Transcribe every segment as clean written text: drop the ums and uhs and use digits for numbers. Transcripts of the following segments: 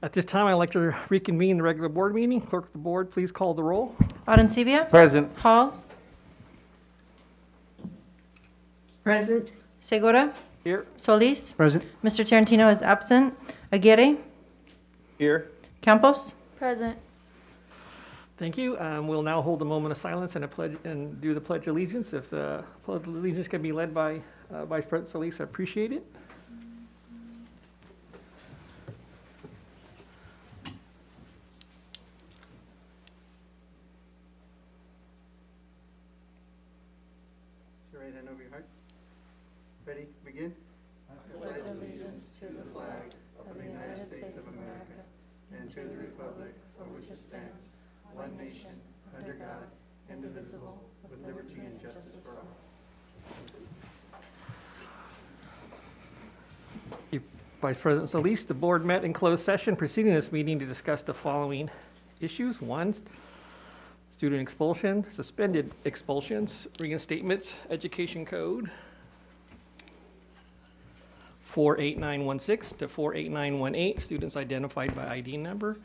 At this time, I'd like to reconvene the regular board meeting. Clerk of the board, please call the roll. Arencibia? Present. Hall? Present. Segura? Here. Solis? Present. Mr. Tarantino is absent. Aguirre? Here. Campos? Present. Thank you. We'll now hold a moment of silence and do the Pledge of Allegiance. If the Pledge of Allegiance can be led by Vice President Solis, I appreciate it. Your right hand over your heart. Ready? Begin. I pledge allegiance to the flag of the United States of America and to the republic for which it stands, one nation, under God, indivisible, with liberty and justice for all. Vice President Solis, the board met in closed session preceding this meeting to discuss the following issues. One, student expulsion, suspended expulsions, reinstatements, education code 48916 to 48918, students identified by ID number.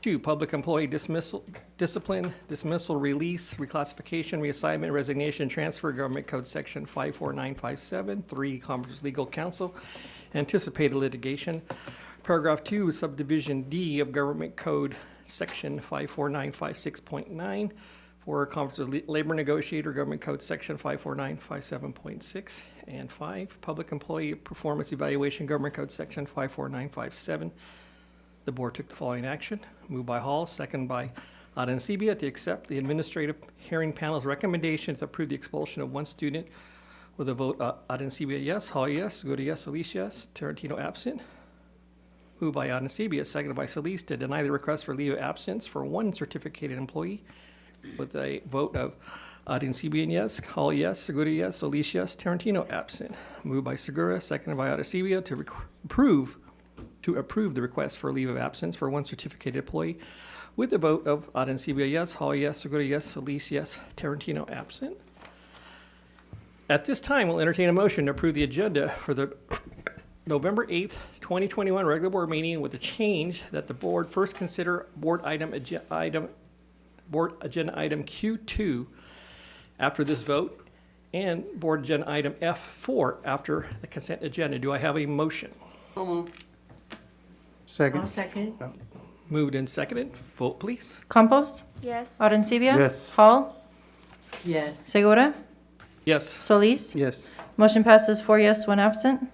2, public employee dismissal, discipline, dismissal, release, reclassification, reassignment, resignation, transfer, Government Code Section 54957. 3, Conference Legal Counsel, anticipated litigation. Paragraph 2, Subdivision D of Government Code Section 54956.9. 4, Conference of Labor Negotiator, Government Code Section 54957.6. And 5, Public Employee Performance Evaluation, Government Code Section 54957. The board took the following action. Moved by Hall, second by Arencibia, to accept the administrative hearing panel's recommendation to approve the expulsion of one student with a vote Arencibia yes, Hall yes, Segura yes, Solis yes, Tarantino absent. Moved by Arencibia, seconded by Solis, to deny the request for leave of absence for one certificated employee with a vote of Arencibia yes, Hall yes, Segura yes, Solis yes, Tarantino absent. Moved by Segura, seconded by Arencibia, to approve the request for leave of absence for one certificated employee with the vote of Arencibia yes, Hall yes, Segura yes, Solis yes, Tarantino absent. At this time, we'll entertain a motion to approve the agenda for the November 8th, 2021 regular board meeting with the change that the board first consider board agenda item Q2 after this vote and board agenda item F4 after the consent agenda. Do I have a motion? So moved. I'll Second. second. Moved and seconded. Vote, please. Campos? Yes. Arencibia? Yes. Hall? Yes. Segura? Yes. Solis? Yes. Motion passes 4 yes, 1 absent.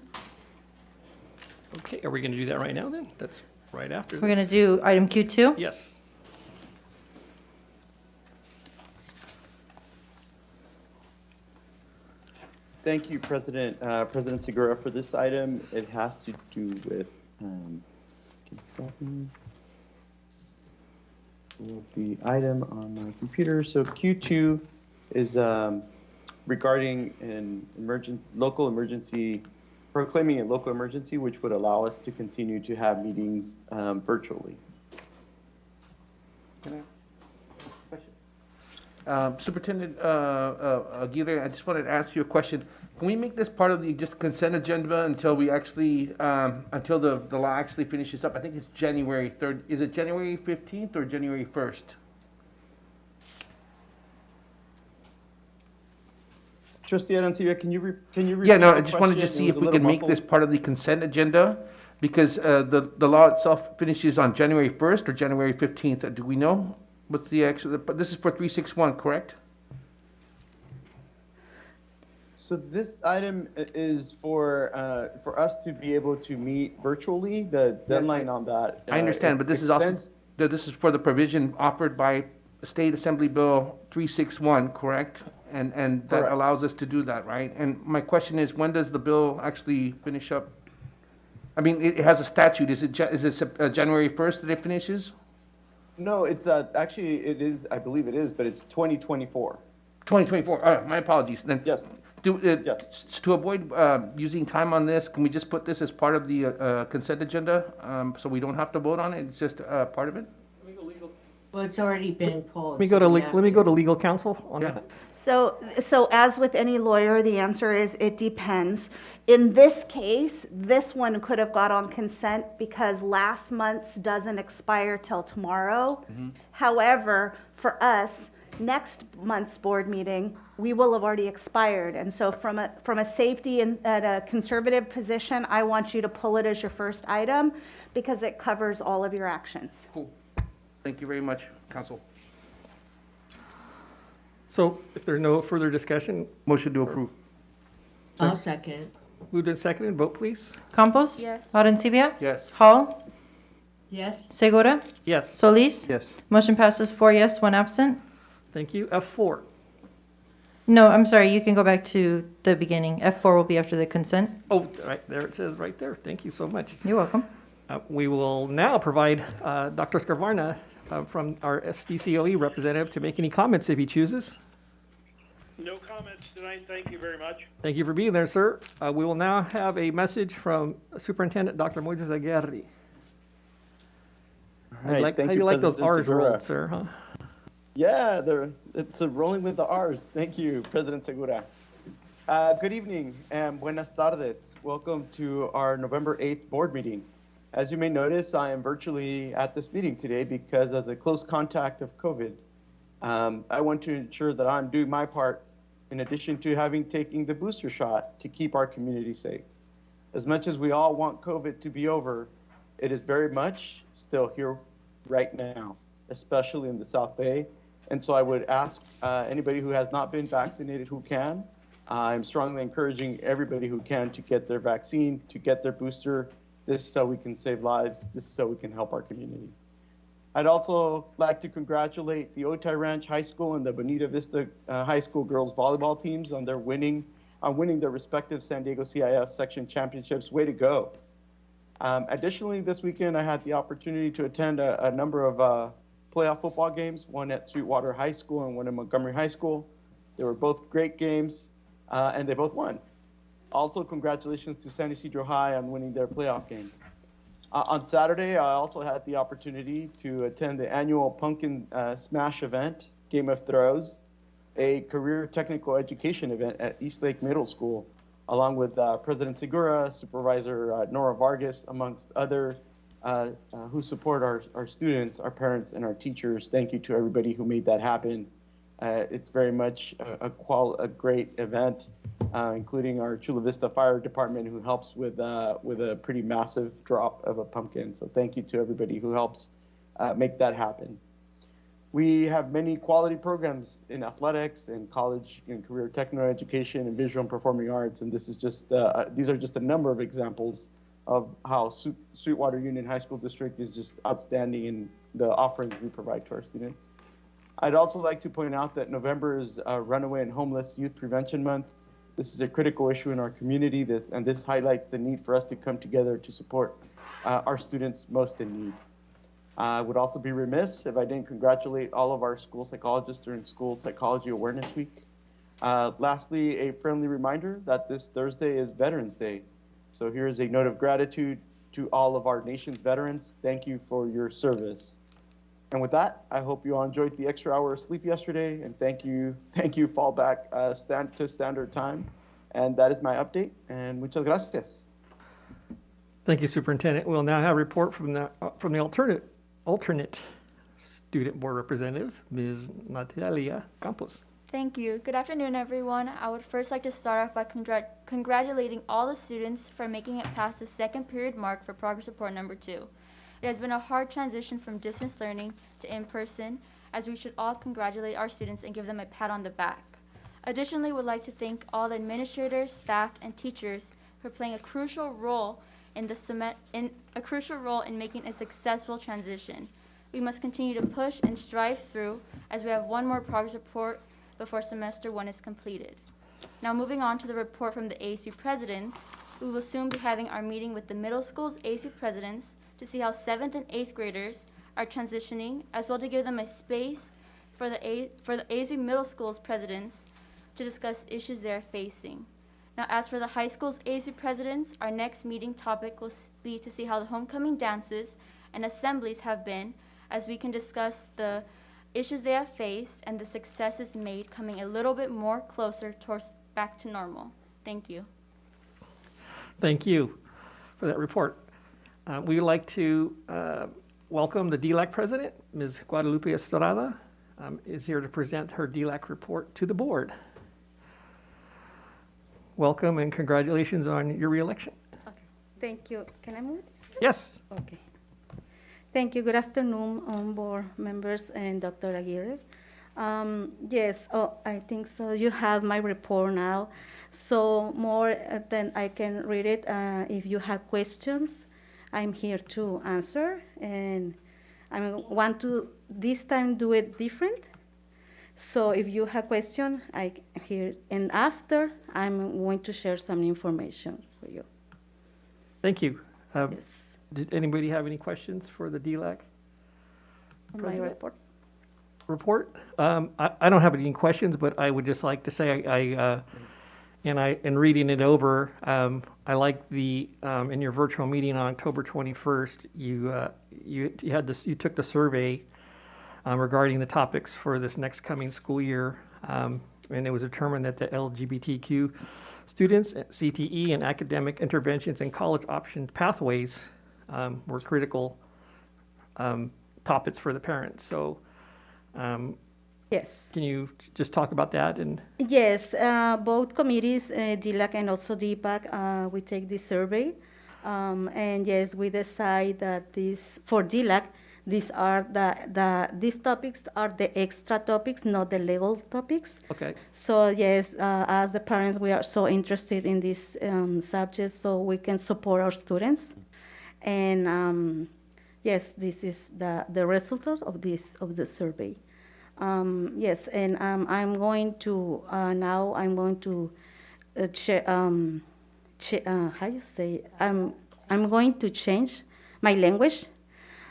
Okay, are we going to do that right now then? That's right after this. We're going to do item Q2. Yes. Thank you, President Segura. For this item, it has to do with, can you stop me? The item on my computer. So Q2 is regarding local emergency, proclaiming a local emergency, which would allow us to continue to have meetings virtually. Can I ask a question? Superintendent Aguirre, I just wanted to ask you a question. Can we make this part of the just consent agenda until we actually, until the law actually finishes up? I think it's January 3rd. Is it January 15th or January 1st? Trustee Arencibia, can you repeat Yeah, no, the I just wanted to question? see It was if a we little can make this muffled. part of the consent agenda, because the law itself finishes on January 1st or January 15th. Do we know? What's the actual, but this is for 361, correct? So this item is for us to be able to meet virtually. The deadline on that. I understand, but this is also, extends- this is for the provision offered by State Assembly Bill 361, correct? And that Correct. allows us to do that, right? And my question is, when does the bill actually finish up? I mean, it has a statute. Is it January 1st that it finishes? No, it's actually it is. I believe it is, but it's 2024. 2024. All right, my apologies. Then Yes. Yes. To avoid using time on this, can we just put this as part of the consent agenda, so we don't have to vote on it? It's just part of it? Well, it's already been pulled. Let me go to, so we let have me to- go to legal counsel on Yeah. that. So as with any lawyer, the answer is it depends. In this case, this one could have got on consent because last month's doesn't expire till tomorrow. However, for us, next month's board meeting, we will have already expired. And so from a safety and a conservative position, I want you to pull it as your first item because it covers all of your actions. Cool. Thank you very much, council. So if there's no further discussion, Motion to approve. I'll second. moved and seconded, vote please. Campos. Yes. Arencibia. Yes. Hall. Yes, Segura. Yes, Solis. Yes. Motion passes 4 yes, 1 absent. thank you. F4. No, I'm sorry, you can go back to the beginning. F4 will be after the consent. Oh, right there, it says right there. Thank you so much. You're welcome. We will now provide Dr. Scavarna from our SDCOE representative to make any comments if he chooses. No comments tonight, thank you very much. Thank you for being there, sir. We will now have a message from Superintendent Dr. Moyes Aguerry. All How do right, you like, thank how do you, you like those President R's Segura. rolled, sir, huh? Yeah, it's rolling with the R's. Thank you, President Segura. Good evening and buenas tardes. Welcome to our November 8th board meeting. As you may notice, I am virtually at this meeting today because as a close contact of COVID, I want to ensure that I'm doing my part in addition to having taken the booster shot to keep our community safe. As much as we all want COVID to be over, it is very much still here right now, especially in the South Bay. And so I would ask anybody who has not been vaccinated who can. I'm strongly encouraging everybody who can to get their vaccine, to get their booster. This is how we can save lives. This is how we can help our community. I'd also like to congratulate the Otay Ranch High School and the Bonita Vista High School girls volleyball teams on winning their respective San Diego CIF section championships. Way to go. Additionally, this weekend I had the opportunity to attend a number of playoff football games, one at Sweetwater High School and one at Montgomery High School. They were both great games, and they both won. Also, congratulations to San Ysidro High on winning their playoff game. On Saturday, I also had the opportunity to attend the annual Pumpkin Smash event, Game of Throws, a career technical education event at Eastlake Middle School, along with President Segura, Supervisor Nora Vargas, amongst other who support our students, our parents, and our teachers. Thank you to everybody who made that happen. It's very much a great event, including our Chula Vista Fire Department, who helps with a pretty massive drop of a pumpkin. So thank you to everybody who helps make that happen. We have many quality programs in athletics and college and career technical education and visual and performing arts, and this is just these are just a number of examples of how Sweetwater Union High School District is just outstanding in the offerings we provide to our students. I'd also like to point out that November is Runaway and Homeless Youth Prevention Month. This is a critical issue in our community, and this highlights the need for us to come together to support our students most in need. I would also be remiss if I didn't congratulate all of our school psychologists during School Psychology Awareness Week. Lastly, a friendly reminder that this Thursday is Veterans Day. So here is a note of gratitude to all of our nation's veterans. Thank you for your service. And with that, I hope you all enjoyed the extra hour of sleep yesterday, and thank you, fall back to standard time. And that is my update, and muchas gracias. Thank you, Superintendent. We'll now have a report from the alternate student board representative, Ms. Natalia Campos. Thank you. Good afternoon, everyone. I would first like to start off by congratulating all the students for making it past the second period mark for progress report number 2. It has been a hard transition from distance learning to in-person, as we should all congratulate our students and give them a pat on the back. Additionally, we'd like to thank all the administrators, staff, and teachers for playing a crucial role in making a successful transition. We must continue to push and strive through, as we have one more progress report before semester 1 is completed. Now, moving on to the report from the ASU presidents, we will soon be having our meeting with the middle school's ASU presidents to see how 7th and 8th graders are transitioning, as well to give them a space for the ASU middle school's presidents to discuss issues they are facing. Now, as for the high school's ASU presidents, our next meeting topic will be to see how the homecoming dances and assemblies have been, as we can discuss the issues they have faced and the successes made coming a little bit more closer towards back to normal. Thank you. Thank you for that report. We would like to welcome the Dlac president, Ms. Guadalupe Estrada, is here to present her Dlac report to the board. Welcome and congratulations on your reelection. Okay, thank you. Can I move this? Yes. Okay. Thank you. Good afternoon, board members and Dr. Aguirre. Yes, I think so. You have my report now. So more than I can read it, if you have questions, I'm here to answer. And I want to this time do it different. So if you have questions, I here. And after, I'm going to share some information for you. Thank you. Yes. Did anybody have any questions for the Dlac On my president? report. I don't have any questions, but I would just like to say in reading it over, I like the in your virtual meeting on October 21st, you took the survey regarding the topics for this next coming school year, and it was determined that the LGBTQ students, CTE, and academic interventions and college option pathways were critical topics for the parents. So. Yes. Can you just talk about that? And Yes, both committees, Dlac and also DPAC, we take this survey. And yes, we decide that for Dlac, these topics are the extra topics, not the legal topics. okay, So yes, as the parents, we are so interested in this subject, so we can support our students. And yes, this is the result of the survey. Yes, and I'm going to now I'm going to how you say I'm going to change my language.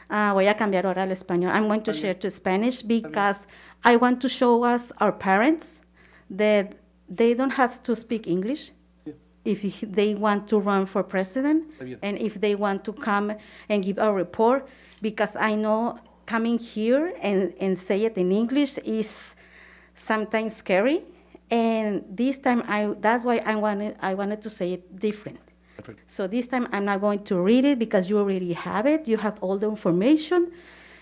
Voy a cambiar ahora al español. I'm going to share to Spanish because I want to show us our parents that they don't have to speak English if they want to run for president and if they want to come and give a report, because I know coming here and say it in English is sometimes scary, and this time that's why I wanted to say it different. Perfect. So this time I'm not going to read it because you already have it. You have all the information.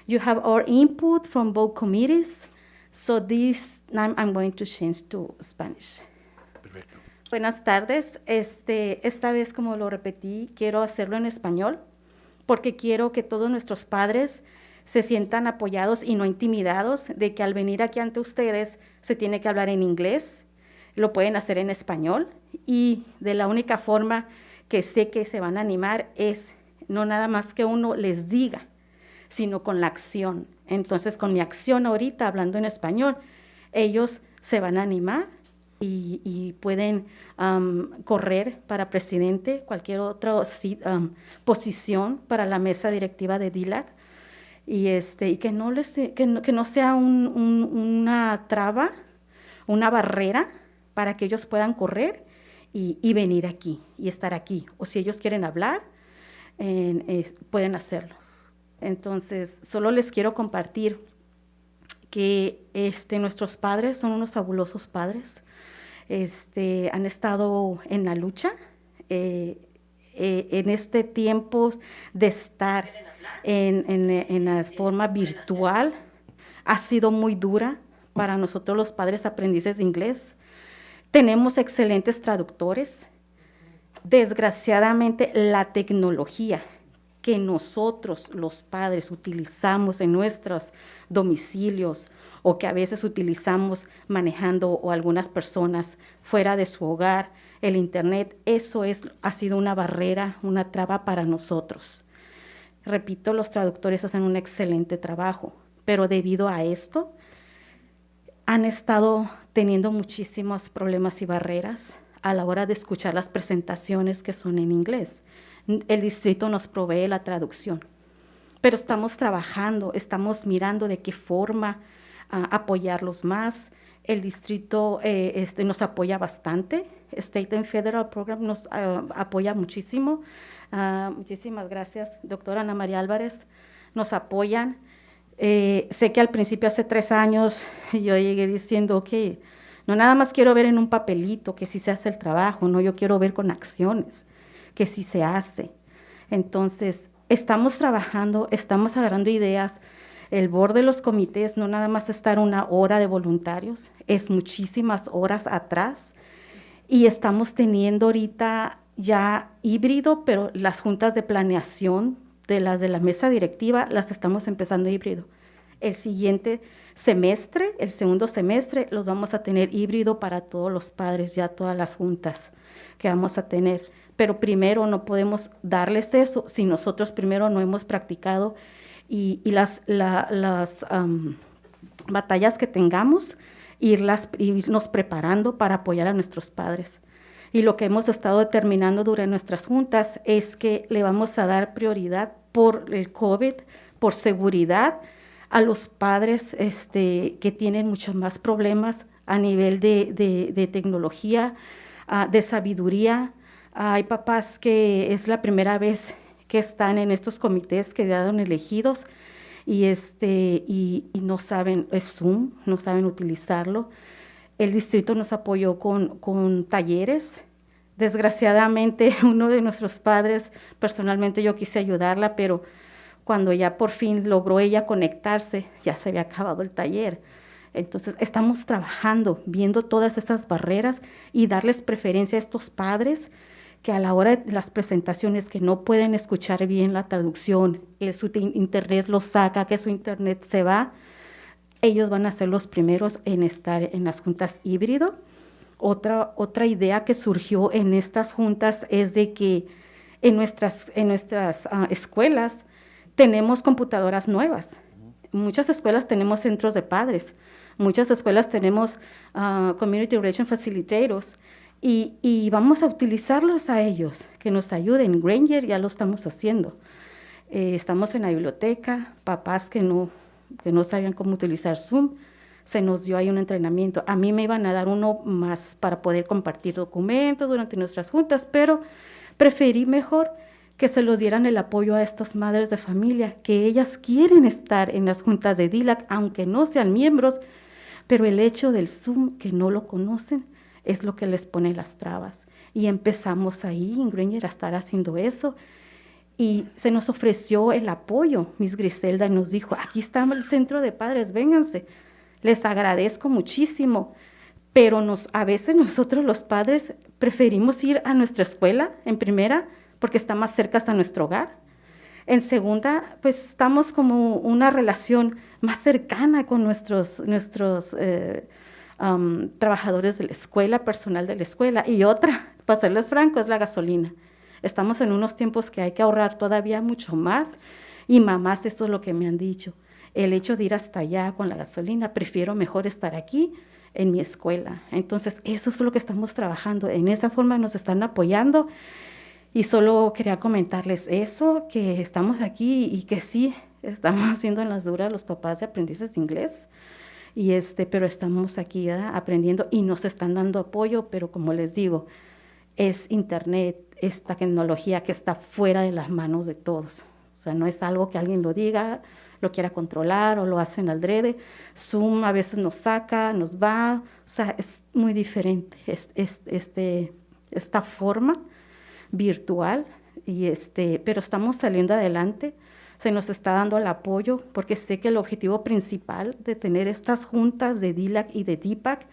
You have our input from both committees. So this time I'm going to change to Spanish. Perfecto. Buenas tardes. Esta vez, como lo repetí, quiero hacerlo en español porque quiero que todos nuestros padres se sientan apoyados y no intimidados de que al venir aquí ante ustedes se tiene que hablar en inglés, lo pueden hacer en español, y de la única forma que sé que se van a animar es no nada más que uno les diga, sino con la acción. Entonces, con mi acción ahorita, hablando en español, ellos se van a animar y pueden correr para presidente, cualquier otra posición para la mesa directiva de Dlac. Y que no sea una traba, una barrera para que ellos puedan correr y venir aquí y estar aquí. O si ellos quieren hablar, pueden hacerlo. Entonces, solo les quiero compartir que nuestros padres son unos fabulosos padres. Han estado en la lucha en este tiempo de estar en la forma virtual. Ha sido muy dura para nosotros los padres aprendices de inglés. Tenemos excelentes traductores. Desgraciadamente, la tecnología que nosotros los padres utilizamos en nuestros domicilios o que a veces utilizamos manejando o algunas personas fuera de su hogar, el internet, eso ha sido una barrera, una traba para nosotros. Repito, los traductores hacen un excelente trabajo, pero debido a esto han estado teniendo muchísimos problemas y barreras a la hora de escuchar las presentaciones que son en inglés. El distrito nos provee la traducción, pero estamos trabajando, estamos mirando de qué forma apoyarlos más. El distrito nos apoya bastante. State and Federal Program nos apoya muchísimo. Muchísimas gracias, doctora Ana María Álvarez. Nos apoyan. Sé que al principio, hace 3 años, yo llegué diciendo, ok, no nada más quiero ver en un papelito que sí se hace el trabajo, no, yo quiero ver con acciones que sí se hace. Entonces, estamos trabajando, estamos agarrando ideas. El board de los comités no nada más estar 1 hora de voluntarios, es muchísimas horas atrás. Y estamos teniendo ahorita ya híbrido, pero las juntas de planeación de la mesa directiva las estamos empezando híbrido. El siguiente semestre, el segundo semestre, los vamos a tener híbrido para todos los padres, ya todas las juntas que vamos a tener. Pero primero no podemos darles eso si nosotros primero no hemos practicado y las batallas que tengamos, irnos preparando para apoyar a nuestros padres. Y lo que hemos estado determinando durante nuestras juntas es que le vamos a dar prioridad por el COVID, por seguridad, a los padres que tienen muchos más problemas a nivel de tecnología, de sabiduría. Hay papás que es la primera vez que están en estos comités que quedaron elegidos y no saben, es Zoom, no saben utilizarlo. El distrito nos apoyó con talleres. Desgraciadamente, uno de nuestros padres, personalmente yo quise ayudarla, pero cuando ya por fin logró ella conectarse, ya se había acabado el taller. Entonces, estamos trabajando, viendo todas esas barreras y darles preferencia a estos padres que a la hora de las presentaciones que no pueden escuchar bien la traducción, que su internet los saca, que su internet se va, ellos van a ser los primeros en estar en las juntas híbrido. Otra idea que surgió en estas juntas es de que en nuestras escuelas tenemos computadoras nuevas. Muchas escuelas tenemos centros de padres, muchas escuelas tenemos Community Relation Facilitators y vamos a utilizarlos a ellos, que nos ayuden. Granger ya lo estamos haciendo. Estamos en la biblioteca, papás que no sabían cómo utilizar Zoom, se nos dio ahí un entrenamiento. A mí me iban a dar uno más para poder compartir documentos durante nuestras juntas, pero preferí mejor que se los dieran el apoyo a estas madres de familia, que ellas quieren estar en las juntas de Dlac, aunque no sean miembros, pero el hecho del Zoom, que no lo conocen, es lo que les pone las trabas. Y empezamos ahí en Granger a estar haciendo eso, y se nos ofreció el apoyo. Miss Griselda nos dijo, aquí está el centro de padres, vénganse. Les agradezco muchísimo, pero a veces nosotros los padres preferimos ir a nuestra escuela, en primera, porque está más cerca hasta nuestro hogar. En segunda, pues estamos como una relación más cercana con nuestros trabajadores de la escuela, personal de la escuela. Y otra, para serles franco, es la gasolina. Estamos en unos tiempos que hay que ahorrar todavía mucho más. Y mamás, esto es lo que me han dicho. El hecho de ir hasta allá con la gasolina, prefiero mejor estar aquí en mi escuela. Entonces, eso es lo que estamos trabajando. En esa forma nos están apoyando. Y solo quería comentarles eso, que estamos aquí y que sí, estamos viendo en las duras los papás de aprendices de inglés. Pero estamos aquí, ¿verdad?, aprendiendo y nos están dando apoyo, pero como les digo, es internet, esta tecnología que está fuera de las manos de todos. O sea, no es algo que alguien lo diga, lo quiera controlar o lo hacen al drede. Zoom a veces nos saca, nos va, o sea, es muy diferente esta forma virtual, pero estamos saliendo adelante. Se nos está dando el apoyo, porque sé que el objetivo principal de tener estas juntas de Dlac y de DPAC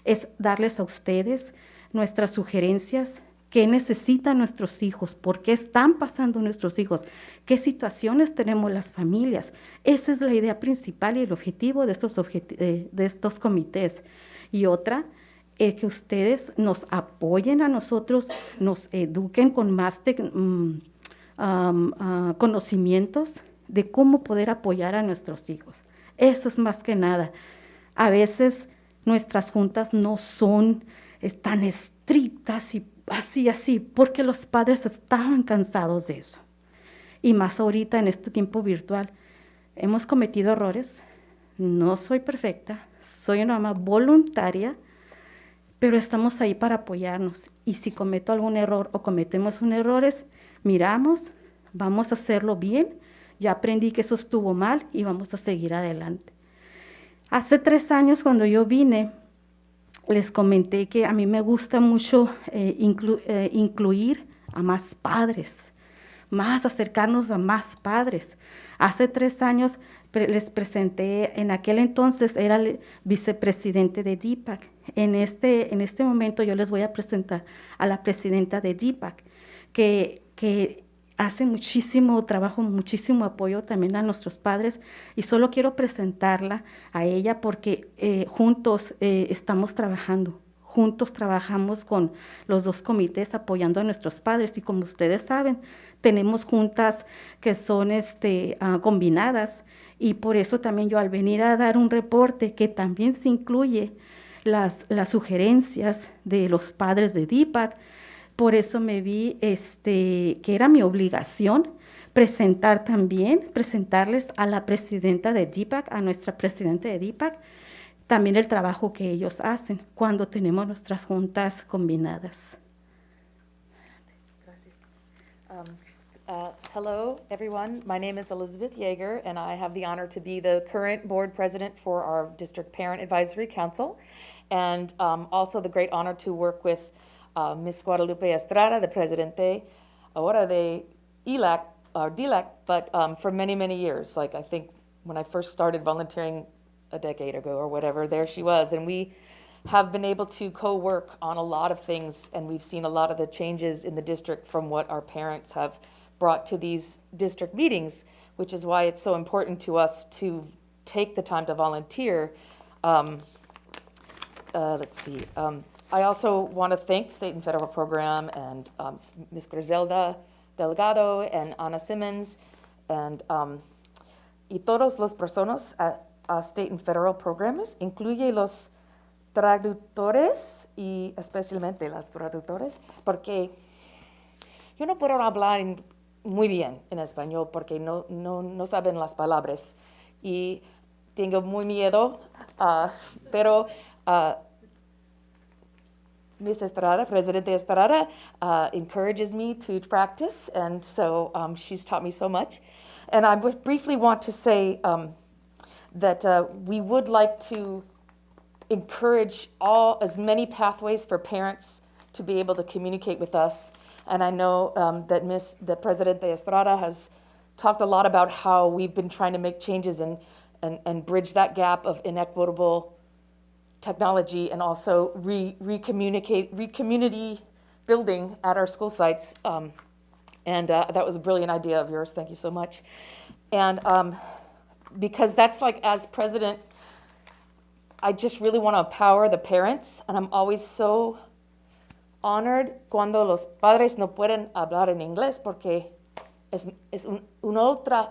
es darles a ustedes nuestras sugerencias, qué necesitan nuestros hijos, por qué están pasando nuestros hijos, qué situaciones tenemos las familias. Esa es la idea principal y el objetivo de estos comités. Y otra, que ustedes nos apoyen a nosotros, nos eduquen con más conocimientos de cómo poder apoyar a nuestros hijos. Eso es más que nada. A veces nuestras juntas no son tan estrictas y así, porque los padres estaban cansados de eso. Y más ahorita en este tiempo virtual. Hemos cometido errores. No soy perfecta, soy una mamá voluntaria, pero estamos ahí para apoyarnos. Y si cometo algún error o cometemos un error, miramos, vamos a hacerlo bien ya aprendí que eso estuvo mal y vamos a seguir adelante. Hace 3 años cuando yo vine, les comenté que a mí me gusta mucho incluir a más padres, más acercarnos a más padres. Hace 3 años les presenté, en aquel entonces era el vicepresidente de DPAC. En este momento yo les voy a presentar a la presidenta de DPAC, que hace muchísimo trabajo, muchísimo apoyo también a nuestros padres, y solo quiero presentarla a ella porque juntos estamos trabajando. Juntos trabajamos con los 2 comités apoyando a nuestros padres, y como ustedes saben, tenemos juntas que son combinadas, y por eso también yo al venir a dar un reporte que también se incluye las sugerencias de los padres de DPAC, por eso me vi que era mi obligación presentarles a la presidenta de DPAC, a nuestra presidenta de DPAC, también el trabajo que ellos hacen cuando tenemos nuestras juntas combinadas. Hello, everyone. My name is Elizabeth Yeager, and I have the honor to be the current board president for our District Parent Advisory Council, and also the great honor to work with Ms. Guadalupe Estrada, the presidente, ahora de Dlac, but for many, many years. Like, I think when I first started volunteering a decade ago or whatever, there she was, and we have been able to co-work on a lot of things, and we've seen a lot of the changes in the district from what our parents have brought to these district meetings, which is why it's so important to us to take the time to volunteer. Let's see. I also want to thank the state and federal program and Ms. Griselda Delgado and Ana Simmons and y todos los personas a state and federal programs, incluye los traductores y especialmente las traductores, porque yo no puedo hablar muy bien en español porque no saben las palabras y tengo muy miedo, pero Ms. Estrada, Presidente Estrada, encourages me to practice, and so she's taught me so much. And I would briefly want to say that we would like to encourage as many pathways for parents to be able to communicate with us. And I know that the Presidente Estrada has talked a lot about how we've been trying to make changes and bridge that gap of inequitable technology and also re-community building at our school sites. That was a brilliant idea of yours. Thank you so much. And because that's like, as president, I just really want to empower the parents, and I'm always so honored cuando los padres no pueden hablar en inglés porque es un otro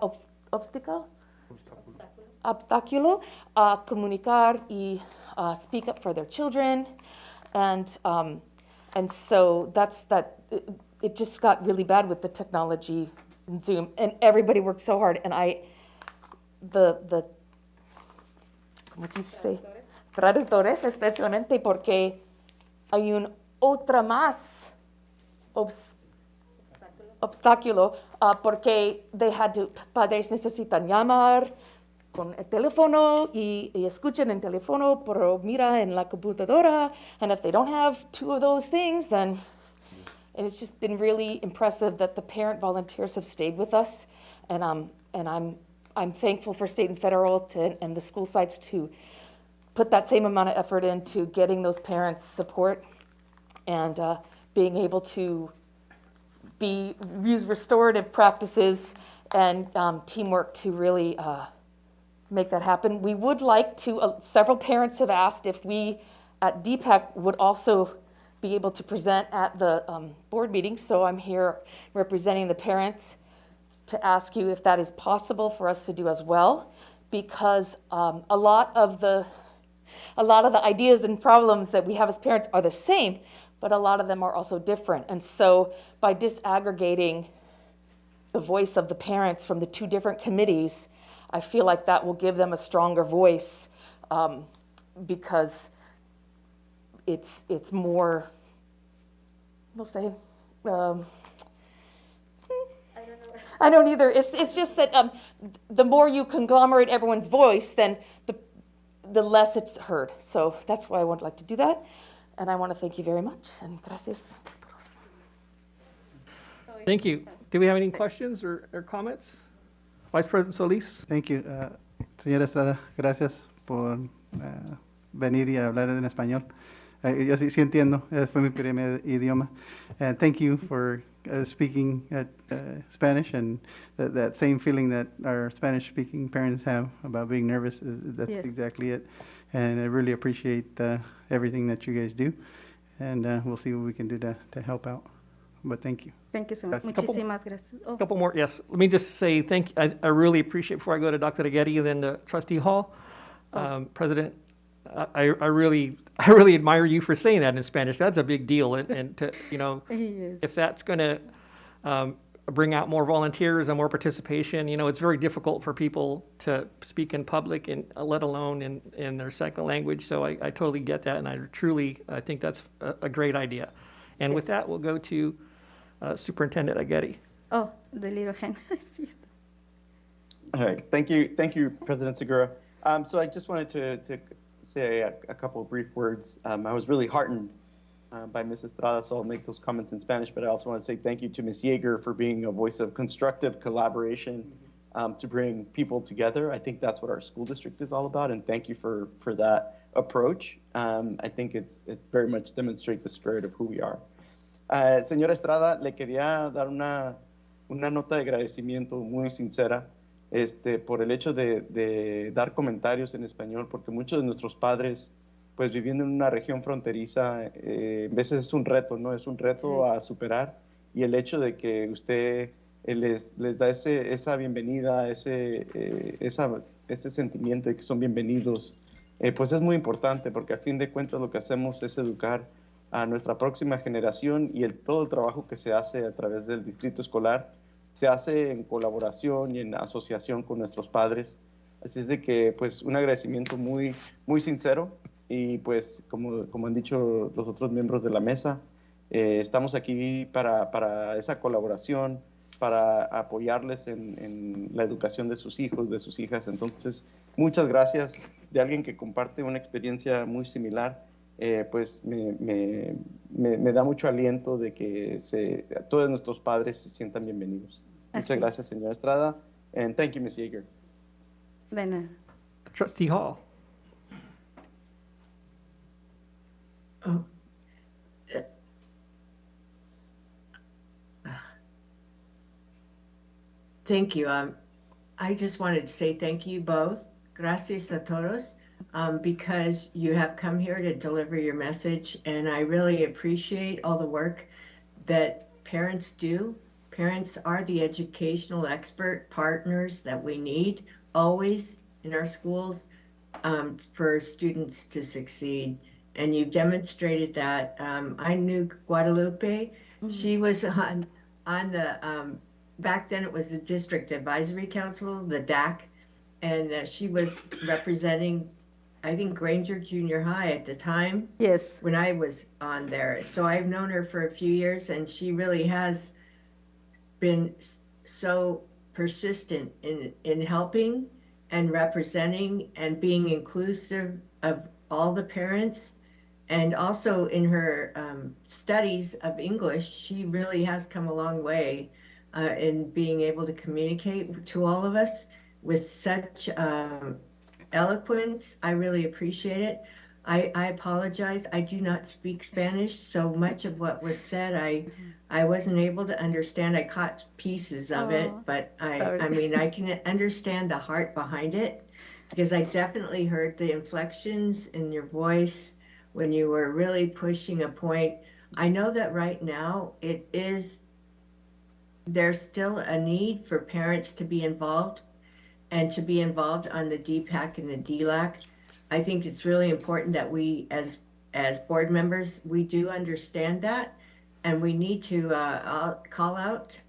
obstáculo a comunicar y speak up for their children, and so it just got really bad with the technology and Zoom, and everybody worked so hard, and the ¿cómo se dice? Traductores, especialmente porque hay un otra más obstáculo, porque padres necesitan llamar con el teléfono y escuchan en teléfono, pero mira en la computadora, and if they don't have 2 of those things, then, and it's just been really impressive that the parent volunteers have stayed with us, and I'm thankful for state and federal and the school sites to put that same amount of effort into getting those parents support and being able to use restorative practices and teamwork to really make that happen. We would like to, several parents have asked if we at DPAC would also be able to present at the board meeting, so I'm here representing the parents to ask you if that is possible for us to do as well, because a lot of the ideas and problems that we have as parents are the same, but a lot of them are also different. And so by disaggregating the voice of the parents from the 2 different committees, I feel like that will give them a stronger voice, because it's more, no sé, I don't either. It's just that the more you conglomerate everyone's voice, then the less it's heard. So that's why I would like to do that. And I want to thank you very much. And gracias. Thank you. Do we have any questions or comments? Vice President Solis? Thank you. Señora Estrada, gracias por venir y hablar en español. Yo sí entiendo, fue mi primer idioma. And thank you for speaking Spanish, and that same feeling that our Spanish-speaking parents have about being nervous, that's Yes. exactly it. And I really appreciate everything that you guys do, and we'll see what we can do to help out. But thank you. Thank you so much. Gracias. Muchísimas gracias. Oh, Couple more, yes. Let me just say thank you. I really appreciate, before I go to Dr. Aguerry and then the trustee hall, President, I really admire you for saying that in Spanish. That's a big deal. And to, yes. if that's going to bring out more volunteers and more participation, it's very difficult for people to speak in public, and let alone in their second language. So I totally get that. And I think that's a great idea. And with Yes. that, we'll go to Superintendent Aguerry. Oh, the little hand. I see it. All right, thank you, President Segura. So I just wanted to say a couple of brief words. I was really heartened by Ms. Estrada, so I'll make those comments in Spanish, but I also want to say thank you to Ms. Yeager for being a voice of constructive collaboration to bring people together. I think that's what our school district is all about, and thank you for that approach. I think it very much demonstrates the spirit of who we are. Señora Estrada, le quería dar una nota de agradecimiento muy sincera por el hecho de dar comentarios en español, porque muchos de nuestros padres, pues viviendo en una región fronteriza, a veces es un reto, ¿no? Es un reto a superar, y el hecho de que usted les da esa bienvenida, ese sentimiento de que son bienvenidos, pues es muy importante, porque a fin de cuentas lo que hacemos es educar a nuestra próxima generación, y todo el trabajo que se hace a través del distrito escolar se hace en colaboración y en asociación con nuestros padres. Así es de que, pues, un agradecimiento muy, muy sincero, y pues, como han dicho los otros miembros de la mesa, estamos aquí para esa colaboración, para apoyarles en la educación de sus hijos, de sus hijas. Entonces, muchas gracias. De alguien que comparte una experiencia muy similar, pues me da mucho aliento de que todos nuestros padres se sientan bienvenidos. Muchas Así. gracias, señora Estrada, and thank you, Ms. Yeager. De nada. Trustee Hall. Oh. Thank you. I just wanted to say thank you both. Gracias a todos, because you have come here to deliver your message, and I really appreciate all the work that parents do. Parents are the educational expert partners that we need always in our schools for students to succeed. And you've demonstrated that. I knew Guadalupe. She was on the, back then it was the District Advisory Council, the Dlac, and she was representing, I think, Granger Junior High at the time. Yes. When I was on there. So I've known her for a few years, and she really has been so persistent in helping and representing and being inclusive of all the parents. And also in her studies of English, she really has come a long way in being able to communicate to all of us with such eloquence. I really appreciate it. I apologize. I do not speak Spanish, so much of what was said, I wasn't able to understand. I caught pieces of it, but I mean, I can understand the heart behind it, because I definitely heard the inflections in your voice when you were really pushing a point. I know that right now there's still a need for parents to be involved, and to be involved on the DPAC and the Dlac. I think it's really important that we, as board members, we do understand that, and we need to call out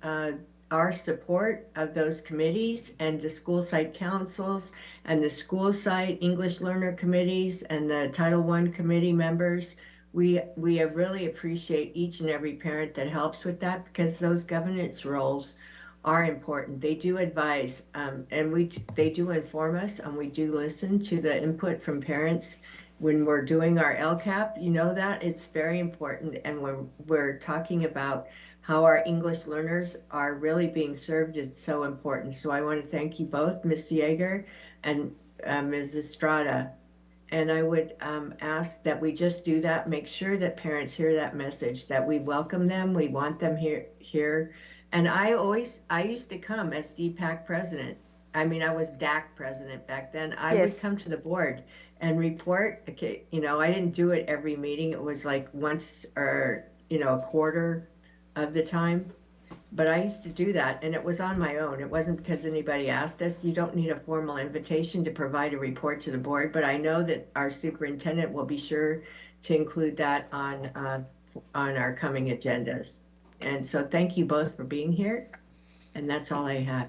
our support of those committees and the school site councils and the school site English learner committees and the Title I committee members. We really appreciate each and every parent that helps with that, because those governance roles are important. They do advise, and they do inform us, and we do listen to the input from parents when we're doing our LCAP. You know that it's very important, and when we're talking about how our English learners are really being served, it's so important. So I want to thank you both, Ms. Yeager and Ms. Estrada. And I would ask that we just do that, make sure that parents hear that message, that we welcome them, we want them here. And I used to come as DPAC president. I mean, I was DAC president back then. I would Yes. come to the board and report. Okay, you know, I didn't do it every meeting. It was like once or, you know, a quarter of the time. But I used to do that, and it was on my own. It wasn't because anybody asked us. You don't need a formal invitation to provide a report to the board, but I know that our superintendent will be sure to include that on our coming agendas. And so thank you both for being here, and that's all I have.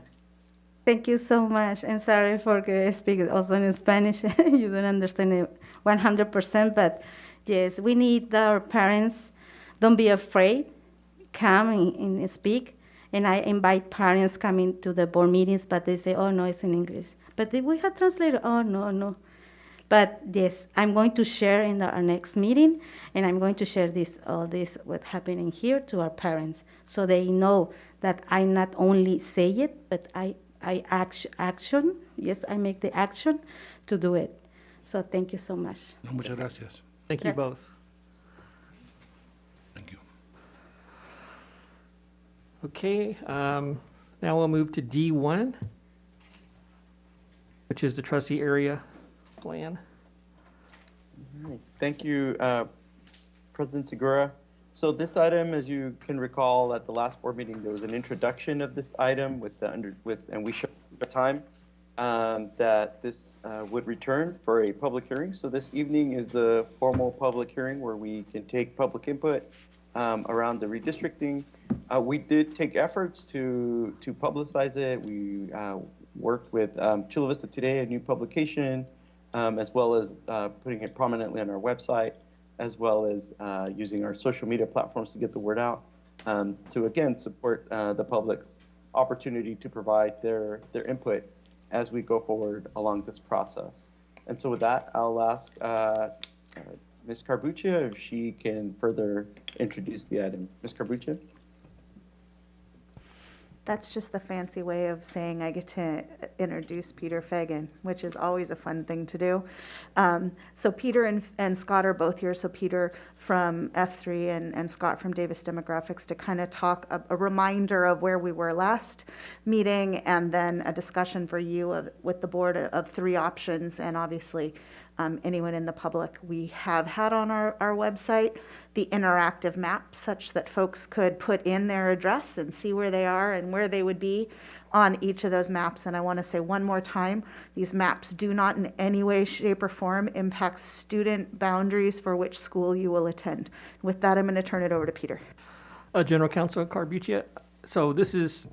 Thank you so much. And sorry for speaking also in Spanish. You don't understand it 100%, but yes, we need our parents. Don't be afraid. Come and speak. And I invite parents coming to the board meetings, but they say, oh, no, it's in English. But we have translated. Oh, no. But yes, I'm going to share in our next meeting, and I'm going to share all this, what's happening here to our parents, so they know that I not only say it, but I action. Yes, I make the action to do it. So thank you so much. Muchas gracias. Thank you Yes. both. Thank you. Okay, now we'll move to D1, which is the trustee area plan. All right. Thank you, President Segura. So this item, as you can recall, at the last board meeting, there was an introduction of this item and we showed the time that this would return for a public hearing. So this evening is the formal public hearing where we can take public input around the redistricting. We did take efforts to publicize it. We worked with Chula Vista Today, a new publication, as well as putting it prominently on our website, as well as using our social media platforms to get the word out, to again support the public's opportunity to provide their input as we go forward along this process. And so with that, I'll ask Ms. Carbuccia if she can further introduce the item. Ms. Carbuccia? That's just the fancy way of saying I get to introduce Peter Fagan, which is always a fun thing to do. So Peter and Scott are both here. So Peter from F3 and Scott from Davis Demographics to kind of talk a reminder of where we were last meeting, and then a discussion for you with the board of three options, and obviously anyone in the public. We have had on our website the interactive map such that folks could put in their address and see where they are and where they would be on each of those maps. And I want to say one more time, these maps do not in any way, shape, or form impact student boundaries for which school you will attend. With that, I'm going to turn it over to Peter. General Counsel Carbuccia, so this is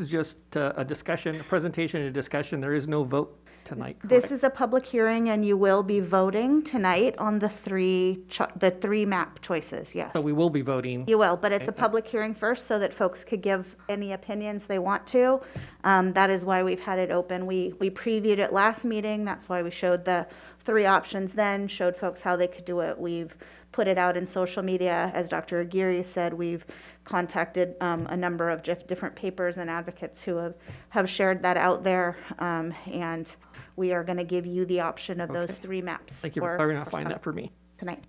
just a discussion, a presentation and a discussion. There is no vote tonight, correct? This is a public hearing, and you will be voting tonight on the three map choices, yes. So we will be voting. You will, but it's a Okay. public hearing first so that folks could give any opinions they want to. That is why we've had it open. We previewed it last meeting. That's why we showed the three options then, showed folks how they could do it. We've put it out in social media. As Dr. Aguirre said, we've contacted a number of different papers and advocates who have shared that out there. And we are going to give you the option of those Okay. three maps. Thank you for clarifying that for me. Tonight.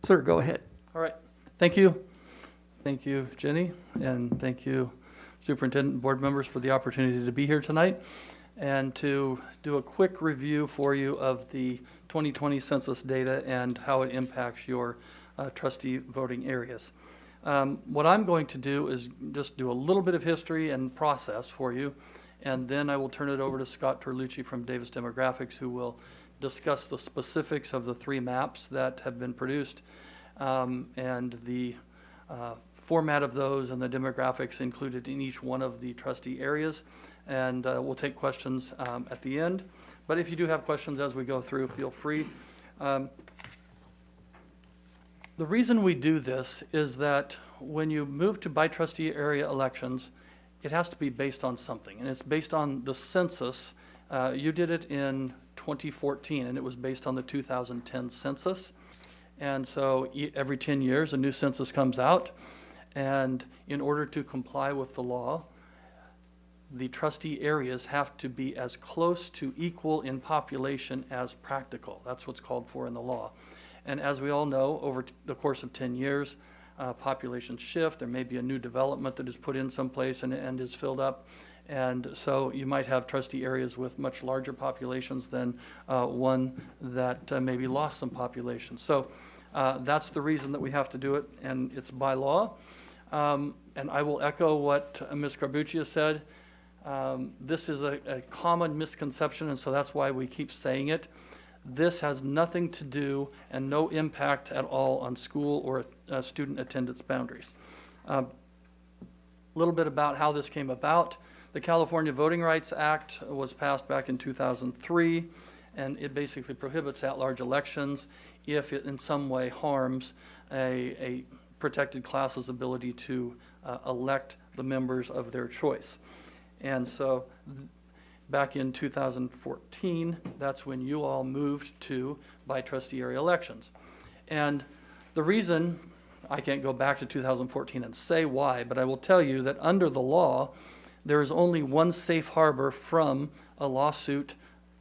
Sir, go ahead. All right. Thank you. Thank you, Jenny, and thank you, Superintendent and board members, for the opportunity to be here tonight and to do a quick review for you of the 2020 census data and how it impacts your trustee voting areas. What I'm going to do is just do a little bit of history and process for you, and then I will turn it over to Scott Terlucci from Davis Demographics, who will discuss the specifics of the three maps that have been produced and the format of those and the demographics included in each one of the trustee areas. And we'll take questions at the end. But if you do have questions as we go through, feel free. The reason we do this is that when you move to by trustee area elections, it has to be based on something, and it's based on the census. You did it in 2014, and it was based on the 2010 census. And so every 10 years, a new census comes out, and in order to comply with the law, the trustee areas have to be as close to equal in population as practical. That's what's called for in the law. And as we all know, over the course of 10 years, populations shift. There may be a new development that is put in someplace and is filled up. And so you might have trustee areas with much larger populations than one that maybe lost some population. So that's the reason that we have to do it, and it's by law. And I will echo what Ms. Carbuccia said. This is a common misconception, and so that's why we keep saying it. This has nothing to do and no impact at all on school or student attendance boundaries. A little bit about how this came about. The California Voting Rights Act was passed back in 2003, and it basically prohibits at-large elections if it in some way harms a protected class's ability to elect the members of their choice. And so back in 2014, that's when you all moved to by trustee area elections. And the reason, I can't go back to 2014 and say why, but I will tell you that under the law, there is only one safe harbor from a lawsuit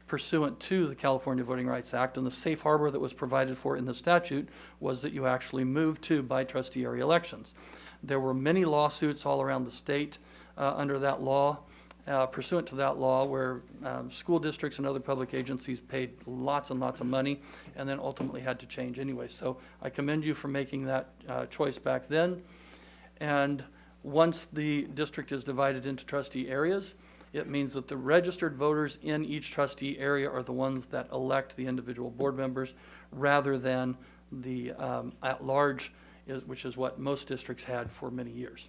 pursuant to the California Voting Rights Act, and the safe harbor that was provided for in the statute was that you actually moved to by trustee area elections. There were many lawsuits all around the state under that law, pursuant to that law, where school districts and other public agencies paid lots and lots of money and then ultimately had to change anyway. So I commend you for making that choice back then. And once the district is divided into trustee areas, it means that the registered voters in each trustee area are the ones that elect the individual board members rather than the at-large, which is what most districts had for many years.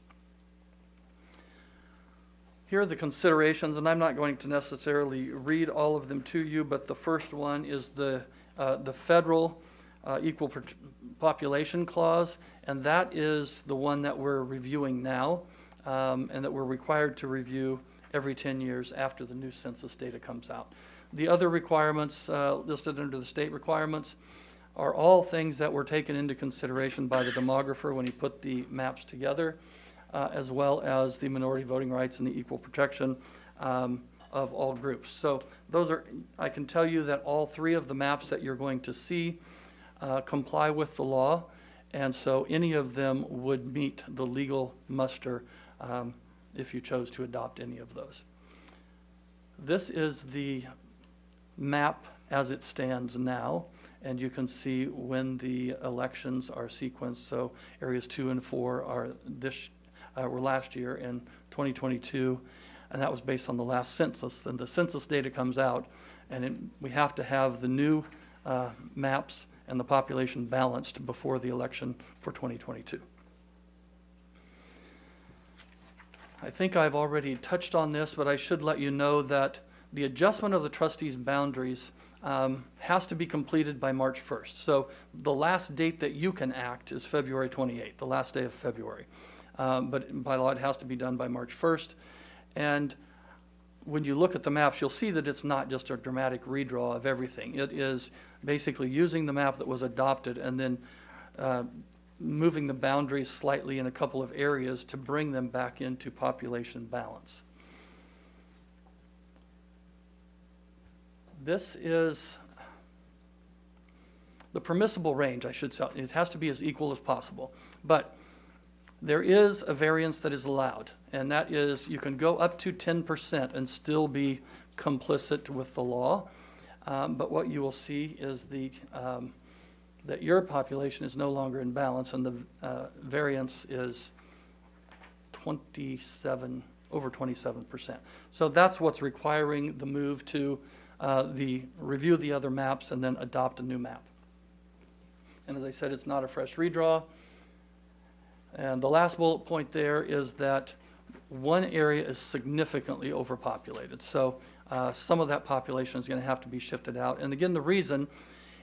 Here are the considerations, and I'm not going to necessarily read all of them to you, but the first one is the federal equal population clause, and that is the one that we're reviewing now, and that we're required to review every 10 years after the new census data comes out. The other requirements listed under the state requirements are all things that were taken into consideration by the demographer when he put the maps together, as well as the minority voting rights and the equal protection of all groups. So those are, I can tell you that all three of the maps that you're going to see comply with the law, and so any of them would meet the legal muster if you chose to adopt any of those. This is the map as it stands now, and you can see when the elections are sequenced. So areas 2 and 4 are were last year in 2022, and that was based on the last census. Then the census data comes out, and we have to have the new maps and the population balanced before the election for 2022. I think I've already touched on this, but I should let you know that the adjustment of the trustees' boundaries has to be completed by March 1st. So the last date that you can act is February 28th, the last day of February. But by law, it has to be done by March 1st. And when you look at the maps, you'll see that it's not just a dramatic redraw of everything. It is basically using the map that was adopted and then moving the boundaries slightly in a couple of areas to bring them back into population balance. This is the permissible range, I should say. It has to be as equal as possible. But there is a variance that is allowed, and that is you can go up to 10% and still be complicit with the law. But what you will see is that your population is no longer in balance, and the variance is over 27%. So that's what's requiring the move to review the other maps and then adopt a new map. And as I said, it's not a fresh redraw. And the last bullet point there is that one area is significantly overpopulated. So some of that population is going to have to be shifted out. And again, the reason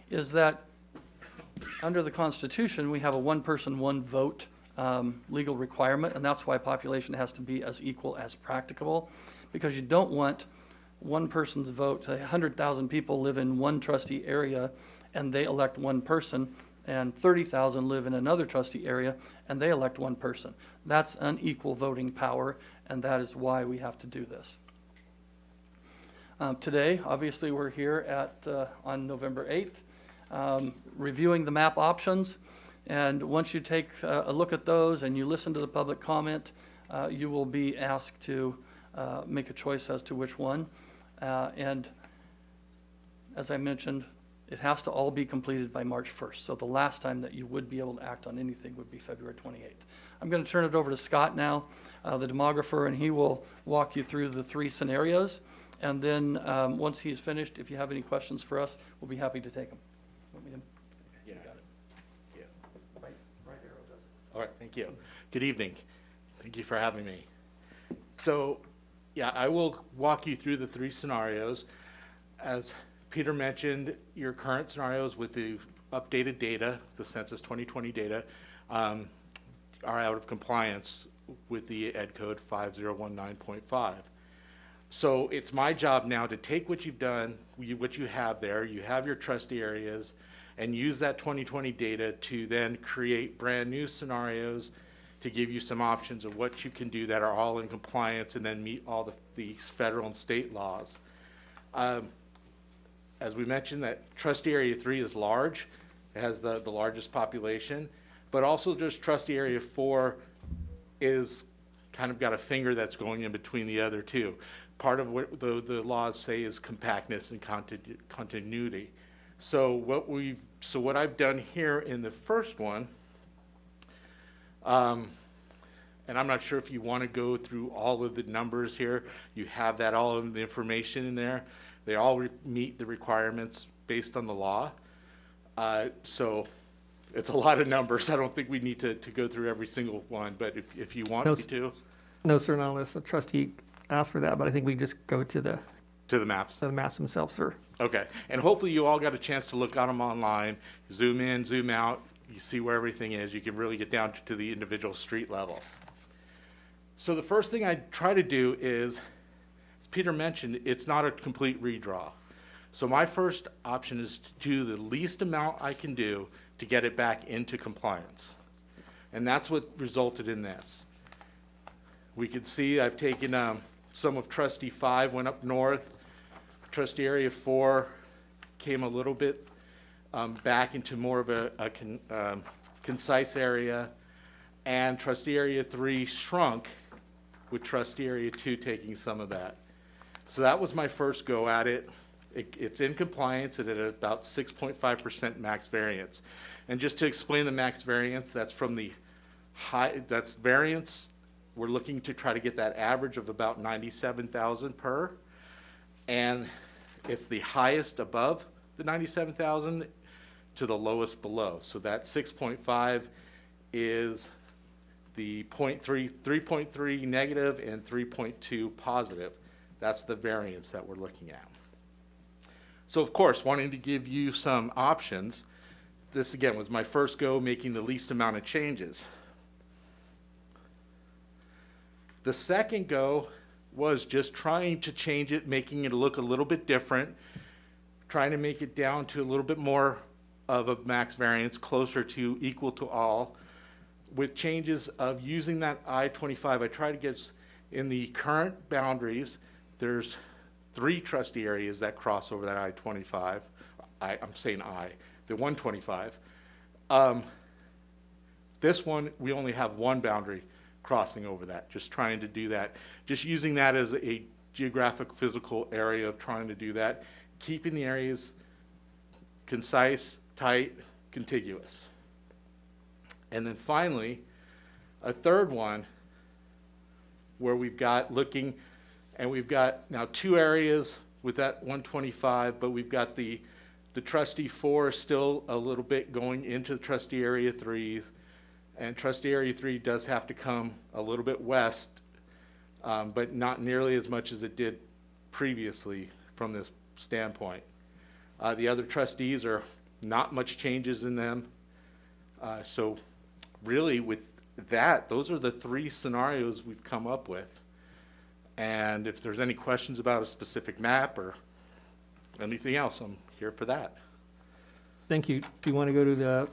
is that under the Constitution, we have a one-person, one-vote legal requirement, and that's why population has to be as equal as practicable, because you don't want one person's vote. 100,000 people live in one trustee area, and they elect one person, and 30,000 live in another trustee area, and they elect one person. That's unequal voting power, and that is why we have to do this. Today, obviously, we're here on November 8th, reviewing the map options. And once you take a look at those and you listen to the public comment, you will be asked to make a choice as to which one. And as I mentioned, it has to all be completed by March 1st. So the last time that you would be able to act on anything would be February 28th. I'm going to turn it over to Scott now, the demographer, and he will walk you through the 3 scenarios. And then once he's finished, if you have any questions for us, we'll be happy to take them. Want me to? Yeah. Got it. Yeah. Right arrow does it. All right, thank you. Good evening. Thank you for having me. So, yeah, I will walk you through the 3 scenarios. As Peter mentioned, your current scenarios with the updated data, the Census 2020 data, are out of compliance with the Ed Code 5019.5. So it's my job now to take what you've done, what you have there, you have your trustee areas, and use that 2020 data to then create brand new scenarios to give you some options of what you can do that are all in compliance and then meet all the federal and state laws. As we mentioned, that trustee area 3 is large. It has the largest population, but also just trustee area 4 is kind of got a finger that's going in between the other 2. Part of what the laws say is compactness and continuity. So what I've done here in the first one, and I'm not sure if you want to go through all of the numbers here. You have that all of the information in there. They all meet the requirements based on the law. So it's a lot of numbers. I don't think we need to go through every single one, but if you want me to. No, sir, not unless the trustee asks for that, but I think we just go to the maps. to the maps themselves, sir. Okay, and hopefully you all got a chance to look at them online, zoom in, zoom out, you see where everything is. You can really get down to the individual street level. So the first thing I try to do is, as Peter mentioned, it's not a complete redraw. So my first option is to do the least amount I can do to get it back into compliance. And that's what resulted in this. We can see I've taken some of trustee 5 went up north. Trustee area 4 came a little bit back into more of a concise area. And trustee area 3 shrunk with trustee area 2 taking some of that. So that was my first go at it. It's in compliance and at about 6.5% max variance. And just to explain the max variance, that's from the that's variance. We're looking to try to get that average of about 97,000 per. And it's the highest above the 97,000 to the lowest below. So that 6.5 is the 3.3 negative and 3.2 positive. That's the variance that we're looking at. So of course, wanting to give you some options, this again was my first go making the least amount of changes. The second go was just trying to change it, making it look a little bit different, trying to make it down to a little bit more of a max variance, closer to equal to all, with changes of using that I-25. I try to get in the current boundaries, there's 3 trustee areas that cross over that I-25. I'm saying the 125. This one, we only have one boundary crossing over that, just trying to do that. Just using that as a geographic physical area of trying to do that, keeping the areas concise, tight, contiguous. And then finally, a third one where we've got looking, and we've got now 2 areas with that 125, but we've got the trustee 4 still a little bit going into the trustee area 3, and trustee area 3 does have to come a little bit west, but not nearly as much as it did previously from this standpoint. The other trustees are not much changes in them. So really with those are the three scenarios we've come up with. And if there's any questions about a specific map or anything else, I'm here for that. Thank you. Do you want to go to the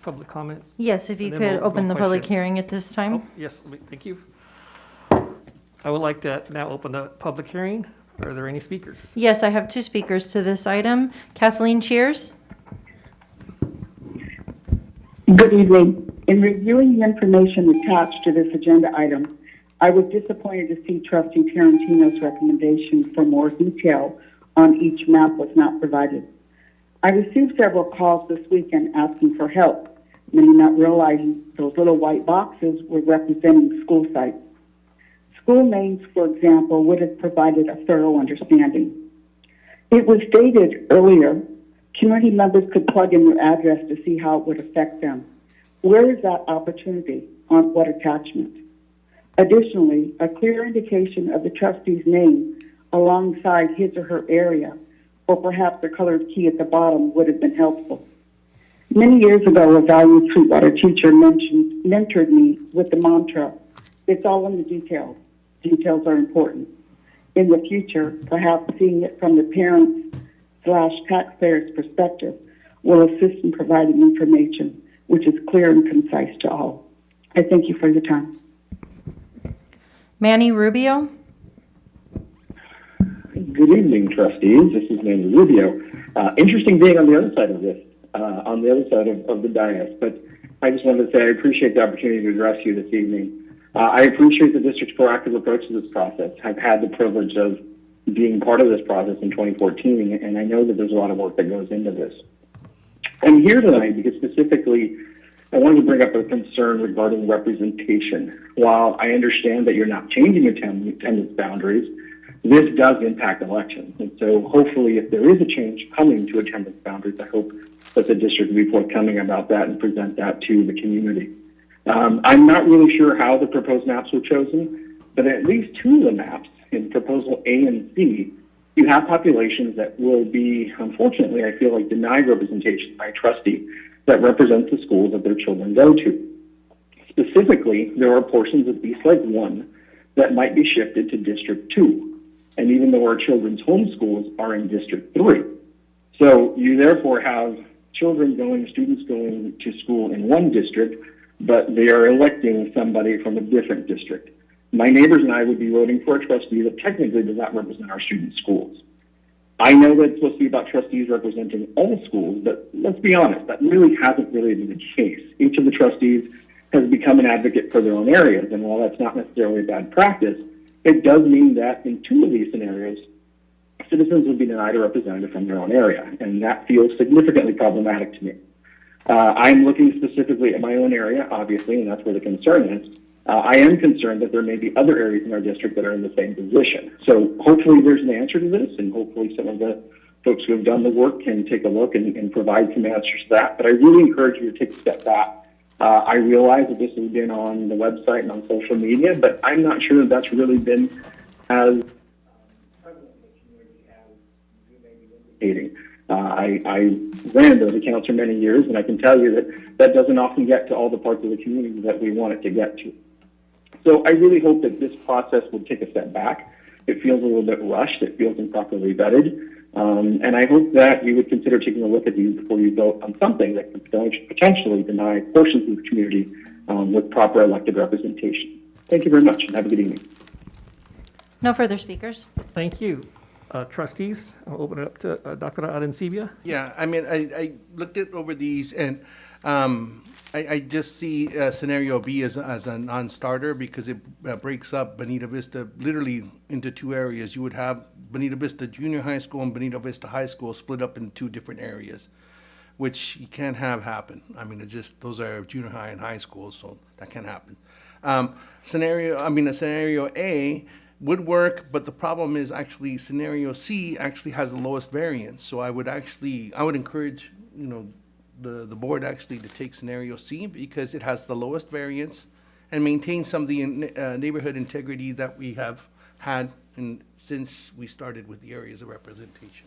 public comment? Yes, if you And then could we'll open go the public questions. hearing at this time. Oh, yes, thank you. I would like to now open the public hearing. Are there any speakers? Yes, I have two speakers to this item. Kathleen Cheers. Good evening. In reviewing the information attached to this agenda item, I was disappointed to see Trustee Tarantino's recommendation for more detail on each map was not provided. I received several calls this weekend asking for help, many not realizing those little white boxes were representing school sites. School names, for example, would have provided a thorough understanding. It was stated earlier, community members could plug in their address to see how it would affect them. Where is that opportunity? On what attachment? Additionally, a clear indication of the trustee's name alongside his or her area, or perhaps a colored key at the bottom, would have been helpful. Many years ago, a valued Sweetwater teacher mentored me with the mantra, "It's all in the details. Details are important." In the future, perhaps seeing it from the parents/taxpayers' perspective will assist in providing information which is clear and concise to all. I thank you for your time. Manny Rubio. Good evening, trustees. This is Manny Rubio. Interesting being on the other side of this, on the other side of the dais, but I just wanted to say I appreciate the opportunity to address you this evening. I appreciate the district's proactive approach to this process. I've had the privilege of being part of this process in 2014, and I know that there's a lot of work that goes into this. I'm here tonight because specifically I wanted to bring up a concern regarding representation. While I understand that you're not changing attendance boundaries, this does impact elections. And so hopefully if there is a change coming to attendance boundaries, I hope that the district will be forthcoming about that and present that to the community. I'm not really sure how the proposed maps were chosen, but at least two of the maps in proposal A and C, you have populations that will be, unfortunately, I feel like, denied representation by a trustee that represents the schools that their children go to. Specifically, there are portions of East Lake 1 that might be shifted to District 2. And even though our children's home schools are in District 3. So you therefore have students going to school in one district, but they are electing somebody from a different district. My neighbors and I would be voting for a trustee that technically does not represent our students' schools. I know that it's supposed to be about trustees representing all schools, but let's be honest, that really hasn't really been the case. Each of the trustees has become an advocate for their own areas, and while that's not necessarily a bad practice, it does mean that in two of these scenarios, citizens would be denied a representative from their own area, and that feels significantly problematic to me. I'm looking specifically at my own area, obviously, and that's where the concern is. I am concerned that there may be other areas in our district that are in the same position. So hopefully there's an answer to this, and hopefully some of the folks who have done the work can take a look and provide some answers to that. But I really encourage you to take a step back. I realize that this has been on the website and on social media, but I'm not sure that that's really been as prevalent in the community as you may be indicating. I ran those accounts for many years, and I can tell you that that doesn't often get to all the parts of the community that we want it to get to. So I really hope that this process will take a step back. It feels a little bit rushed. It feels improperly vetted. And I hope that you would consider taking a look at these before you vote on something that could potentially deny portions of the community with proper elected representation. Thank you very much, and have a good evening. No further speakers. Thank you. Trustees, I'll open it up to Dr. Arencibia. Yeah, I mean, I looked over these, and I just see scenario B as a non-starter because it breaks up Bonita Vista literally into two areas. You would have Bonita Vista Junior High School and Bonita Vista High School split up into two different areas, which you can't have happen. I mean, it's just, those are junior high and high schools, so that can't happen. Scenario A would work, but the problem is actually scenario C actually has the lowest variance. So I would encourage, the board actually to take scenario C because it has the lowest variance and maintains some of the neighborhood integrity that we have had since we started with the areas of representation.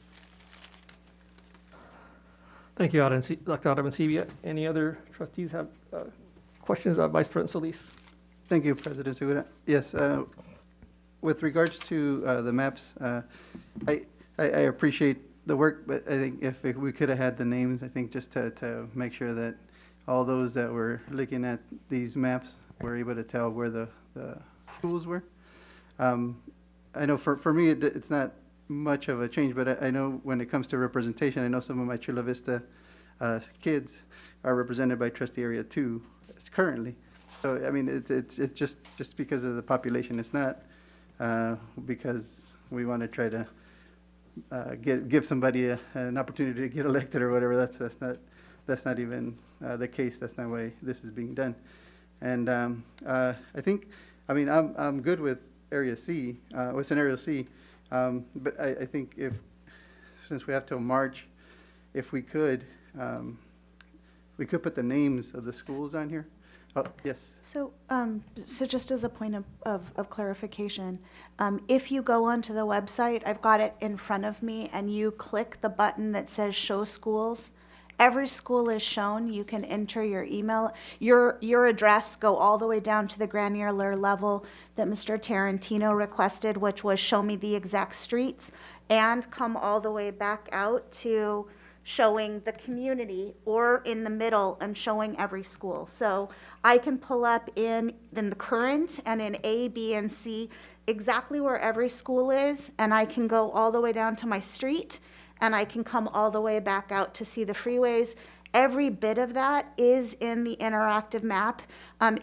Thank you, Dr. Arencibia. Any other trustees have Questions, Vice President Solis? Thank you, President Segura. Yes, with regards to the maps, I appreciate the work, but I think if we could have had the names, I think just to make sure that all those that were looking at these maps were able to tell where the schools were. I know for me, it's not much of a change, but I know when it comes to representation, I know some of my Chula Vista kids are represented by trustee area 2 currently. So, I mean, it's just because of the population. It's not because we want to try to give somebody an opportunity to get elected or whatever. That's not even the case. That's not why this is being done. And I think, I mean, I'm good with area C, with scenario C, but I think since we have till March, if we could put the names of the schools on here. Oh, yes. So, so just as a point of clarification, if you go onto the website, I've got it in front of me, and you click the button that says Show Schools, every school is shown. You can enter your email, your address, go all the way down to the granular level that Mr. Tarantino requested, which was show me the exact streets, and come all the way back out to showing the community, or in the middle and showing every school. So I can pull up in the current and in A, B, and C exactly where every school is, and I can go all the way down to my street, and I can come all the way back out to see the freeways. Every bit of that is in the interactive map.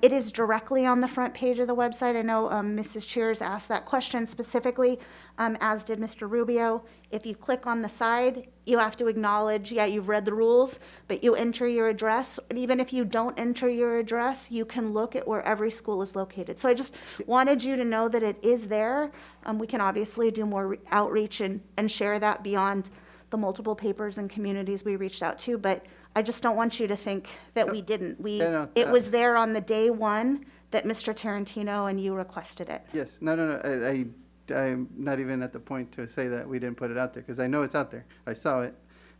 It is directly on the front page of the website. I know Mrs. Cheers asked that question specifically, as did Mr. Rubio. If you click on the side, you have to acknowledge, yeah, you've read the rules, but you enter your address. And even if you don't enter your address, you can look at where every school is located. So I just wanted you to know that it is there. We can obviously do more outreach and share that beyond the multiple papers and communities we reached out to, but I just don't want you to think that we didn't. It was there on the day one that Mr. Tarantino and you requested it. Yes, no, I'm not even at the point to say that we didn't put it out there, because I know it's out there. I saw it,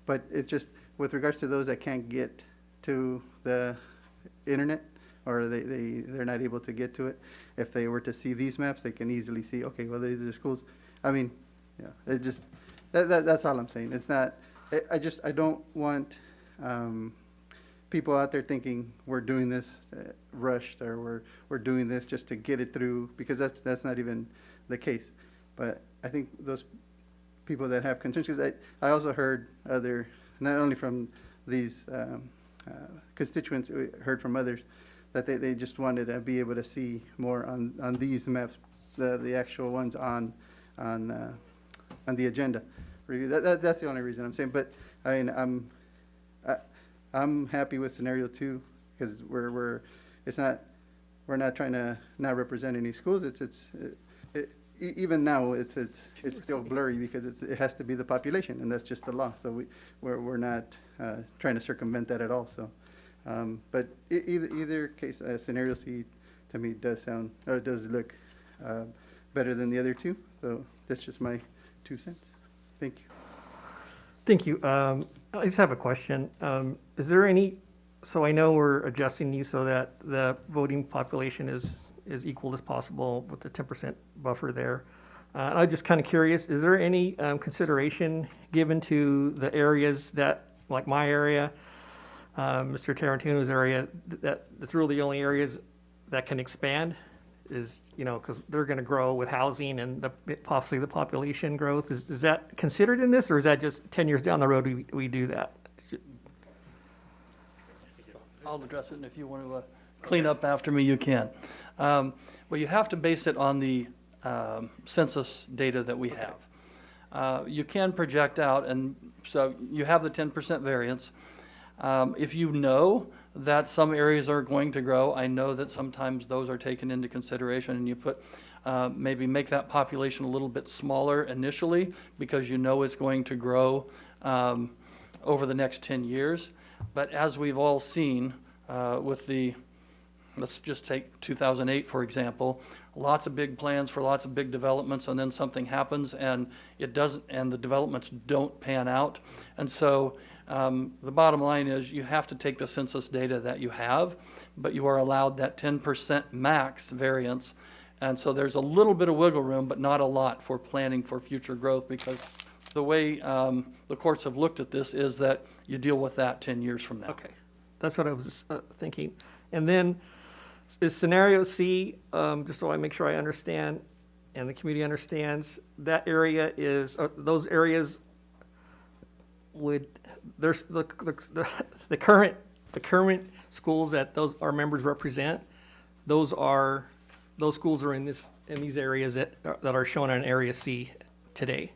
but it's just with regards to those that can't get to the internet, or they're not able to get to it. If they were to see these maps, they can easily see, okay, well, these are schools. I mean, yeah, it just, that's all I'm saying. It's not, I don't want people out there thinking we're doing this rushed, or we're doing this just to get it through, because that's not even the case. But I think those people that have concerns, because I also heard not only from these constituents, we heard from others, that they just wanted to be able to see more on these maps, the actual ones on the agenda review. That's the only reason I'm saying. But I mean, I'm happy with scenario 2, because we're not trying to not represent any schools. Even now it's still blurry, because it has to be the population, and that's just the law. So we're not trying to circumvent that at all. So, but either case, scenario C to me does look better than the other two. So that's just my 2 cents. Thank you. Thank you. I just have a question. Is there any, so I know we're adjusting these so that the voting population is equal as possible with the 10% buffer there. I'm just kind of curious, is there any consideration given to the areas that, like my area, Mr. Tarantino's area, that's really the only areas that can expand? Is, because they're going to grow with housing and possibly the population growth. Is that considered in this, or is that just 10 years down the road we do that? I'll address it, and if you want to clean up after me, you can. Well, you have to base it on the census data that we have. You can project out, and so you have the 10% variance. If you know that some areas are going to grow, I know that sometimes those are taken into consideration, and you put maybe make that population a little bit smaller initially, because you know it's going to grow over the next 10 years. But as we've all seen with let's just take 2008, for example, lots of big plans for lots of big developments, and then something happens and it doesn't, and the developments don't pan out. And so the bottom line is you have to take the census data that you have, but you are allowed that 10% max variance. And so there's a little bit of wiggle room, but not a lot for planning for future growth, because the way the courts have looked at this is that you deal with that 10 years from now. Okay, that's what I was thinking. And then is scenario C, just so I make sure I understand and the community understands, that area is, those areas would, there's the current schools that our members represent, those schools are in these areas that are shown on Area C today.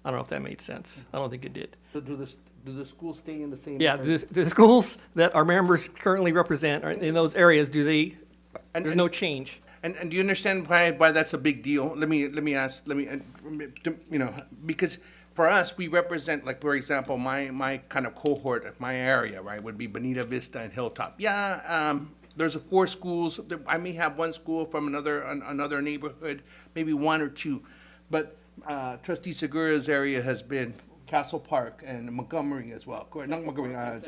I don't know if that made sense. I don't think it did. So do the schools stay in the same? Yeah, area? the schools that our members currently represent are in those areas, there's no change? And do you understand why that's a big deal? Let me ask, because for us, we represent, like, for example, my kind of cohort, my area, right, would be Bonita Vista and Hilltop. Yeah, there's 4 schools. I may have 1 school from another neighborhood, maybe 1 or 2. But Trustee Segura's area has been Castle Park and Montgomery as well. Correct? Not Montgomery.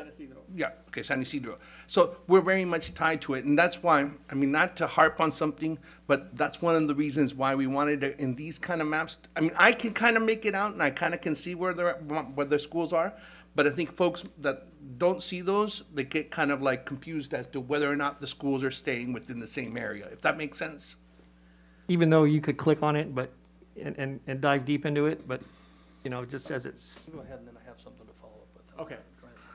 Yeah, okay, San Isidro. So we're very much tied to it, and that's why, I mean, not to harp on something, but that's one of the reasons why we wanted to, in these kind of maps, I mean, I can kind of make it out, and I kind of can see where the schools are, but I think folks that don't see those, they get kind of like confused as to whether or not the schools are staying within the same area, if that makes sense. Even though you could click on it, but, and dive deep into it, but, just as it's. Go ahead, and then I have something to follow up with. Okay,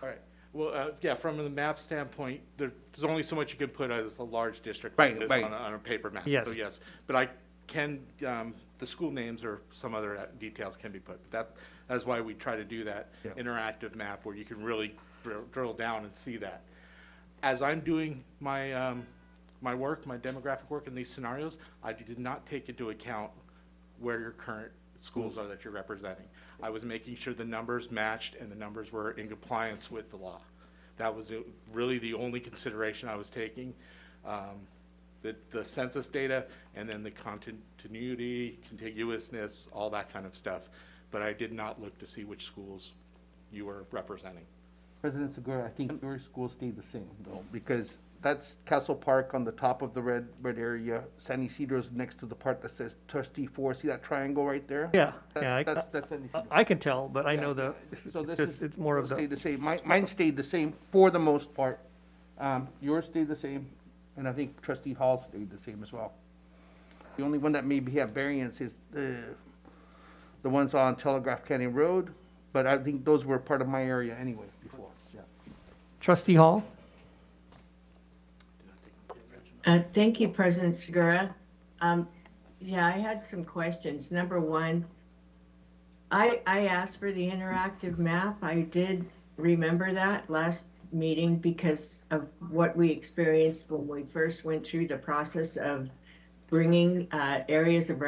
all right. Well, yeah, from the map standpoint, there's only so much you can put as a large district like this on a paper map. Yes. So yes, but I can, the school names or some other details can be put. That's why we try to do that interactive map where you can really drill down and see that. As I'm doing my my work, my demographic work in these scenarios, I did not take into account where your current schools are that you're representing. I was making sure the numbers matched and the numbers were in compliance with the law. That was really the only consideration I was taking. The census data and then the continuity, contiguousness, all that kind of stuff. But I did not look to see which schools you were representing. President Segura, I think your school stayed the same though, because that's Castle Park on the top of the red area. San Isidro's next to the part that says Trustee 4. See that triangle right there? Yeah, That's San Isidro. I can tell, but I know So it's more of stayed the, the same. Mine stayed the same for the most part. Yours stayed the same, and I think Trustee Hall stayed the same as well. The only one that maybe have variance is the ones on Telegraph Canyon Road, but I think those were part of my area anyway before. Yeah. Trustee Hall? Thank you, President Segura. Yeah, I had some questions. Number one, I asked for the interactive map. I did remember that last meeting because of what we experienced when we first went through the process of bringing areas of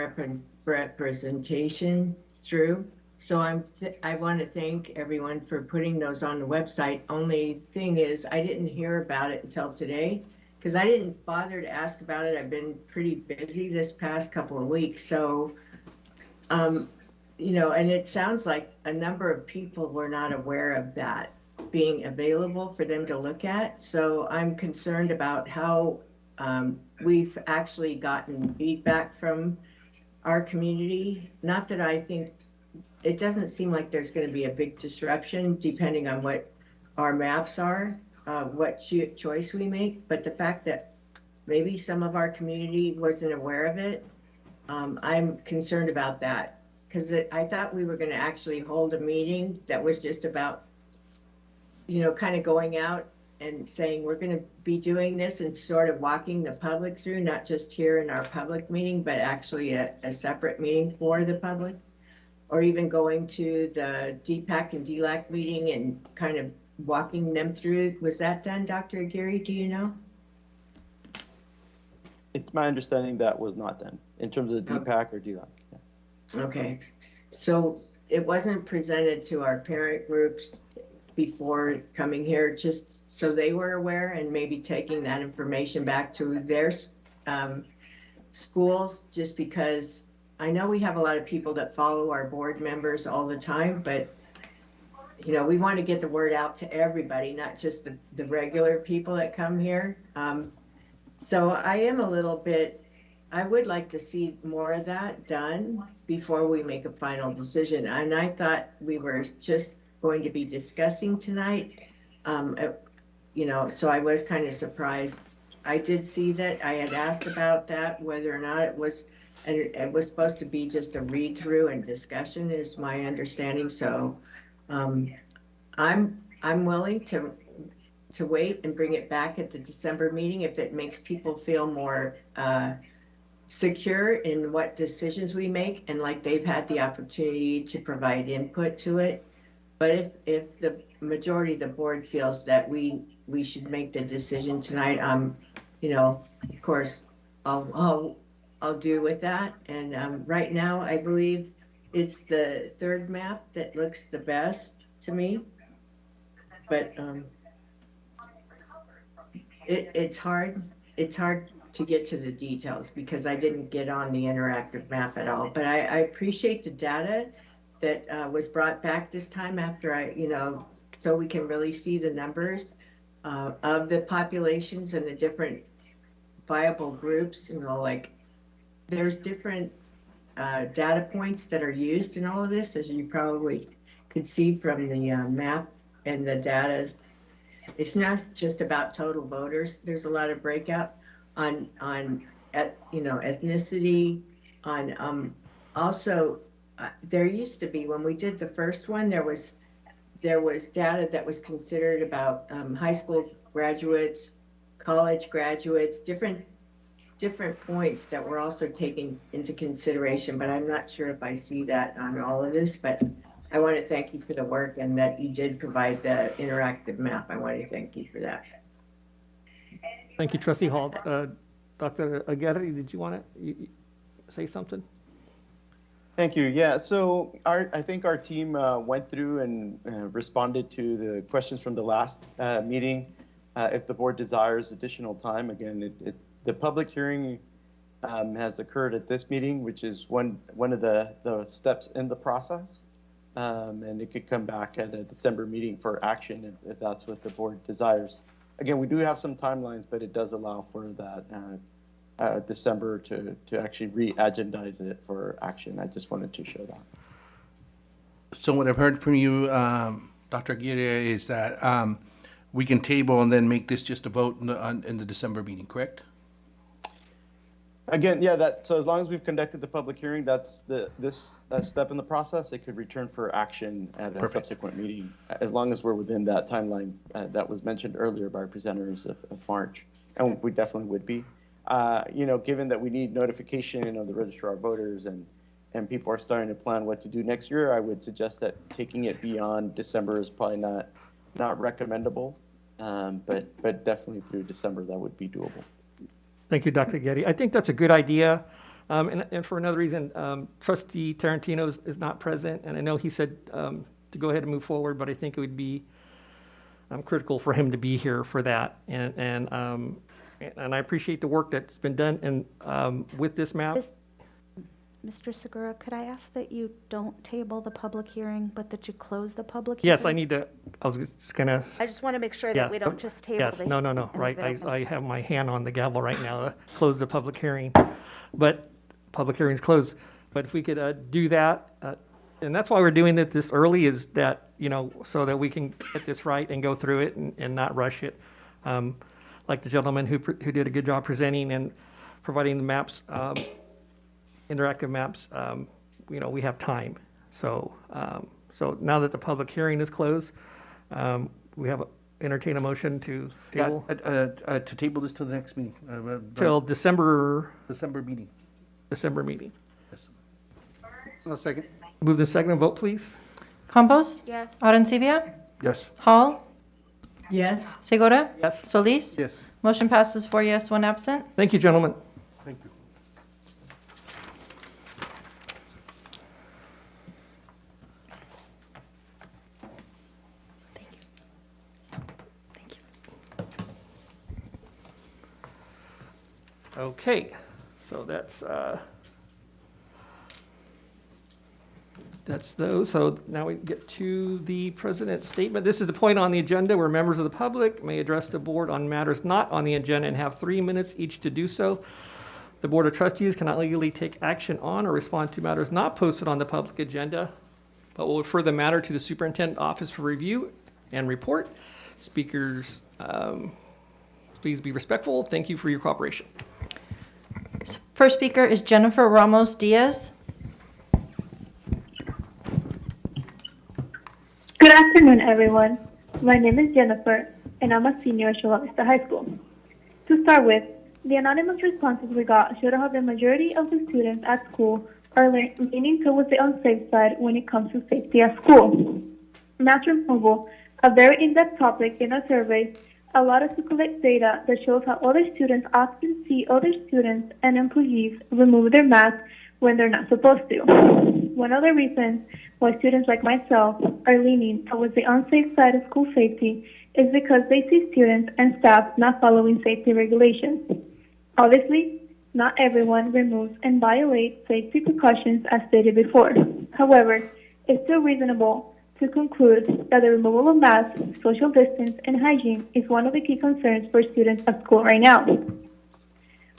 representation through. So I want to thank everyone for putting those on the website. Only thing is, I didn't hear about it until today, because I didn't bother to ask about it. I've been pretty busy this past couple of weeks. So, and it sounds like a number of people were not aware of that being available for them to look at. So I'm concerned about how we've actually gotten feedback from our community. Not that I think, it doesn't seem like there's going to be a big disruption depending on what our maps are. What choice we make, but the fact that maybe some of our community wasn't aware of it, I'm concerned about that, because I thought we were going to actually hold a meeting that was just about, kind of going out and saying we're going to be doing this and sort of walking the public through, not just here in our public meeting, but actually a separate meeting for the public, or even going to the DPAC and Dlac meeting and kind of walking them through. Was that done, Dr. Aguerry? Do you know? It's my understanding that was not done in terms of the DPAC or DLAC. Yeah. Okay. So it wasn't presented to our parent groups before coming here, just so they were aware and maybe taking that information back to their schools, just because I know we have a lot of people that follow our board members all the time, but you know, we want to get the word out to everybody, not just the regular people that come here. So I am a little bit, I would like to see more of that done before we make a final decision. And I thought we were just going to be discussing tonight. You know, so I was kind of surprised. I did see that. I had asked about that, whether or not it was, and it was supposed to be just a read through and discussion is my understanding. So I'm willing to wait and bring it back at the December meeting if it makes people feel more secure in what decisions we make and like they've had the opportunity to provide input to it. But if the majority of the board feels that we should make the decision tonight, you know, of course, I'll do with that. And right now, I believe it's the third map that looks the best to me. But it's hard to get to the details because I didn't get on the interactive map at all. But I appreciate the data that was brought back this time after you know, so we can really see the numbers of the populations and the different viable groups. You know, like there's different data points that are used in all of this, as you probably could see from the map and the data. It's not just about total voters. There's a lot of breakout on you know, ethnicity, on also there used to be, when we did the first one, there was data that was considered about high school graduates, college graduates, different points that were also taken into consideration, but I'm not sure if I see that on all of this. But I want to thank you for the work and that you did provide the interactive map. I want to thank you for that. Thank you, Trustee Hall. Dr. Aguerry, did you want to say something? Thank you. Yeah, so I think our team went through and responded to the questions from the last meeting. If the board desires additional time, again, the public hearing has occurred at this meeting, which is one of the steps in the process. And it could come back at a December meeting for action if that's what the board desires. Again, we do have some timelines, but it does allow for that December to actually re-agendize it for action. I just wanted to show that. So what I've heard from you, Dr. Aguirre, is that we can table and then make this just a vote in the December meeting, correct? Again, yeah, so as long as we've conducted the public hearing, that's this step in the process. It could return for action at a subsequent meeting, as long as we're within that timeline that was mentioned earlier by presenters of March, and we definitely would be. You know, given that we need notification of the registrar of voters and people are starting to plan what to do next year, I would suggest that taking it beyond December is probably not recommendable, but definitely through December that would be doable. Thank you, Dr. Getty. I think that's a good idea. And for another reason, Trustee Tarantino is not present, and I know he said to go ahead and move forward, but I think it would be critical for him to be here for that. And I appreciate the work that's been done and with this map. Mr. Segura, could I ask that you don't table the public hearing, but that you close the public hearing? Yes, I was just gonna. I just want to make sure that we don't just table Yes, the. no, right. I have my hand on the gavel right now to close the public hearing, but public hearing's closed. But if we could do that, and that's why we're doing it this early, is that, you know, so that we can get this right and go through it and not rush it. Like the gentleman who did a good job presenting and providing the maps, interactive maps, you know, we have time. So now that the public hearing is closed, we have entertain a motion to table. To table this till the next meeting. Till December meeting. December meeting. Yes. I'll second. Move the second, vote please. Campos? Yes. Arencibia? Yes. Hall? Yes. Segura? Yes. Solis? Yes. Motion passes 4 yes, 1 absent. Thank you, gentlemen. Thank you. Okay, so that's That's those. So now we get to the president's statement. This is the point on the agenda where members of the public may address the board on matters not on the agenda and have 3 minutes each to do so. The Board of Trustees cannot legally take action on or respond to matters not posted on the public agenda, but will refer the matter to the Superintendent Office for review and report. Speakers, please be respectful. Thank you for your cooperation. First speaker is Jennifer Ramos Diaz. Good afternoon, everyone. My name is Jennifer, and I'm a senior at Chula Vista High School. To start with, the anonymous responses we got showed how the majority of the students at school are leaning towards the unsafe side when it comes to safety at school. Mass removal, a very in-depth topic in a survey, allowed us to collect data that shows how other students often see other students and employees remove their masks when they're not supposed to. One of the reasons why students like myself are leaning towards the unsafe side of school safety is because they see students and staff not following safety regulations. Obviously, not everyone removes and violates safety precautions as stated before. However, it's still reasonable to conclude that the removal of masks, social distance, and hygiene is one of the key concerns for students at school right now.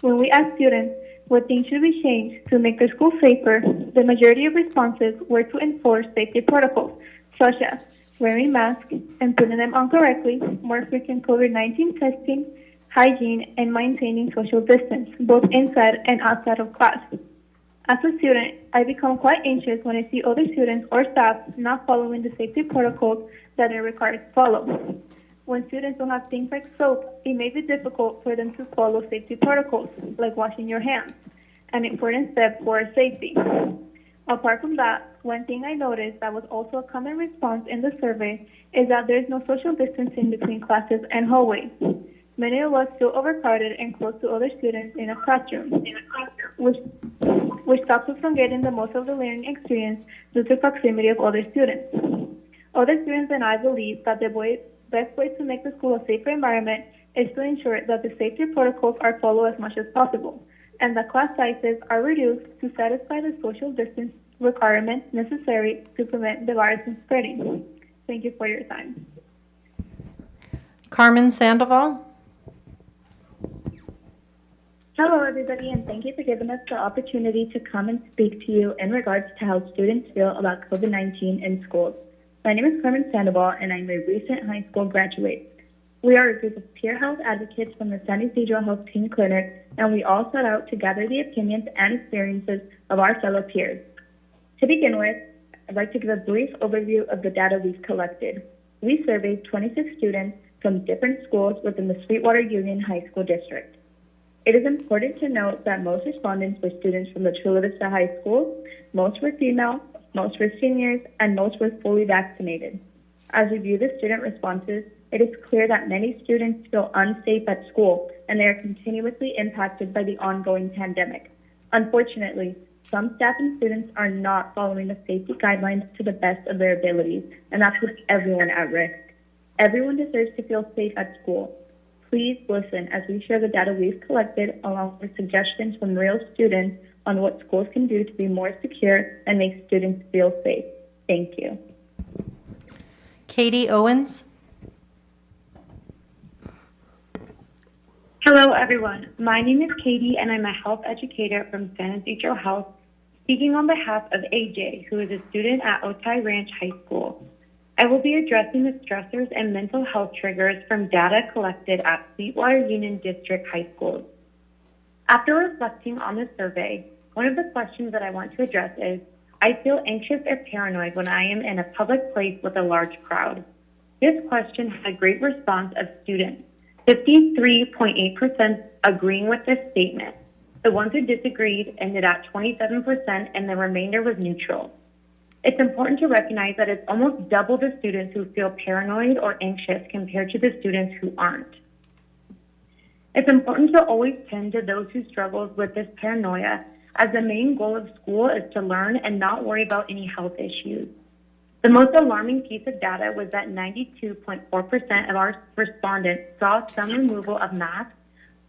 When we ask students what things should be changed to make their school safer, the majority of responses were to enforce safety protocols, such as wearing masks and putting them on correctly, more frequent COVID-19 testing, hygiene, and maintaining social distance, both inside and outside of class. As a student, I become quite anxious when I see other students or staff not following the safety protocols that they're required to follow. When students don't have things like soap, it may be difficult for them to follow safety protocols, like washing your hands, an important step for our safety. Apart from that, one thing I noticed that was also a common response in the survey is that there's no social distancing between classes and hallways. Many of us feel overcrowded and close to other students in a classroom, which stops us from getting the most of the learning experience due to proximity of other students. Other students and I believe that the best way to make the school a safer environment is to ensure that the safety protocols are followed as much as possible, and that class sizes are reduced to satisfy the social distance requirements necessary to prevent the virus from spreading. Thank you for your time. Carmen Sandoval. Hello, everybody, and thank you for giving us the opportunity to come and speak to you in regards to how students feel about COVID-19 in schools. My name is Carmen Sandoval, and I'm a recent high school graduate. We are a group of peer health advocates from the San Isidro Health Teen Clinic, and we all set out to gather the opinions and experiences of our fellow peers. To begin with, I'd like to give a brief overview of the data we've collected. We surveyed 26 students from different schools within the Sweetwater Union High School District. It is important to note that most respondents were students from the Chula Vista High School, most were female, most were seniors, and most were fully vaccinated. As we view the student responses, it is clear that many students feel unsafe at school, and they are continuously impacted by the ongoing pandemic. Unfortunately, some staff and students are not following the safety guidelines to the best of their abilities, and that puts everyone at risk. Everyone deserves to feel safe at school. Please listen as we share the data we've collected along with suggestions from real students on what schools can do to be more secure and make students feel safe. Thank you. Katie Owens. Hello, everyone. My name is Katie, and I'm a health educator from San Isidro Health, speaking on behalf of AJ, who is a student at Otay Ranch High School. I will be addressing the stressors and mental health triggers from data collected at Sweetwater Union District High Schools. After reflecting on the survey, one of the questions that I want to address is, I feel anxious or paranoid when I am in a public place with a large crowd. This question had a great response of students, 53.8% agreeing with this statement. The ones who disagreed ended at 27%, and the remainder was neutral. It's important to recognize that it's almost double the students who feel paranoid or anxious compared to the students who aren't. It's important to always tend to those who struggle with this paranoia, as the main goal of school is to learn and not worry about any health issues. The most alarming piece of data was that 92.4% of our respondents saw some removal of masks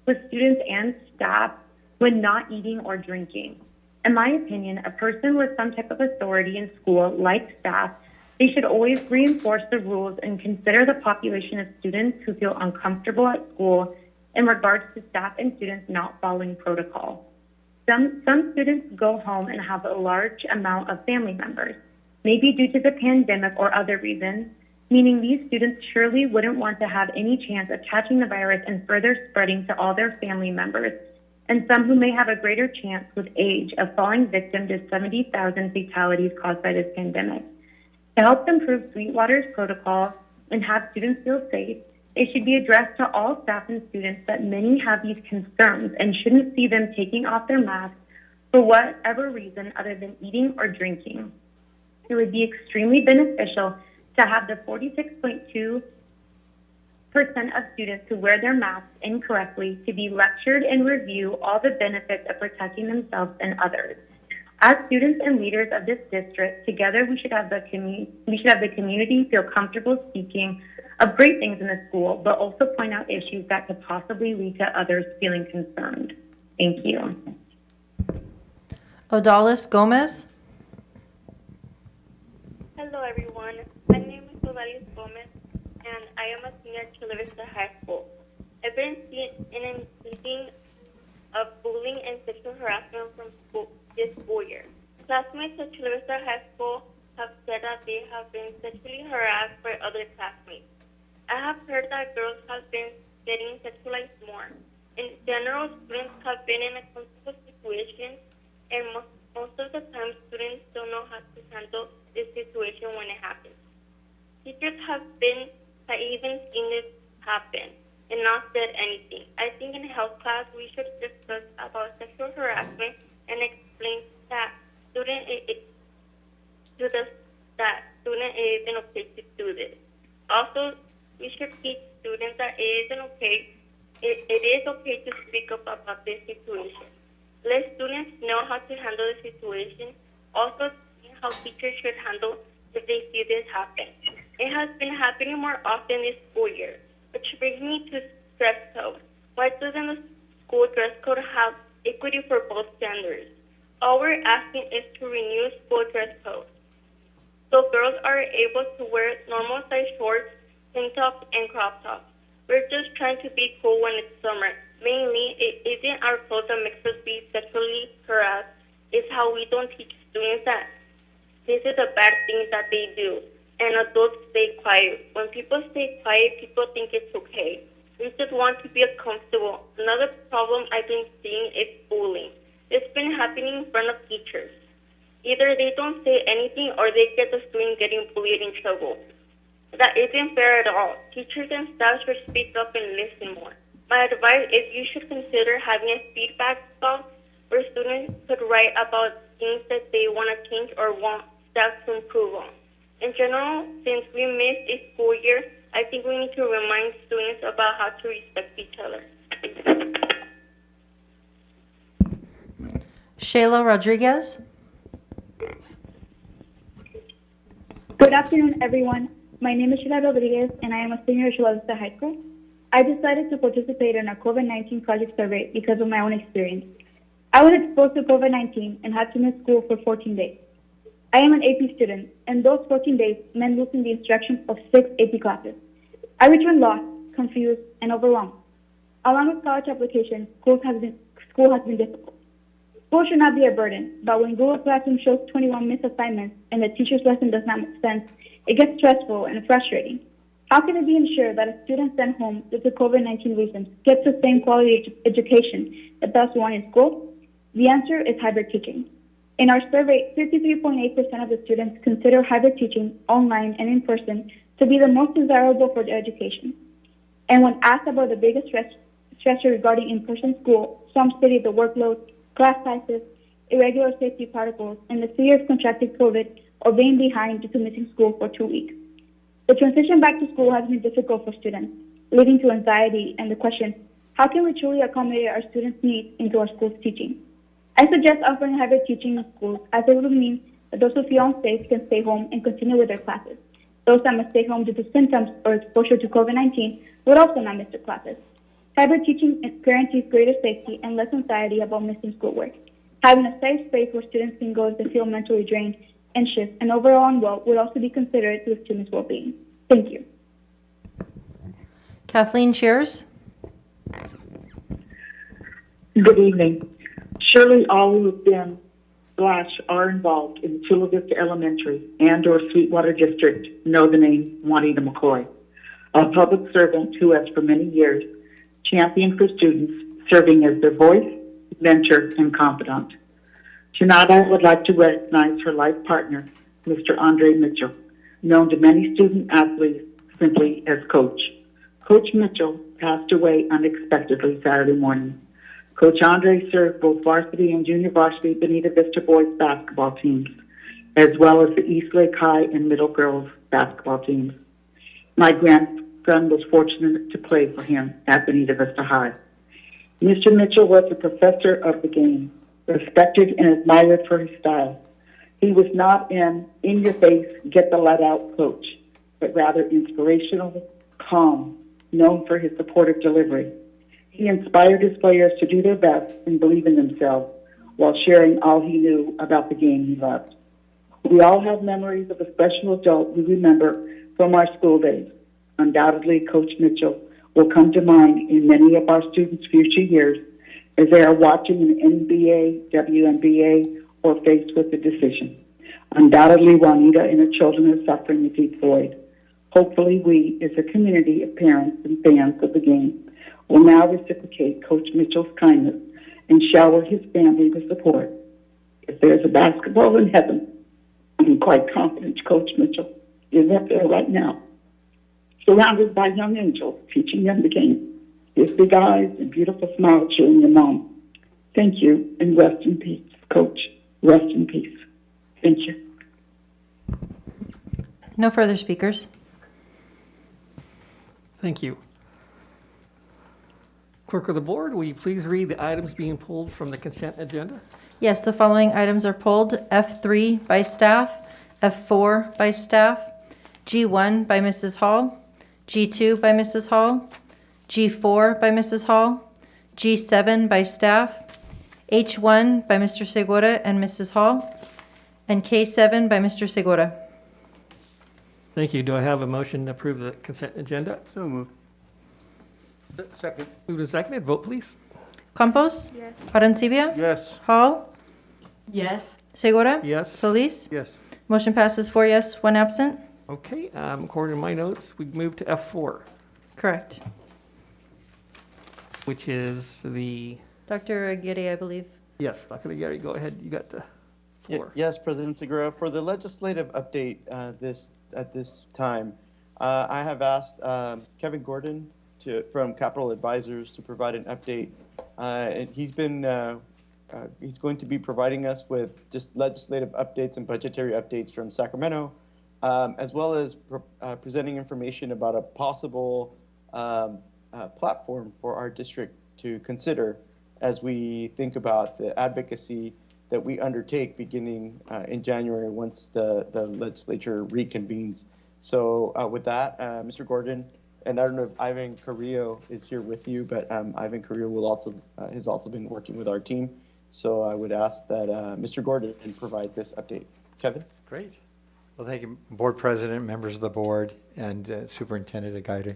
with students and staff when not eating or drinking. In my opinion, a person with some type of authority in school, like staff, they should always reinforce the rules and consider the population of students who feel uncomfortable at school in regards to staff and students not following protocol. Some students go home and have a large amount of family members, maybe due to the pandemic or other reasons, meaning these students surely wouldn't want to have any chance of catching the virus and further spreading to all their family members, and some who may have a greater chance with age of falling victim to 70,000 fatalities caused by this pandemic. To help improve Sweetwater's protocol and have students feel safe, it should be addressed to all staff and students that many have these concerns and shouldn't see them taking off their masks for whatever reason other than eating or drinking. It would be extremely beneficial to have the 46.2% of students who wear their masks incorrectly to be lectured and review all the benefits of protecting themselves and others. As students and leaders of this district, together we should have the community feel comfortable speaking of great things in the school, but also point out issues that could possibly lead to others feeling concerned. Thank you. Odalis Gomez. Hello, everyone. My name is Odalis Gomez, and I am a senior at Chula Vista High School. I've been seeing an increasing of bullying and sexual harassment from school this school year. Classmates at Chula Vista High School have said that they have been sexually harassed by other classmates. I have heard that girls have been getting sexualized more. In general, students have been in a comfortable situation, and most of the time, students don't know how to handle this situation when it happens. Teachers have even seen this happen and not said anything. I think in health class, we should discuss about sexual harassment and explain that student isn't okay to do this. Also, we should teach students that it is okay to speak up about this situation. Let students know how to handle the situation. Also, how teachers should handle if they see this happen. It has been happening more often this school year, which brings me to dress code. Why doesn't the school dress code have equity for both genders? All we're asking is to renew school dress code, so girls are able to wear normal size shorts, tank tops, and crop tops. We're just trying to be cool when it's summer. Mainly, it isn't our clothes that makes us be sexually harassed. It's how we don't teach students that this is a bad thing that they do, and adults stay quiet. When people stay quiet, people think it's okay. We just want to be comfortable. Another problem I've been seeing is bullying. It's been happening in front of teachers. Either they don't say anything or they get the student getting bullied in trouble. That isn't fair at all. Teachers and staff should speak up and listen more. My advice is you should consider having a feedback box where students could write about things that they want to change or want staff to improve on. In general, since we missed a school year, I think we need to remind students about how to respect each other. Shayla Rodriguez. Good afternoon, everyone. My name is Sheila Rodriguez, and I am a senior at Chula Vista High School. I decided to participate in a COVID-19 project survey because of my own experience. I was exposed to COVID-19 and had to miss school for 14 days. I am an AP student, and those 14 days meant losing the instruction of 6 AP classes. I returned lost, confused, and overwhelmed. Along with college applications, school has been difficult. School should not be a burden, but when Google Classroom shows 21 missed assignments and the teacher's lesson does not make sense, it gets stressful and frustrating. How can it be ensured that a student sent home due to COVID-19 reasons gets the same quality education that does one in school? The answer is hybrid teaching. In our survey, 53.8% of the students consider hybrid teaching, online and in person, to be the most desirable for their education. And when asked about the biggest stressor regarding in-person school, some stated the workload, class sizes, irregular safety protocols, and the fear of contracting COVID or being behind due to missing school for 2 weeks. The transition back to school has been difficult for students, leading to anxiety and the question, how can we truly accommodate our students' needs into our school's teaching? I suggest offering hybrid teaching in schools, as it would mean that those who feel unsafe can stay home and continue with their classes. Those that must stay home due to symptoms or exposure to COVID-19 would also not miss their classes. Hybrid teaching guarantees greater safety and less anxiety about missing schoolwork. Having a safe space where students can go if they feel mentally drained, anxious, and overall unwell would also be considered to the students' well-being. Thank you. Kathleen Shears. Good evening. Surely all who have been / are involved in Chula Vista Elementary and or Sweetwater District know the name Juanita McCoy, a public servant who has for many years championed for students, serving as their voice, mentor, and confidant. Tonight I would like to recognize her life partner, Mr. Andre Mitchell, known to many student athletes simply as Coach. Coach Mitchell passed away unexpectedly Saturday morning. Coach Andre served both varsity and junior varsity Bonita Vista boys basketball teams, as well as the East Lake High and middle girls basketball teams. My grandson was fortunate to play for him at Bonita Vista High. Mr. Mitchell was a professor of the game, respected and admired for his style. He was not an in-your-face, get-the-let-out coach, but rather inspirational, calm, known for his supportive delivery. He inspired his players to do their best and believe in themselves while sharing all he knew about the game he loved. We all have memories of a special adult we remember from our school days. Undoubtedly, Coach Mitchell will come to mind in many of our students' future years as they are watching an NBA, WNBA, or faced with a decision. Undoubtedly, Juanita and her children are suffering a deep void. Hopefully, we, as a community of parents and fans of the game, will now reciprocate Coach Mitchell's kindness and shower his family with support. If there's a basketball in heaven, I'm quite confident Coach Mitchell is up there right now, surrounded by young angels teaching them the game. His big eyes and beautiful smile cheering your mom. Thank you, and rest in peace, Coach. Rest in peace. Thank you. No further speakers. Thank you. Clerk of the board, will you please read the items being pulled from the consent agenda? Yes, the following items are pulled. F3 by staff, F4 by staff, G1 by Mrs. Hall, G2 by Mrs. Hall, G4 by Mrs. Hall, G7 by staff, H1 by Mr. Segura and Mrs. Hall, and K7 by Mr. Segura. Thank you. Do I have a motion to approve the consent agenda? So moved. Second. Moved and seconded. Vote, please. Campos? Yes. Arancibia? Yes. Hall? Yes, Segura? Yes. Solis? Yes. Motion passes 4 yes, 1 absent. Okay, according to my notes, we move to F4, Correct. which is the, Dr. Aguirre, I believe. yes, Dr. Aguirre, go ahead. You got the floor. Yes, President Segura. For the legislative update at this time, I have asked Kevin Gordon from Capital Advisors to provide an update. And he's going to be providing us with just legislative updates and budgetary updates from Sacramento, as well as presenting information about a possible platform for our district to consider as we think about the advocacy that we undertake beginning in January once the legislature reconvenes. So with that, Mr. Gordon, and I don't know if Yvonne Carrillo is here with you, but Yvonne Carrillo has also been working with our team. So I would ask that Mr. Gordon provide this update. Kevin? Great. Well, thank you, Board President, members of the board, and Superintendent Aguirre.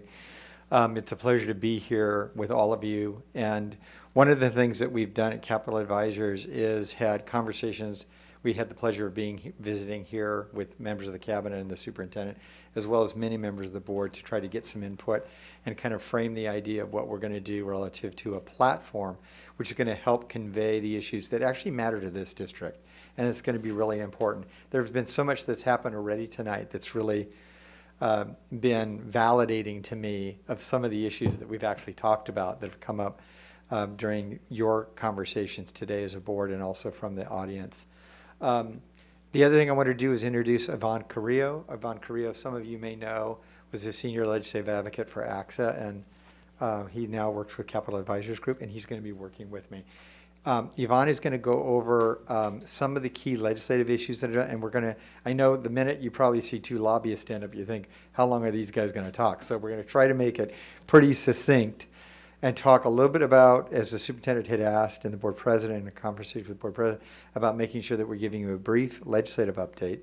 It's a pleasure to be here with all of you. And one of the things that we've done at Capital Advisors is had conversations. We had the pleasure of visiting here with members of the cabinet and the superintendent, as well as many members of the board, to try to get some input and kind of frame the idea of what we're going to do relative to a platform which is going to help convey the issues that actually matter to this district. And it's going to be really important. There's been so much that's happened already tonight that's really been validating to me of some of the issues that we've actually talked about that have come up during your conversations today as a board and also from the audience. The other thing I want to do is introduce Yvonne Carrillo. Yvonne Carrillo, some of you may know, was a senior legislative advocate for AXA, and he now works with Capital Advisors Group, and he's going to be working with me. Yvonne is going to go over some of the key legislative issues that are done, and we're going to, I know the minute you probably see two lobbyists stand up, you think, how long are these guys going to talk? So we're going to try to make it pretty succinct and talk a little bit about, as the superintendent had asked and the board president in a conversation with the board president, about making sure that we're giving you a brief legislative update,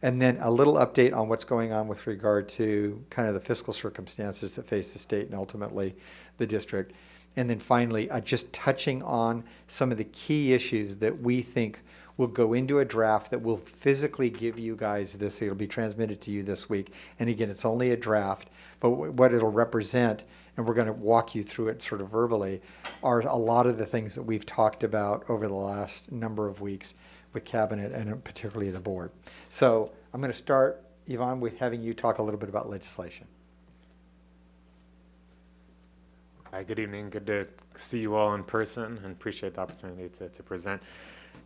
and then a little update on what's going on with regard to kind of the fiscal circumstances that face the state and ultimately the district. And then finally, just touching on some of the key issues that we think will go into a draft that will physically give you guys this. It'll be transmitted to you this week. And again, it's only a draft, but what it'll represent, and we're going to walk you through it sort of verbally, are a lot of the things that we've talked about over the last number of weeks with Cabinet and particularly the board. So I'm going to start, Yvonne, with having you talk a little bit about legislation. Hi, good evening. Good to see you all in person and appreciate the opportunity to present.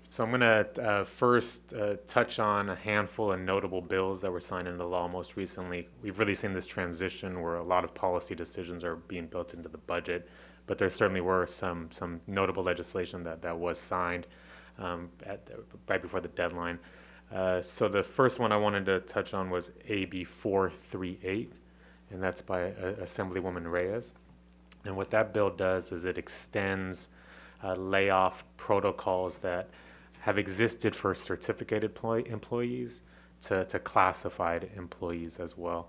So I'm going to first touch on a handful of notable bills that were signed into law most recently. We've really seen this transition where a lot of policy decisions are being built into the budget, but there certainly were some notable legislation that was signed right before the deadline. So the first one I wanted to touch on was AB 438, and that's by Assemblywoman Reyes. And what that bill does is it extends layoff protocols that have existed for certificated employees to classified employees as well.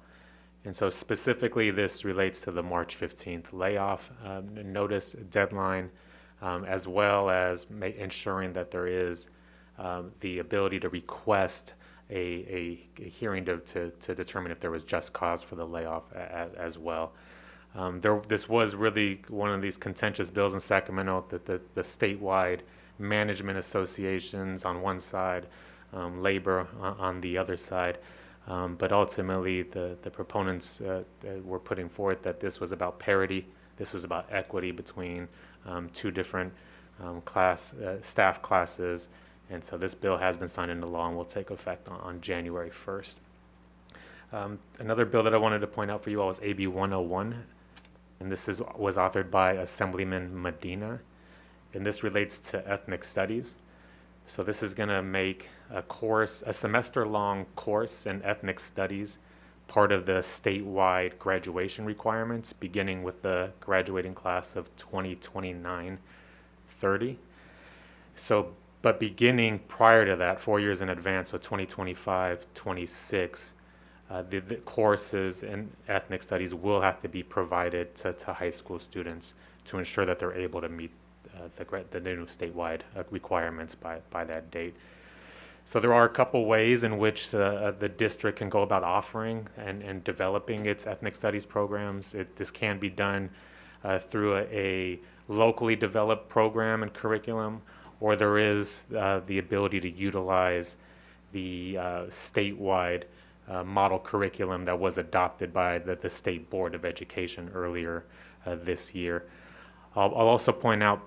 And so specifically this relates to the March 15th layoff notice deadline, as well as ensuring that there is the ability to request a hearing to determine if there was just cause for the layoff as well. This was really one of these contentious bills in Sacramento that the statewide management associations on one side, labor on the other side. But ultimately, the proponents were putting forth that this was about parity, this was about equity between two different staff classes, and so this bill has been signed into law and will take effect on January 1st. Another bill that I wanted to point out for you all was AB 101, and this was authored by Assemblyman Medina, and this relates to ethnic studies. So this is going to make a semester-long course in ethnic studies part of the statewide graduation requirements, beginning with the graduating class of 2029-30. So, but beginning prior to that, 4 years in advance, so 2025-26, the courses in ethnic studies will have to be provided to high school students to ensure that they're able to meet the new statewide requirements by that date. So there are a couple ways in which the district can go about offering and developing its ethnic studies programs. This can be done through a locally developed program and curriculum, or there is the ability to utilize the statewide model curriculum that was adopted by the State Board of Education earlier this year. I'll also point out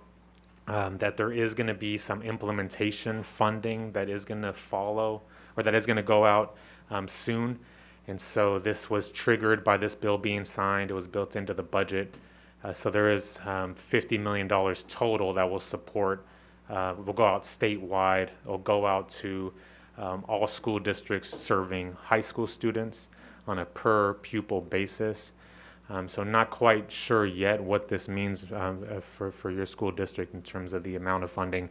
that there is going to be some implementation funding that is going to follow, or that is going to go out soon. And so this was triggered by this bill being signed. It was built into the budget. So there is $50 million total that will support, will go out statewide. It will go out to all school districts serving high school students on a per pupil basis. So not quite sure yet what this means for your school district in terms of the amount of funding.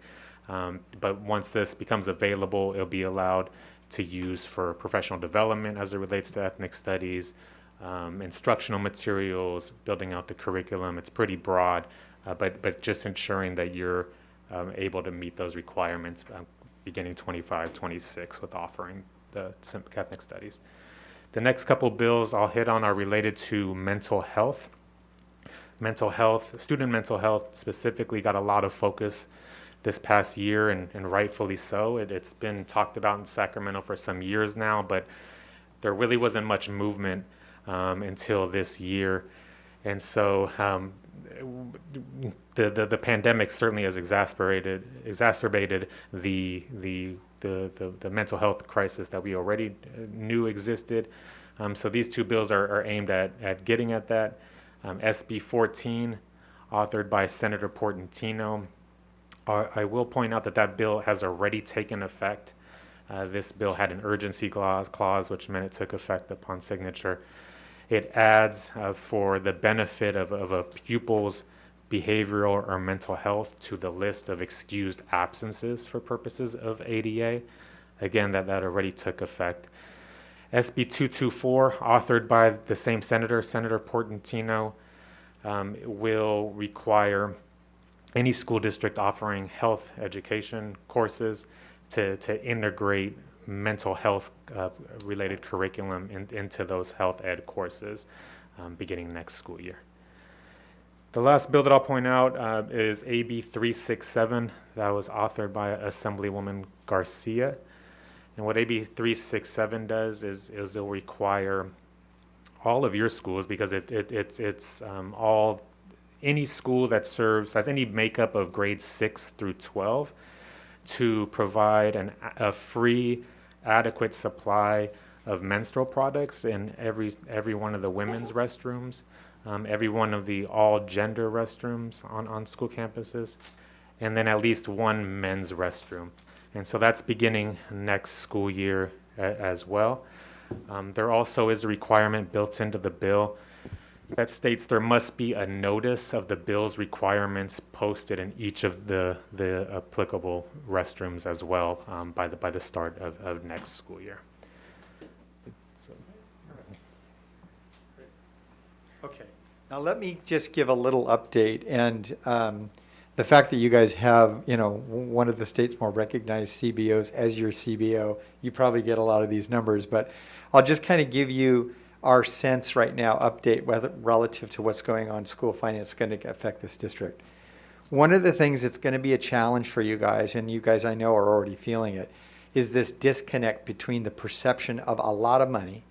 But once this becomes available, it'll be allowed to use for professional development as it relates to ethnic studies, instructional materials, building out the curriculum. It's pretty broad, but just ensuring that you're able to meet those requirements beginning 25-26 with offering the ethnic studies. The next couple bills I'll hit on are related to mental health. Student mental health specifically got a lot of focus this past year, and rightfully so. It's been talked about in Sacramento for some years now, but there really wasn't much movement until this year. And so the pandemic certainly has exacerbated the mental health crisis that we already knew existed. So these two bills are aimed at getting at that. SB 14, authored by Senator Portantino. I will point out that bill has already taken effect. This bill had an urgency clause, which meant it took effect upon signature. It adds for the benefit of a pupil's behavioral or mental health to the list of excused absences for purposes of ADA. Again, that already took effect. SB 224, authored by the same senator, Senator Portantino, will require any school district offering health education courses to integrate mental health related curriculum into those health ed courses beginning next school year. The last bill that I'll point out is AB 367 that was authored by Assemblywoman Garcia. And what AB 367 does is it'll require all of your schools, because it's all, any school that has any makeup of grades 6 through 12, to provide a free, adequate supply of menstrual products in every one of the women's restrooms, every one of the all-gender restrooms on school campuses, and then at least one men's restroom. And so that's beginning next school year as well. There also is a requirement built into the bill that states there must be a notice of the bill's requirements posted in each of the applicable restrooms as well by the start of next school year. Okay, now let me just give a little update, and the fact that you guys have, one of the state's more recognized CBOs as your CBO, you probably get a lot of these numbers, but I'll just kind of give you our sense right now, update relative to what's going on school finance is going to affect this district. One of the things that's going to be a challenge for you guys, and you guys I know are already feeling it, is this disconnect between the perception of a lot of money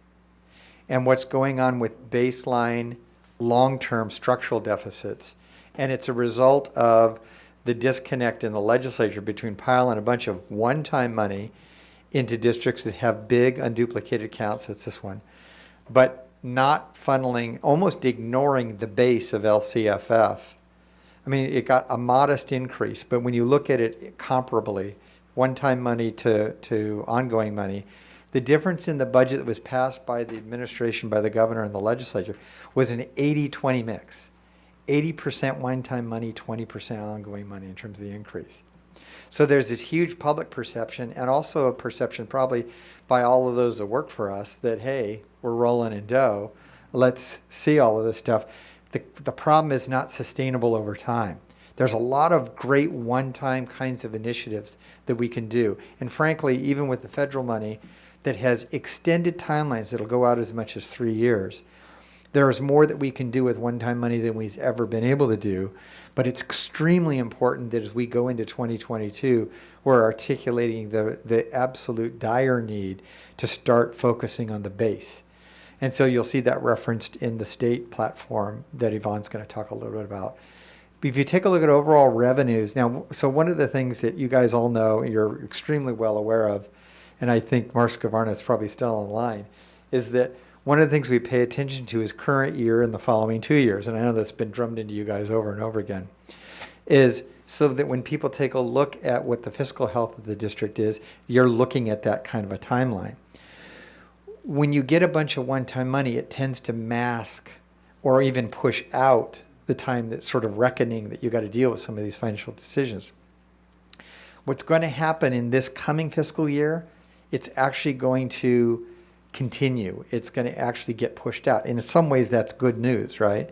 and what's going on with baseline long-term structural deficits. And it's a result of the disconnect in the legislature between piling a bunch of one-time money into districts that have big unduplicated accounts, that's this one, but not funneling, almost ignoring the base of LCFF. I mean, it got a modest increase, but when you look at it comparably, one-time money to ongoing money, the difference in the budget that was passed by the administration, by the governor and the legislature, was an 80-20 mix. 80% one-time money, 20% ongoing money in terms of the increase. So there's this huge public perception, and also a perception probably by all of those that work for us that, hey, we're rolling in dough, let's see all of this stuff. The problem is not sustainable over time. There's a lot of great one-time kinds of initiatives that we can do. And frankly, even with the federal money that has extended timelines that'll go out as much as 3 years, there's more that we can do with one-time money than we've ever been able to do. But it's extremely important that as we go into 2022, we're articulating the absolute dire need to start focusing on the base. And so you'll see that referenced in the state platform that Yvonne's going to talk a little bit about. If you take a look at overall revenues, now, so one of the things that you guys all know, and you're extremely well aware of, and I think Mark Scavarna is probably still online, is that one of the things we pay attention to is current year and the following 2 years, and I know that's been drummed into you guys over and over again, is so that when people take a look at what the fiscal health of the district is, you're looking at that kind of a timeline. When you get a bunch of one-time money, it tends to mask or even push out the time that's sort of reckoning that you got to deal with some of these financial decisions. What's going to happen in this coming fiscal year, it's actually going to continue. It's going to actually get pushed out. And in some ways, that's good news, right?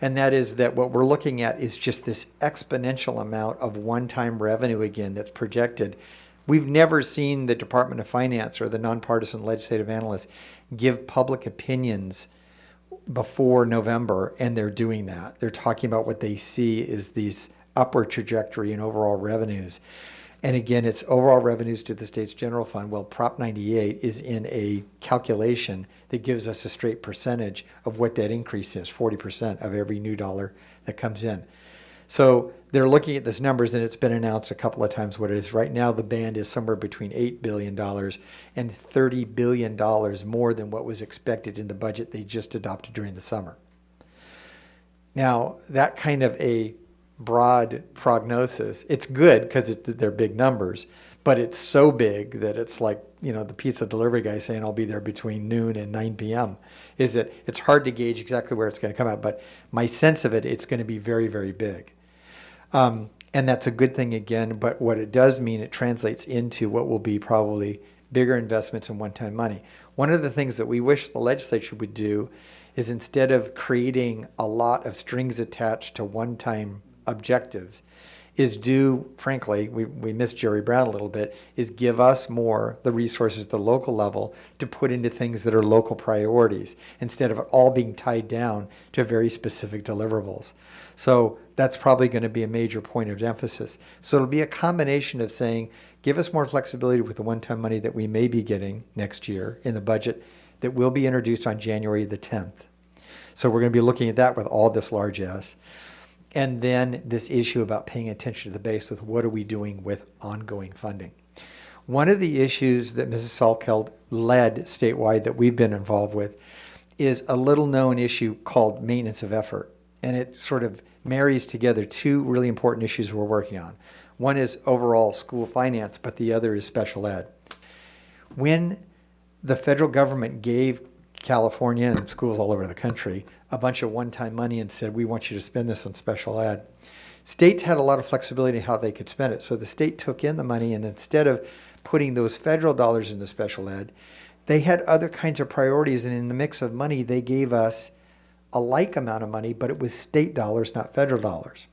And that is that what we're looking at is just this exponential amount of one-time revenue again that's projected. We've never seen the Department of Finance or the nonpartisan legislative analysts give public opinions before November, and they're doing that. They're talking about what they see is these upward trajectory in overall revenues. And again, it's overall revenues to the state's general fund. Well, Prop 98 is in a calculation that gives us a straight percentage of what that increase is, 40% of every new dollar that comes in. So they're looking at these numbers, and it's been announced a couple of times what it is. Right now, the band is somewhere between $8 billion and $30 billion more than what was expected in the budget they just adopted during the summer. Now, that kind of a broad prognosis. It's good because they're big numbers, but it's so big that it's like, the pizza delivery guy saying I'll be there between noon and 9 p.m. is that it's hard to gauge exactly where it's going to come out. But my sense of it, it's going to be very, very big. And that's a good thing again, but what it does mean, it translates into what will be probably bigger investments in one-time money. One of the things that we wish the legislature would do is, instead of creating a lot of strings attached to one-time objectives, is frankly, we miss Jerry Brown a little bit, is give us more the resources at the local level to put into things that are local priorities, instead of it all being tied down to very specific deliverables. So that's probably going to be a major point of emphasis. So it'll be a combination of saying, give us more flexibility with the one-time money that we may be getting next year in the budget that will be introduced on January the 10th. So we're going to be looking at that with all this large S. And then this issue about paying attention to the base with what are we doing with ongoing funding. One of the issues that Mrs. Salkeld led statewide that we've been involved with is a little known issue called maintenance of effort. And it sort of marries together two really important issues we're working on. One is overall school finance, but the other is special ed. When the federal government gave California and schools all over the country a bunch of one-time money and said, we want you to spend this on special ed, states had a lot of flexibility in how they could spend it. So the state took in the money, and instead of putting those federal dollars into special ed, they had other kinds of priorities, and in the mix of money, they gave us a like amount of money, but it was state dollars, not federal dollars.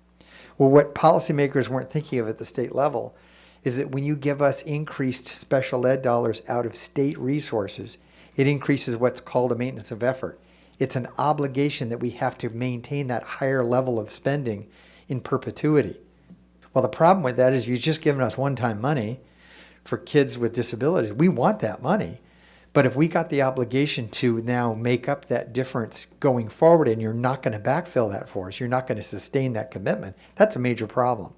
Well, what policymakers weren't thinking of at the state level is that when you give us increased special ed dollars out of state resources, it increases what's called a maintenance of effort. It's an obligation that we have to maintain that higher level of spending in perpetuity. Well, the problem with that is you've just given us one-time money for kids with disabilities. We want that money. But if we got the obligation to now make up that difference going forward, and you're not going to backfill that for us, you're not going to sustain that commitment, that's a major problem.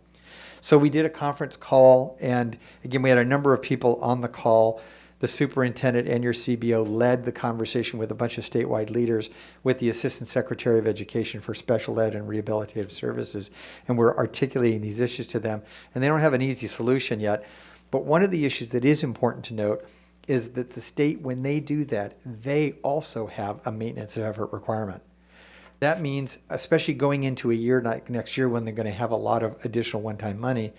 So we did a conference call, and again, we had a number of people on the call. The superintendent and your CBO led the conversation with a bunch of statewide leaders, with the Assistant Secretary of Education for Special Ed and Rehabilitative Services, and we're articulating these issues to them. And they don't have an easy solution yet, but one of the issues that is important to note is that the state, when they do that, they also have a maintenance of effort requirement. That means, especially going into a year like next year when they're going to have a lot of additional one-time money,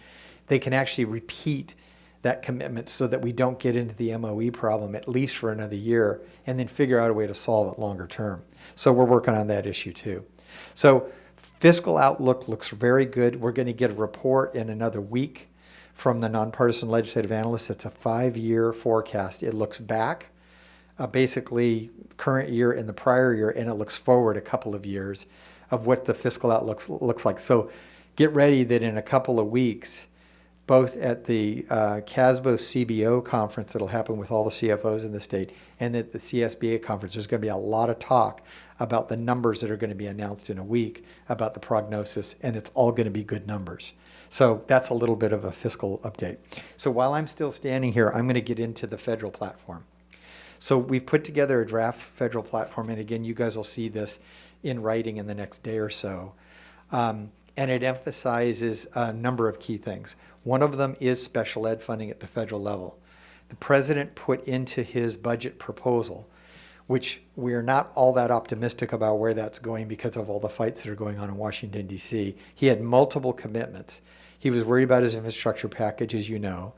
they can actually repeat that commitment so that we don't get into the MOE problem at least for another year, and then figure out a way to solve it longer term. So we're working on that issue too. So Fiscal Outlook looks very good. We're going to get a report in another week from the nonpartisan legislative analysts. It's a 5-year forecast. It looks back, basically current year and the prior year, and it looks forward a couple of years of what the fiscal outlook looks like. So get ready that in a couple of weeks, both at the CASBO CBO conference that'll happen with all the CFOs in the state, and at the CSBA conference, there's going to be a lot of talk about the numbers that are going to be announced in a week about the prognosis, and it's all going to be good numbers. So that's a little bit of a fiscal update. So while I'm still standing here, I'm going to get into the federal platform. So we've put together a draft federal platform, and again, you guys will see this in writing in the next day or so. And it emphasizes a number of key things. One of them is special ed funding at the federal level. The president put into his budget proposal, which we're not all that optimistic about where that's going because of all the fights that are going on in Washington, D.C. He had multiple commitments. He was worried about his infrastructure package, as you know.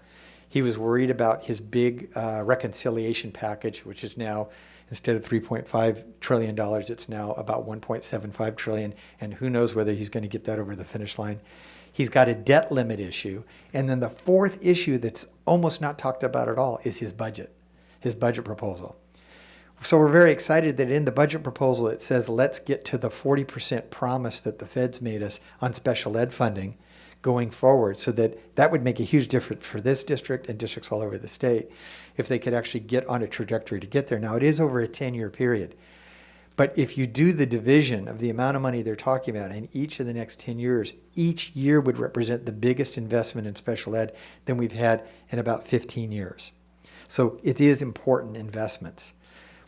He was worried about his big reconciliation package, which is now, instead of $3.5 trillion, it's now about $1.75 trillion, and who knows whether he's going to get that over the finish line. He's got a debt limit issue. And then the fourth issue that's almost not talked about at all is his budget proposal. So we're very excited that in the budget proposal it says, let's get to the 40% promise that the feds made us on special ed funding going forward, so that would make a huge difference for this district and districts all over the state if they could actually get on a trajectory to get there. Now, it is over a 10-year period. But if you do the division of the amount of money they're talking about in each of the next 10 years, each year would represent the biggest investment in special ed than we've had in about 15 years. So it is important investments.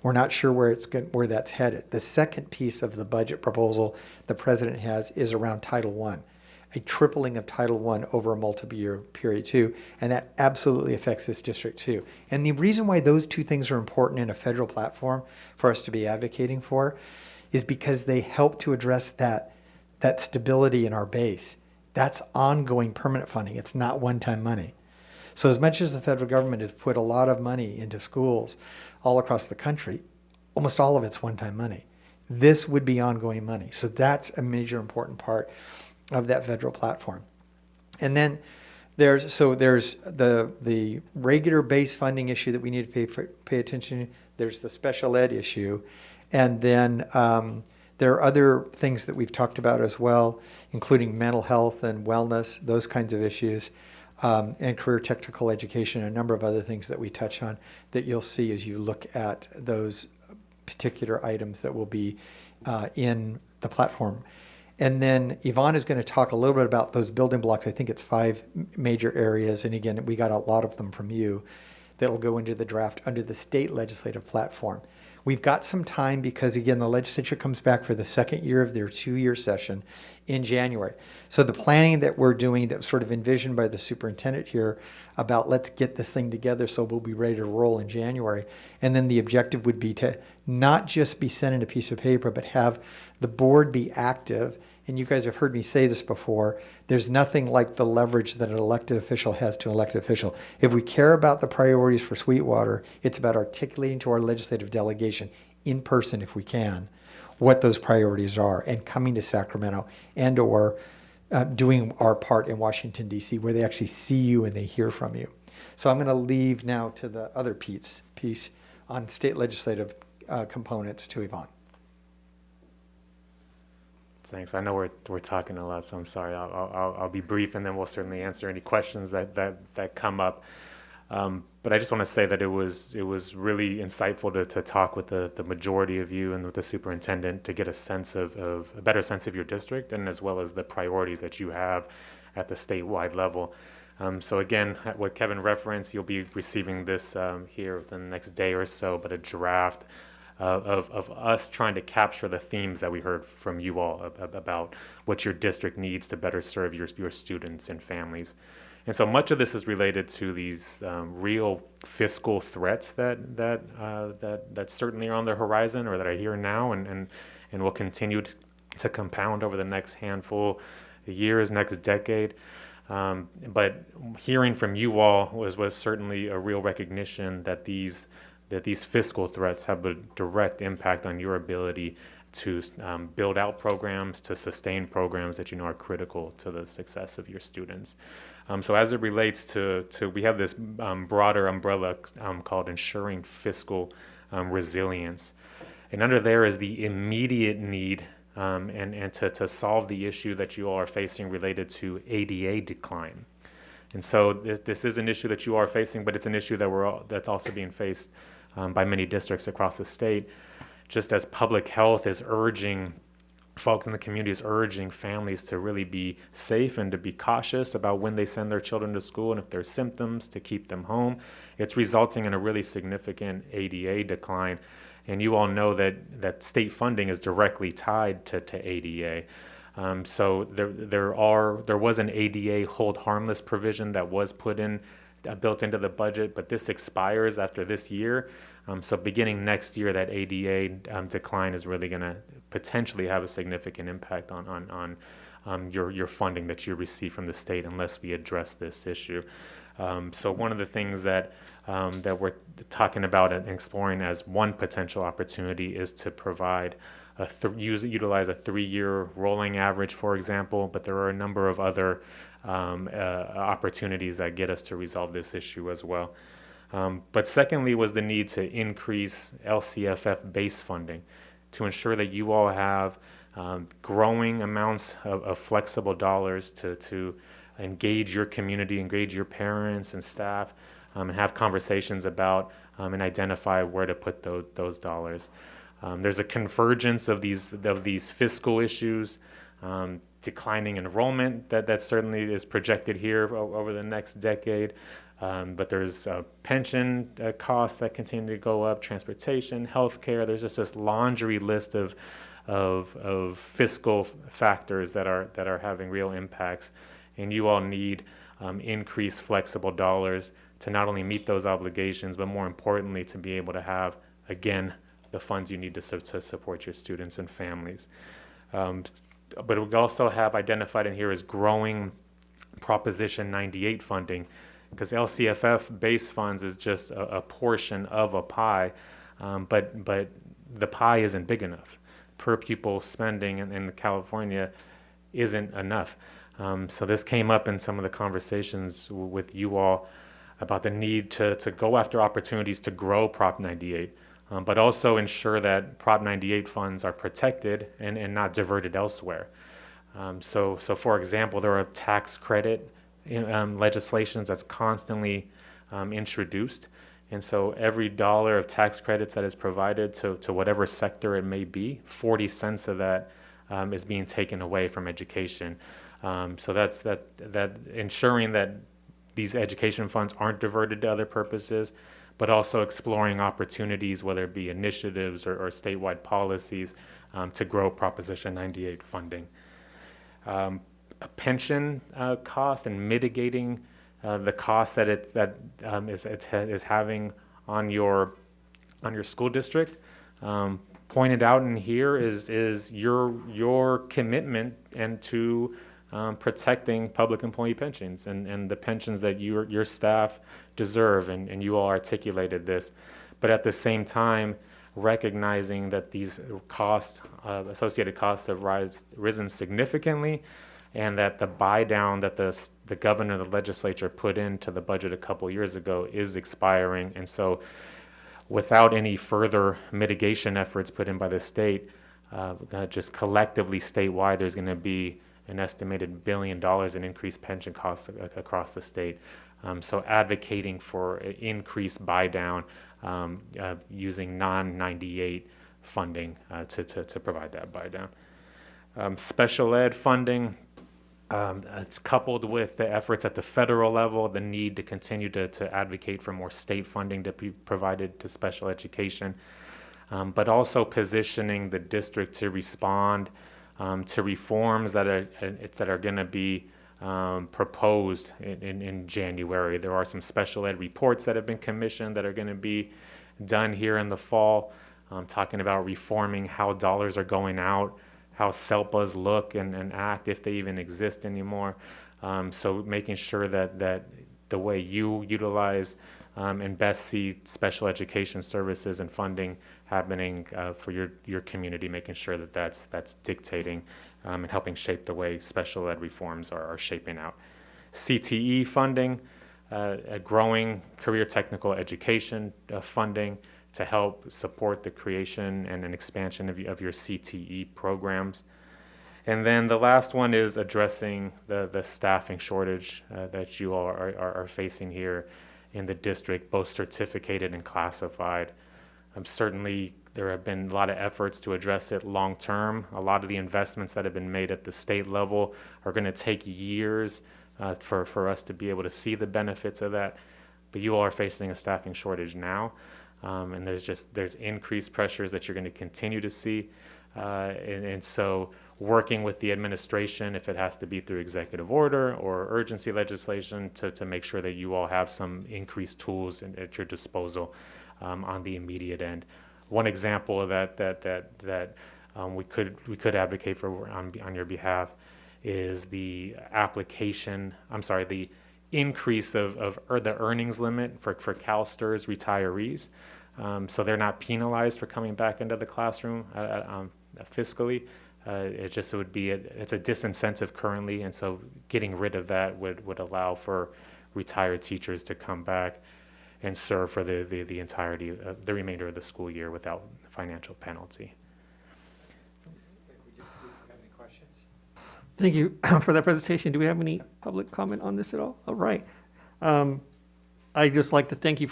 We're not sure where that's headed. The second piece of the budget proposal the president has is around Title I. a tripling of Title I over a multiple-year period too, and that absolutely affects this district too. And the reason why those two things are important in a federal platform for us to be advocating for is because they help to address that stability in our base. That's ongoing permanent funding. It's not one-time money. So as much as the federal government has put a lot of money into schools all across the country, almost all of it's one-time money. This would be ongoing money. So that's a major important part of that federal platform. And then there's the regular base funding issue that we need to pay attention to. There's the special ed issue. And then there are other things that we've talked about as well, including mental health and wellness, those kinds of issues, and career technical education, and a number of other things that we touch on that you'll see as you look at those particular items that will be in the platform. And then Yvonne is going to talk a little bit about those building blocks. I think it's 5 major areas. And again, we got a lot of them from you that will go into the draft under the state legislative platform. We've got some time because, again, the legislature comes back for the second year of their 2-year session in January. So the planning that we're doing that was sort of envisioned by the superintendent here about let's get this thing together so we'll be ready to roll in January. And then the objective would be to not just be sending a piece of paper, but have the board be active. And you guys have heard me say this before, there's nothing like the leverage that an elected official has to an elected official. If we care about the priorities for Sweetwater, it's about articulating to our legislative delegation in person, if we can, what those priorities are, and coming to Sacramento and or doing our part in Washington, D.C., where they actually see you and they hear from you. So I'm going to leave now to the other piece on state legislative components to Yvonne. Thanks. I know we're talking a lot, so I'm sorry. I'll be brief, and then we'll certainly answer any questions that come up. But I just want to say that it was really insightful to talk with the majority of you and with the superintendent to get a better sense of your district, and as well as the priorities that you have at the statewide level. So again, what Kevin referenced, you'll be receiving this here within the next day or so, but a draft of us trying to capture the themes that we heard from you all about what your district needs to better serve your students and families. And so much of this is related to these real fiscal threats that certainly are on the horizon, or that are here now and will continue to compound over the next handful of years, next decade. But hearing from you all was certainly a real recognition that these fiscal threats have a direct impact on your ability to build out programs, to sustain programs that you know are critical to the success of your students. So as it relates to we have this broader umbrella called ensuring fiscal resilience. And under there is the immediate need and to solve the issue that you all are facing related to ADA decline. And so this is an issue that you are facing, but it's an issue that's also being faced by many districts across the state, just as public health is urging folks in the community, is urging families to really be safe and to be cautious about when they send their children to school, and if there's symptoms, to keep them home. It's resulting in a really significant ADA decline. And you all know that state funding is directly tied to ADA. So there was an ADA hold harmless provision that was built into the budget, but this expires after this year. So beginning next year, that ADA decline is really going to potentially have a significant impact on your funding that you receive from the state unless we address this issue. So one of the things that we're talking about and exploring as one potential opportunity is to provide utilize a 3-year rolling average, for example, but there are a number of other opportunities that get us to resolve this issue as well. But secondly was the need to increase LCFF base funding to ensure that you all have growing amounts of flexible dollars to engage your community, engage your parents and staff, and have conversations about and identify where to put those dollars. There's a convergence of these fiscal issues, declining enrollment that certainly is projected here over the next decade. But there's pension costs that continue to go up, transportation, healthcare. There's just this laundry list of of fiscal factors that are having real impacts. And you all need increased flexible dollars to not only meet those obligations, but more importantly, to be able to have, again, the funds you need to support your students and families. But we also have identified in here as growing Proposition 98 funding, because LCFF base funds is just a portion of a pie, but the pie isn't big enough. Per pupil spending in California isn't enough. So this came up in some of the conversations with you all about the need to go after opportunities to grow Prop 98, but also ensure that Prop 98 funds are protected and not diverted elsewhere. So for example, there are tax credit legislations that's constantly introduced. And so every dollar of tax credits that is provided to whatever sector it may be, 40 cents of that is being taken away from education. So that's ensuring that these education funds aren't diverted to other purposes, but also exploring opportunities, whether it be initiatives or statewide policies, to grow Proposition 98 funding. A pension cost and mitigating the cost that it is having on your school district. Pointed out in here is your commitment and to protecting public employee pensions and the pensions that your staff deserve, and you all articulated this. But at the same time, recognizing that these costs, associated costs have risen significantly, and that the buy down that the governor and the legislature put into the budget a couple years ago is expiring. And so without any further mitigation efforts put in by the state, just collectively statewide, there's going to be an estimated $1 billion in increased pension costs across the state. So advocating for increased buy down using non-98 funding to provide that buy down. Special ed funding, it's coupled with the efforts at the federal level, the need to continue to advocate for more state funding to be provided to special education, but also positioning the district to respond to reforms that are going to be proposed in January. There are some special ed reports that have been commissioned that are going to be done here in the fall, talking about reforming how dollars are going out, how SELPAs look and act, if they even exist anymore. So making sure that the way you utilize and best see special education services and funding happening for your community, making sure that that's dictating and helping shape the way special ed reforms are shaping out. CTE funding, a growing career technical education funding to help support the creation and an expansion of your CTE programs. And then the last one is addressing the staffing shortage that you all are facing here in the district, both certificated and classified. Certainly there have been a lot of efforts to address it long term. A lot of the investments that have been made at the state level are going to take years for us to be able to see the benefits of that. But you all are facing a staffing shortage now. And there's increased pressures that you're going to continue to see. And so working with the administration, if it has to be through executive order or urgency legislation, to make sure that you all have some increased tools at your disposal on the immediate end. One example of that we could advocate for on your behalf is the increase of the earnings limit for Calstrs retirees. So they're not penalized for coming back into the classroom fiscally. It's a disincentive currently, and so getting rid of that would allow for retired teachers to come back and serve for the entirety of the remainder of the school year without financial penalty. Thank you for that presentation. Do we have any public comment on this at all? All right. I'd just like to thank you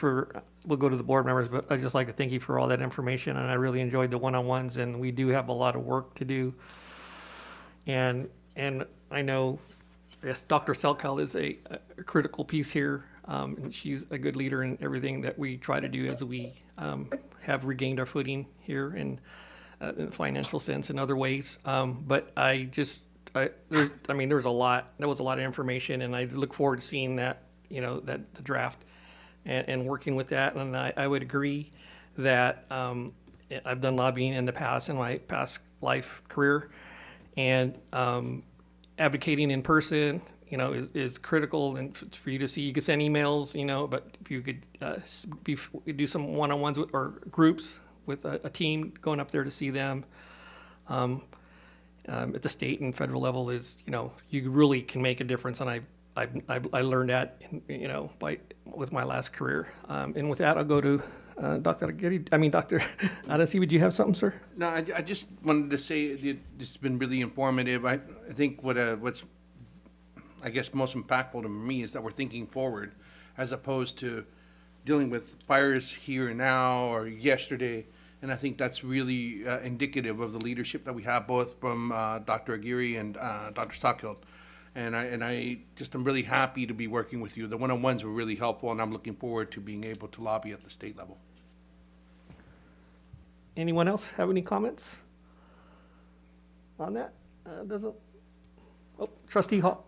we'll go to the board members, but I'd just like to thank you for all that information, and I really enjoyed the one-on-ones, and we do have a lot of work to do. And I know, yes, Dr. Selkal is a critical piece here, and she's a good leader in everything that we try to do as we have regained our footing here. And in a financial sense in other ways. But there was a lot of information, and I look forward to seeing that, the draft and working with that. And I would agree that I've done lobbying in the past, in my past life career, and advocating in person, is critical. And for you to see, you can send emails, but if you could do some one-on-ones or groups with a team going up there to see them at the state and federal level is, you really can make a difference. And I learned that, with my last career. And with that, I'll go to Dr. Aguerry. Dr. Adesi, would you have something, sir? No, I just wanted to say it's been really informative. I think what's, I guess, most impactful to me is that we're thinking forward as opposed to dealing with fires here and now or yesterday. And I think that's really indicative of the leadership that we have both from Dr. Aguirre and Dr. Stockhill. And I'm really happy to be working with you. The one-on-ones were really helpful, and I'm looking forward to being able to lobby at the state level. Anyone else have any comments on that? Trustee Hall.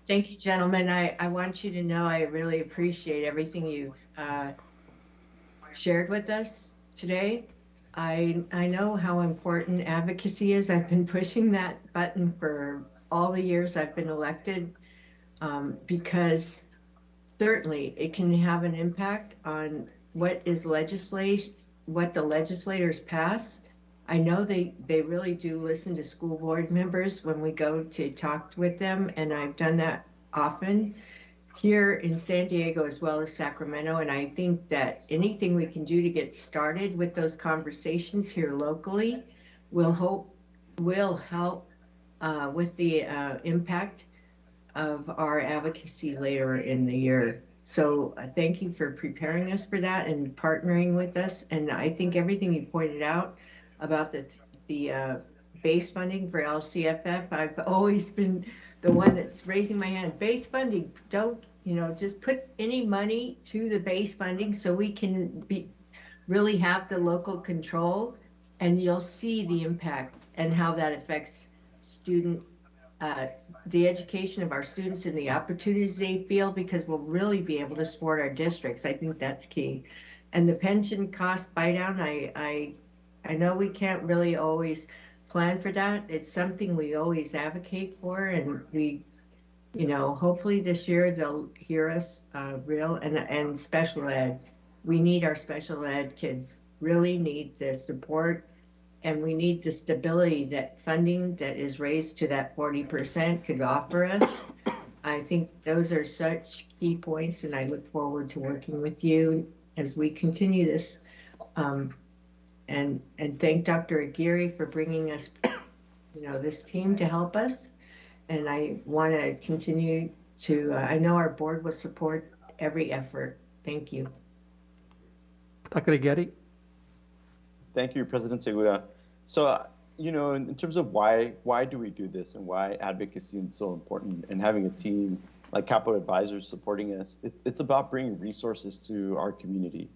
Thank you, gentlemen. I want you to know I really appreciate everything you've shared with us today. I know how important advocacy is. I've been pushing that button for all the years I've been elected, because certainly it can have an impact on what the legislators pass. I know they really do listen to school board members when we go to talk with them, and I've done that often here in San Diego as well as Sacramento. And I think that anything we can do to get started with those conversations here locally will help with the impact of our advocacy later in the year. So thank you for preparing us for that and partnering with us. And I think everything you pointed out about the base funding for LCFF, I've always been the one that's raising my hand. Base funding, don't, just put any money to the base funding so we can really have the local control, and you'll see the impact and how that affects the education of our students and the opportunities they feel, because we'll really be able to support our districts. I think that's key. And the pension cost buy down, I know we can't really always plan for that. It's something we always advocate for, and we, hopefully this year they'll hear us and special ed. We need our special ed kids, really need the support, and we need the stability that funding that is raised to that 40% could offer us. I think those are such key points, and I look forward to working with you as we continue this. And thank Dr. Aguirre for bringing us, this team to help us. And I want to continue to, I know our board will support every effort. Thank you. Dr. Aguirre. Thank you, President Segura. So, in terms of why do we do this and why advocacy is so important, and having a team like Capital Advisors supporting us, it's about bringing resources to our community.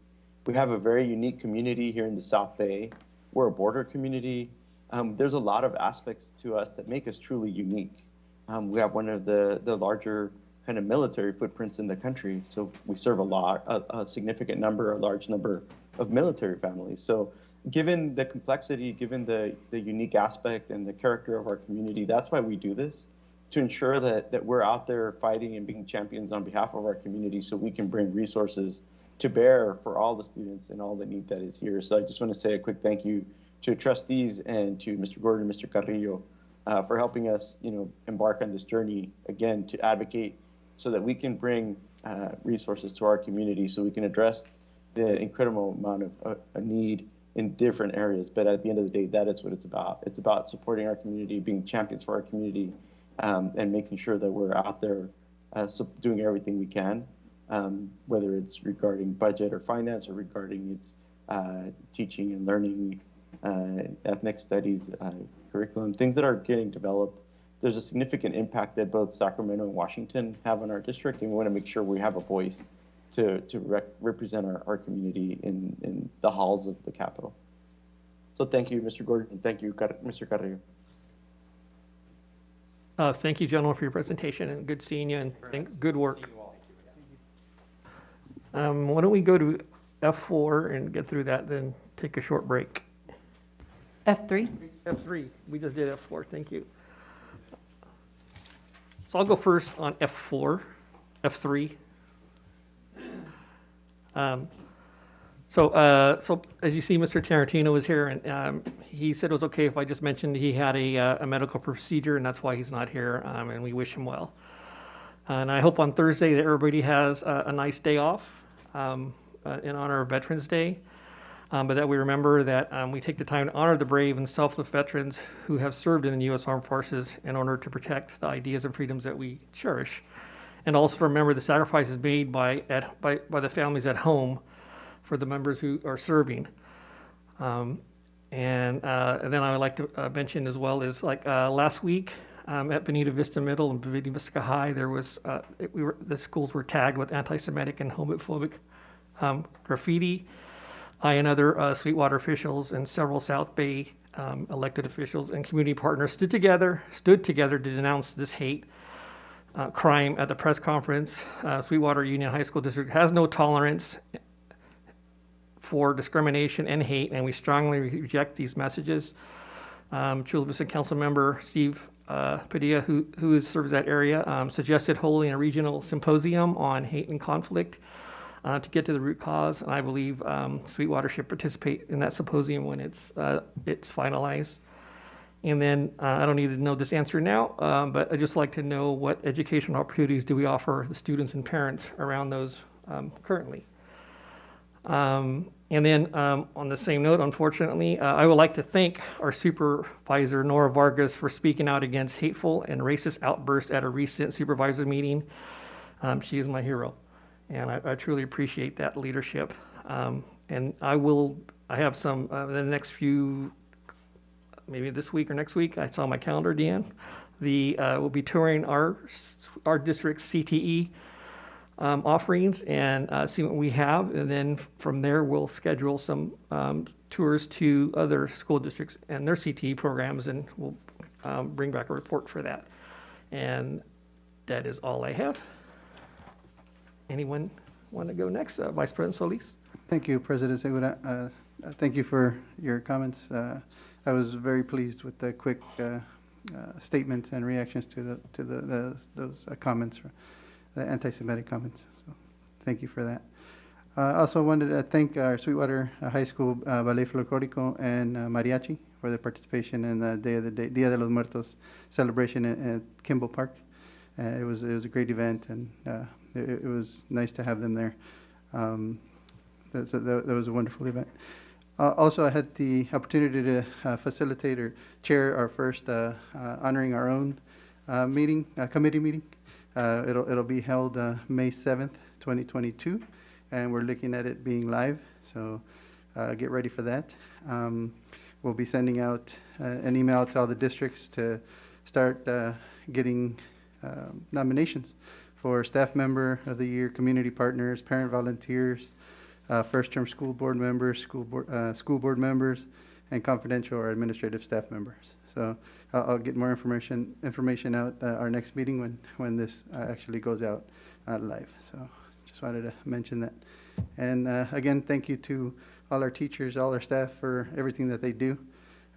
We have a very unique community here in the South Bay. We're a border community. There's a lot of aspects to us that make us truly unique. We have one of the larger kind of military footprints in the country. So we serve a large number of military families. So given the complexity, given the unique aspect and the character of our community, that's why we do this, to ensure that we're out there fighting and being champions on behalf of our community, so we can bring resources to bear for all the students and all the need that is here. So I just want to say a quick thank you to trustees and to Mr. Gordon and Mr. Carrillo for helping us, embark on this journey again to advocate so that we can bring resources to our community, so we can address the incredible amount of need in different areas. But at the end of the day, that is what it's about. It's about supporting our community, being champions for our community, and making sure that we're out there doing everything we can, whether it's regarding budget or finance, or regarding its teaching and learning, ethnic studies, curriculum, things that are getting developed. There's a significant impact that both Sacramento and Washington have on our district, and we want to make sure we have a voice to represent our community in the halls of the Capitol. So thank you, Mr. Gordon, and thank you, Mr. Carrillo. Thank you, gentlemen, for your presentation, and good seeing you, and good work. Why don't we go to F4 and get through that, then take a short break. F3. F3, we just did F4, thank you. So I'll go first on F4, F3. So as you see, Mr. Tarantino is here, and he said it was okay if I just mentioned he had a medical procedure, and that's why he's not here, and we wish him well. And I hope on Thursday that everybody has a nice day off in honor of Veterans Day, but that we remember that we take the time to honor the brave and selfless veterans who have served in the U.S. Armed Forces in order to protect the ideas and freedoms that we cherish, and also remember the sacrifices made by the families at home for the members who are serving. And then I would like to mention as well is last week at Bonita Vista Middle and Bonita Vista High, there was the schools were tagged with anti-Semitic and homophobic graffiti. I and other Sweetwater officials and several South Bay elected officials and community partners stood together to denounce this hate crime at the press conference. Sweetwater Union High School District has no tolerance for discrimination and hate, and we strongly reject these messages. Chula Vista Council Member Steve Padilla, who serves that area, suggested holding a regional symposium on hate and conflict to get to the root cause, and I believe Sweetwater should participate in that symposium when it's finalized. And then I don't need to know this answer now, but I'd just like to know what educational opportunities do we offer the students and parents around those currently. And then on the same note, unfortunately, I would like to thank our supervisor, Nora Vargas, for speaking out against hateful and racist outbursts at a recent supervisor meeting. She is my hero, and I truly appreciate that leadership. And I have some, the next few, maybe this week or next week, I saw my calendar, Deanne. We'll be touring our district's CTE offerings and see what we have, and then from there we'll schedule some tours to other school districts and their CTE programs, and we'll bring back a report for that. And that is all I have. Anyone want to go next? Vice President Solis? Thank you, President Segura. Thank you for your comments. I was very pleased with the quick statements and reactions to those comments. The anti-Semitic comments. So thank you for that. I also wanted to thank our Sweetwater High School Ballet Folklorico and Mariachi for their participation in the Dia de los Muertos celebration at Kimball Park. It was a great event, and it was nice to have them there. That was a wonderful event. Also, I had the opportunity to facilitate or chair our first honoring our own committee meeting. It'll be held May 7th, 2022, and we're looking at it being live, so get ready for that. We'll be sending out an email to all the districts to start getting nominations for Staff Member of the Year, Community Partners, Parent Volunteers, first-term school board members, school board members, and confidential or administrative staff members. So I'll get more information out our next meeting when this actually goes out live. So just wanted to mention that. And again, thank you to all our teachers, all our staff for everything that they do.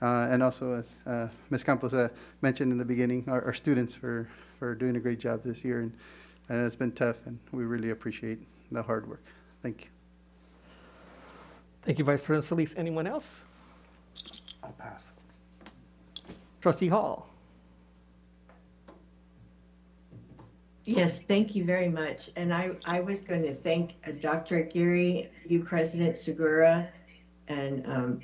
And also, as Ms. Campos mentioned in the beginning, our students for doing a great job this year. And it's been tough, and we really appreciate the hard work. Thank you. Thank you, Vice President Solis. Anyone else? I'll pass. Trustee Hall. Yes, thank you very much. And I was going to thank Dr. Aguerry, you, President Segura, and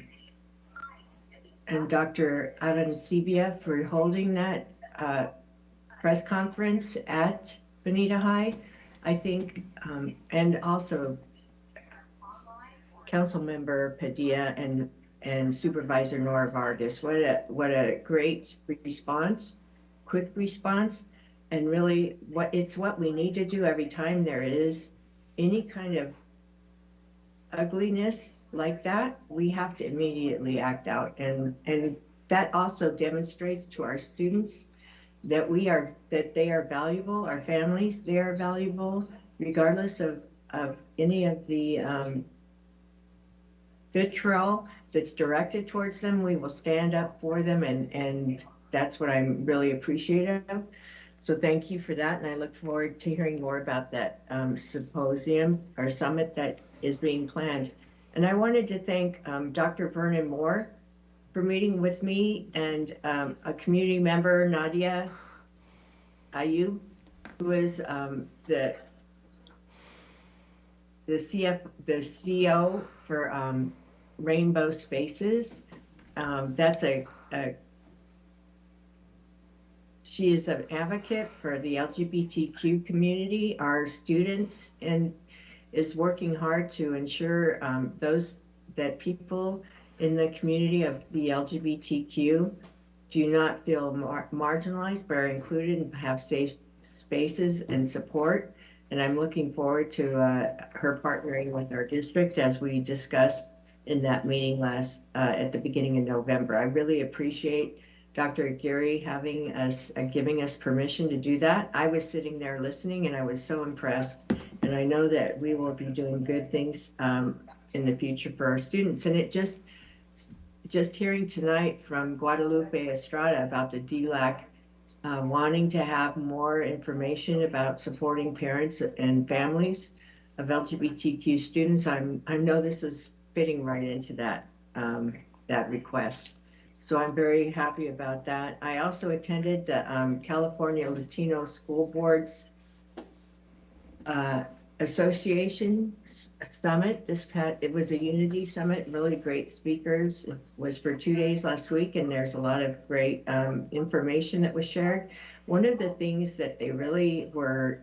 Dr. Arancibia for holding that press conference at Bonita High. I think, and also Councilmember Padilla and Supervisor Nora Vargas. What a great response, quick response, and really what we need to do every time there is any kind of ugliness like that, we have to immediately act out. And that also demonstrates to our students that they are valuable, our families, they are valuable, regardless of any of the vitriol that's directed towards them. We will stand up for them, and that's what I'm really appreciative of. So thank you for that, and I look forward to hearing more about that symposium or summit that is being planned. And I wanted to thank Dr. Vernon Moore for meeting with me and a community member, Nadia Ayub, who is the CEO for Rainbow Spaces. She is an advocate for the LGBTQ community, our students, and is working hard to ensure that people in the community of the LGBTQ do not feel marginalized, but are included and have safe spaces and support. And I'm looking forward to her partnering with our district, as we discussed in that meeting at the beginning of November. I really appreciate Dr. Aguerry giving us permission to do that. I was sitting there listening, and I was so impressed. And I know that we will be doing good things in the future for our students. And it just hearing tonight from Guadalupe Estrada about the Dlac wanting to have more information about supporting parents and families of LGBTQ students, I know this is fitting right into that request. So I'm very happy about that. I also attended the California Latino School Boards Association Summit. It was a unity summit, really great speakers. It was for 2 days last week, and there's a lot of great information that was shared. One of the things that they really were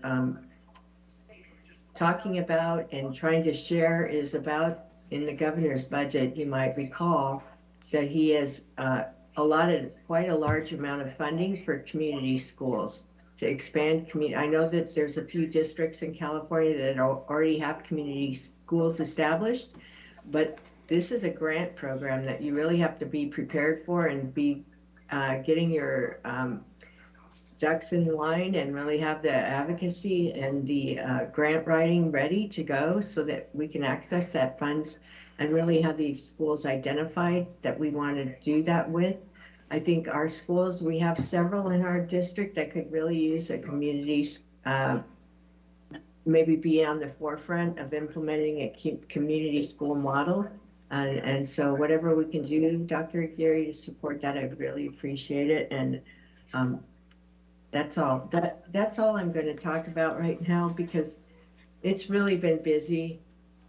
talking about and trying to share is about, in the governor's budget, you might recall that he has allotted quite a large amount of funding for community schools to expand community. I know that there's a few districts in California that already have community schools established, but this is a grant program that you really have to be prepared for and be getting your ducks in line and really have the advocacy and the grant writing ready to go so that we can access that funds and really have these schools identified that we want to do that with. I think our schools, we have several in our district that could really use a community, maybe be on the forefront of implementing a community school model. And so whatever we can do, Dr. Aguerry, to support that, I'd really appreciate it. And that's all. That's all I'm going to talk about right now, because it's really been busy.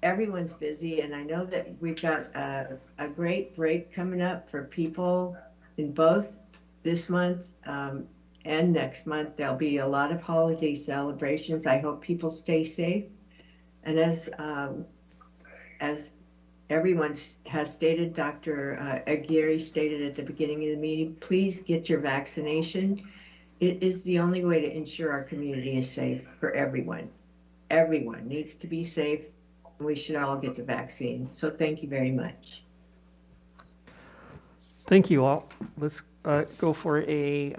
Everyone's busy, and I know that we've got a great break coming up for people in both this month and next month. There'll be a lot of holiday celebrations. I hope people stay safe. And as everyone has stated, Dr. Aguirre stated at the beginning of the meeting, please get your vaccination. It is the only way to ensure our community is safe for everyone. Everyone needs to be safe. We should all get the vaccine. So thank you very much. Thank you all. Let's go for a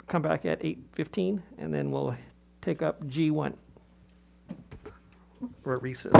come back at 8:15, and then we'll take up G1 or recess.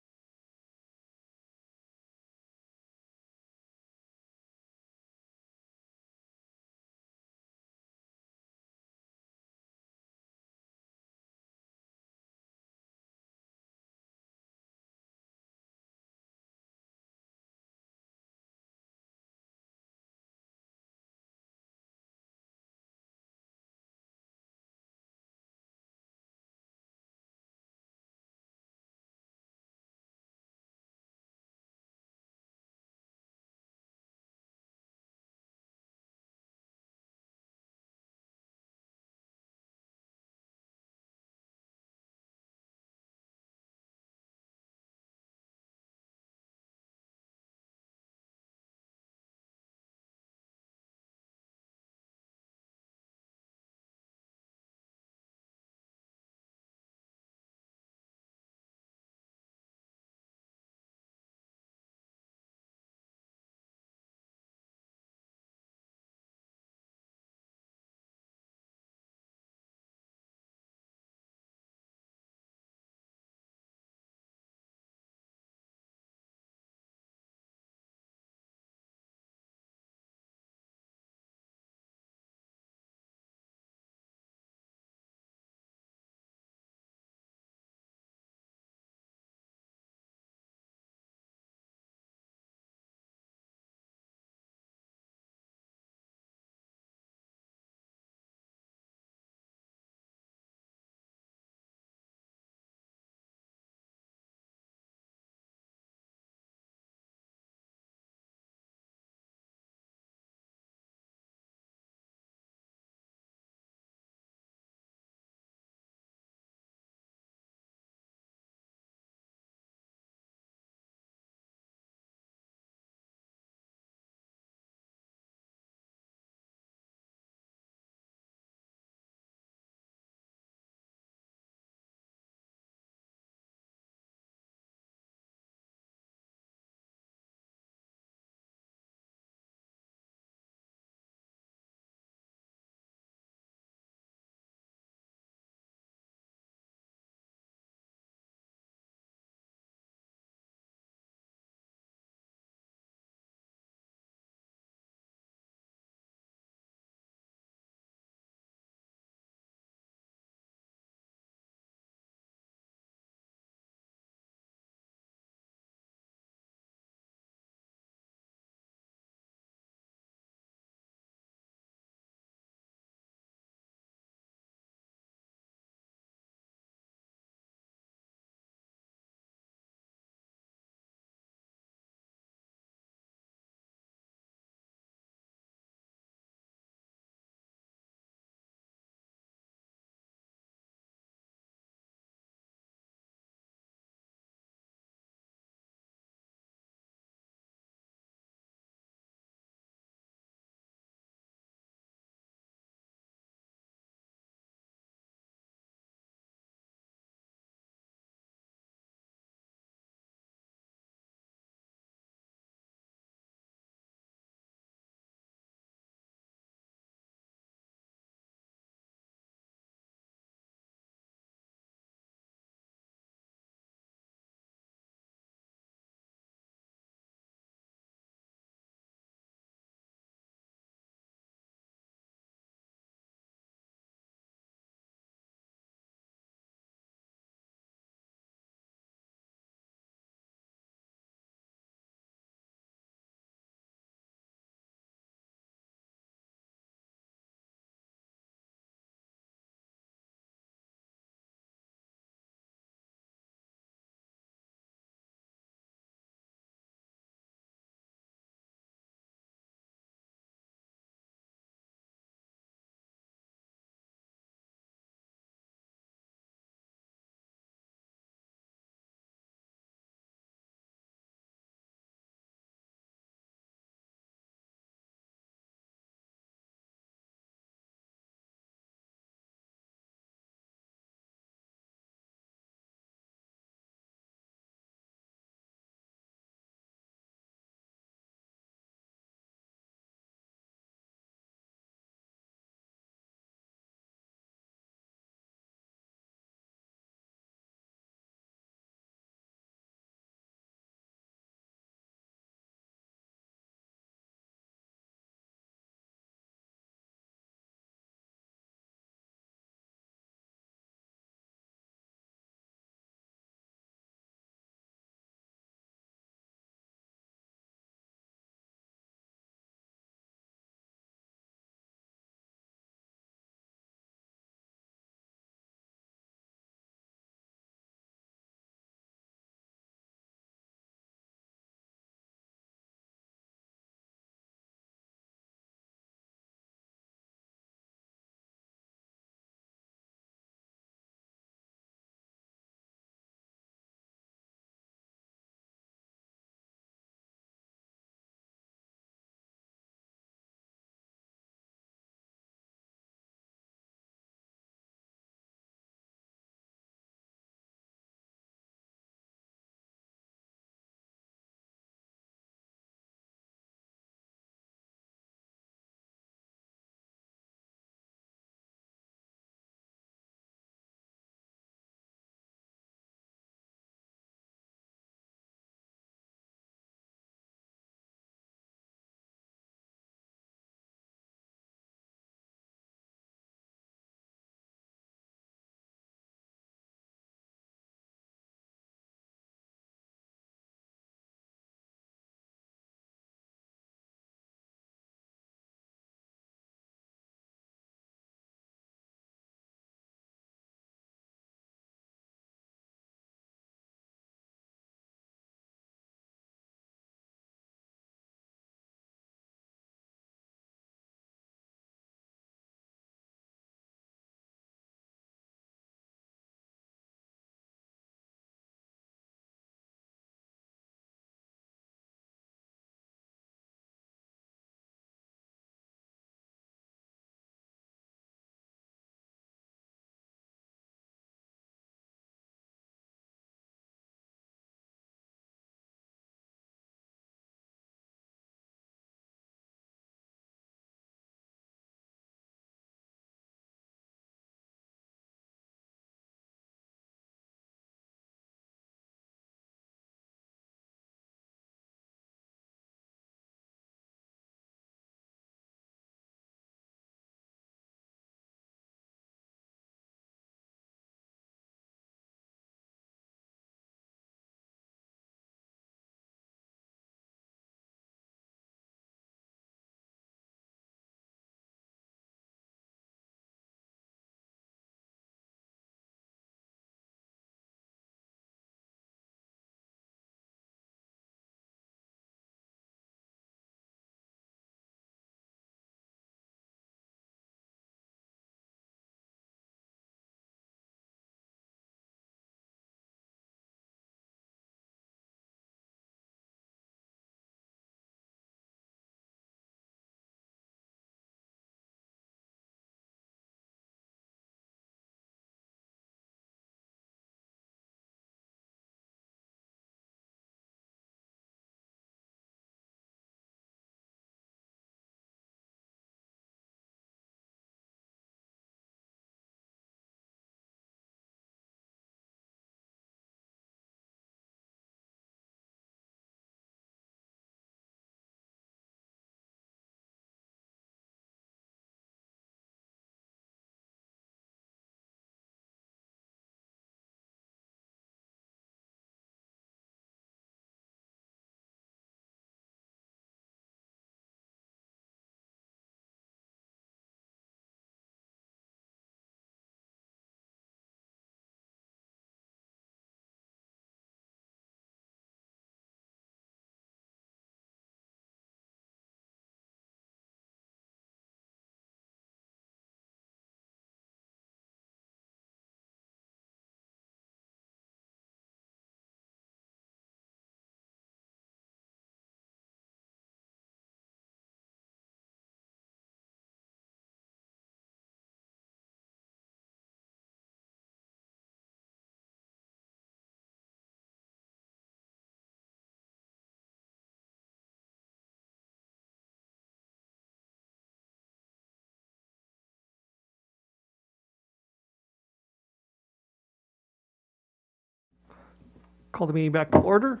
Call the meeting back to order.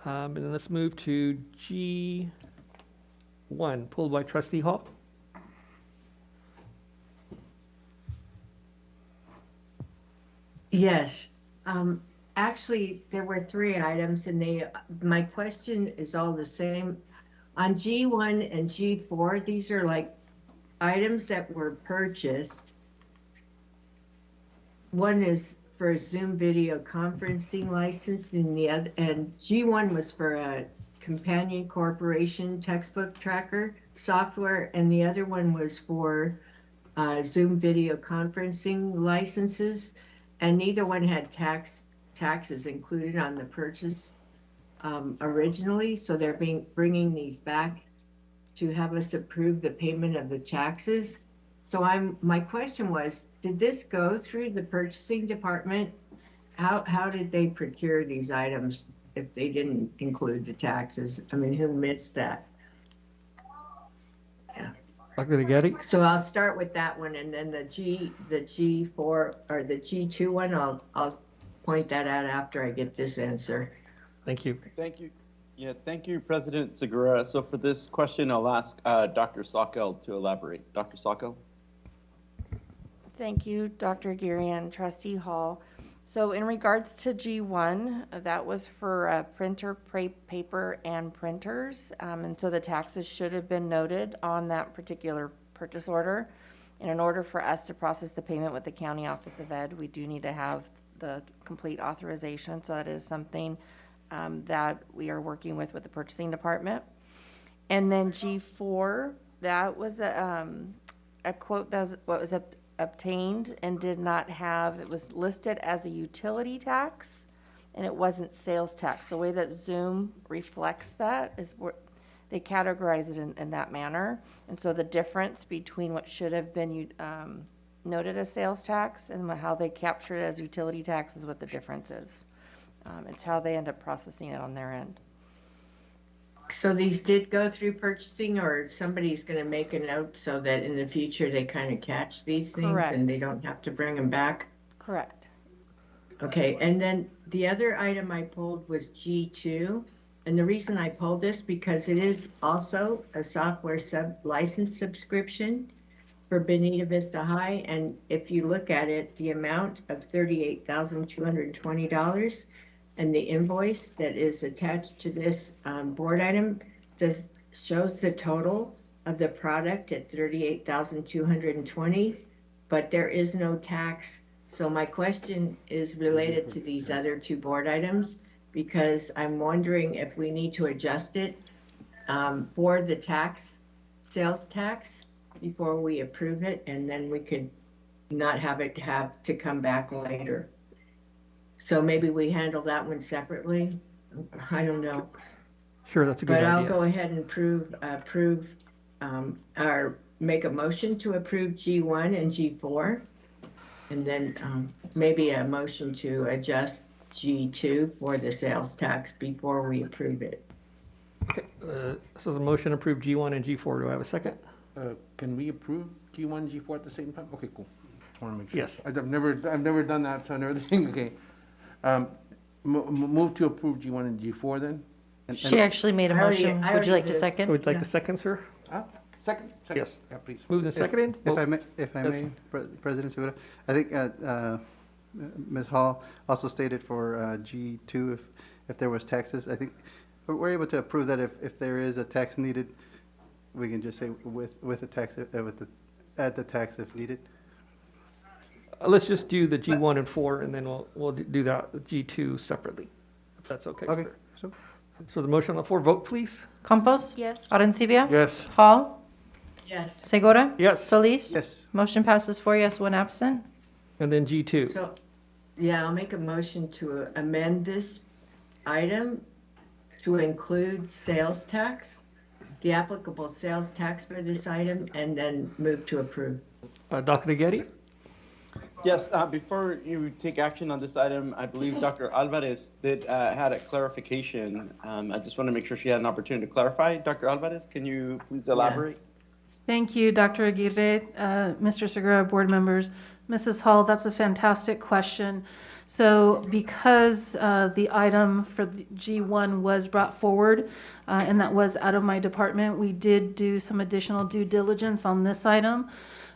And then let's move to G1, pulled by Trustee Hall. Yes. Actually, there were 3 items, and my question is all the same. On G1 and G4, these are like items that were purchased. One is for a Zoom video conferencing license, and G1 was for a Companion Corporation textbook tracker software, and the other one was for Zoom video conferencing licenses, and neither one had taxes included on the purchase originally, so they're bringing these back to have us approve the payment of the taxes. So my question was, did this go through the purchasing department? How did they procure these items if they didn't include the taxes? I mean, who missed that? Yeah. Dr. Aguerry? So I'll start with that one, and then the G4 or the G2 one, I'll point that out after I get this answer. Thank you. Thank you. Yeah, thank you, President Segura. So for this question, I'll ask Dr. Sacco to elaborate. Dr. Sacco? Thank you, Dr. Aguirre and Trustee Hall. So in regards to G1, that was for printer, paper, and printers. And so the taxes should have been noted on that particular purchase order. And in order for us to process the payment with the County Office of Ed, we do need to have the complete authorization. So that is something that we are working with the purchasing department. And then G4, that was a quote that was obtained and did not have, it was listed as a utility tax and it wasn't sales tax. The way that Zoom reflects that is they categorize it in that manner. And so the difference between what should have been noted as sales tax and how they capture it as utility tax is what the difference is. It's how they end up processing it on their end. So these did go through purchasing, or somebody's going to make a note so that in the future they kind of catch these things? Correct. And they don't have to bring them back? Correct. Okay, and then the other item I pulled was G2. And the reason I pulled this because it is also a software license subscription for Bonita Vista High. And if you look at it, the amount of $38,220 and the invoice that is attached to this board item shows the total of the product at $38,220, but there is no tax. So my question is related to these other 2 board items, because I'm wondering if we need to adjust it for the sales tax before we approve it, and then we could not have to come back later. So maybe we handle that one separately. I don't know. Sure, that's a good idea. But I'll go ahead and or make a motion to approve G1 and G4. And then maybe a motion to adjust G2 for the sales tax before we approve it. Okay, so the motion to approve G1 and G4. Do I have a second? Can we approve G1 and G4 at the same time? Okay, cool. I want to make sure. Yes. I've never done that, so I never think, okay. Move to approve G1 and G4 then? She actually made a motion. Would you like to second? So would you like to second, sir? Second? Yes. Yeah, please. Moved and seconded? If I may, President Segura, I think Ms. Hall also stated for G2, if there was taxes, I think we're able to approve that if there is a tax needed, we can just say with the tax, add the tax if needed. Let's just do the G1 and 4, and then we'll do that G2 separately, if that's okay, Okay. sir. So the motion on the floor, vote please. Campos? Yes. Arencibia? Yes. Hall? Yes. Segura? Yes. Solis? Yes. Motion passes 4 yes, 1 absent. And then G2. So, yeah, I'll make a motion to amend this item to include sales tax, the applicable sales tax for this item, and then move to approve. Dr. Aguirre? Yes, before you take action on this item, I believe Dr. Alvarez had a clarification. I just want to make sure she had an opportunity to clarify. Dr. Alvarez, can you please elaborate? Thank you, Dr. Aguirre, Mr. Segura, board members. Mrs. Hall, that's a fantastic question. So because the item for the G1 was brought forward, and that was out of my department, we did do some additional due diligence on this item.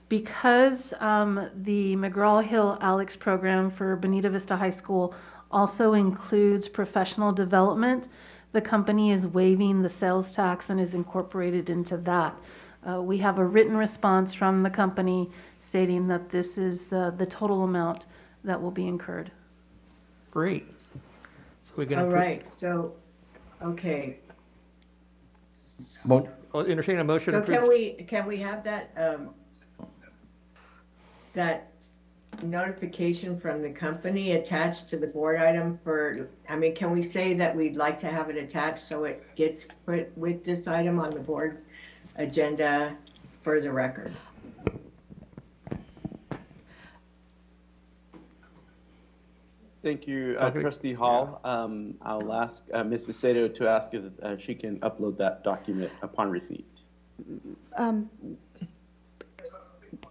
Because the McGraw-Hill ALEX program for Bonita Vista High School also includes professional development, the company is waiving the sales tax and is incorporated into that. We have a written response from the company stating that this is the total amount that will be incurred. Great. So we're gonna. All right, so, okay. I'll entertain a motion. So to can we have that, that notification from the company attached to the board item for, I mean, can we say that we'd like to have it attached so it gets put with this item on the board agenda for the record? Thank you, Okay. Trustee Hall. I'll ask Ms. Vicedo to ask if she can upload that document upon receipt.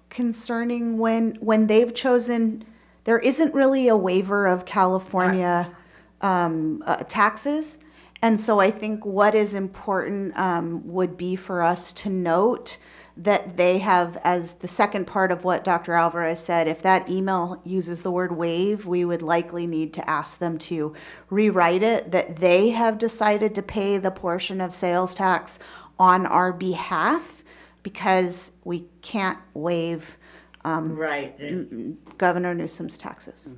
Concerning when they've chosen, there isn't really a waiver of California taxes. And so I think what is important would be for us to note that they have, as the second part of what Dr. Alvarez said, if that email uses the word waive, we would likely need to ask them to rewrite it, that they have decided to pay the portion of sales tax on our behalf, because we can't waive Governor Newsom's taxes.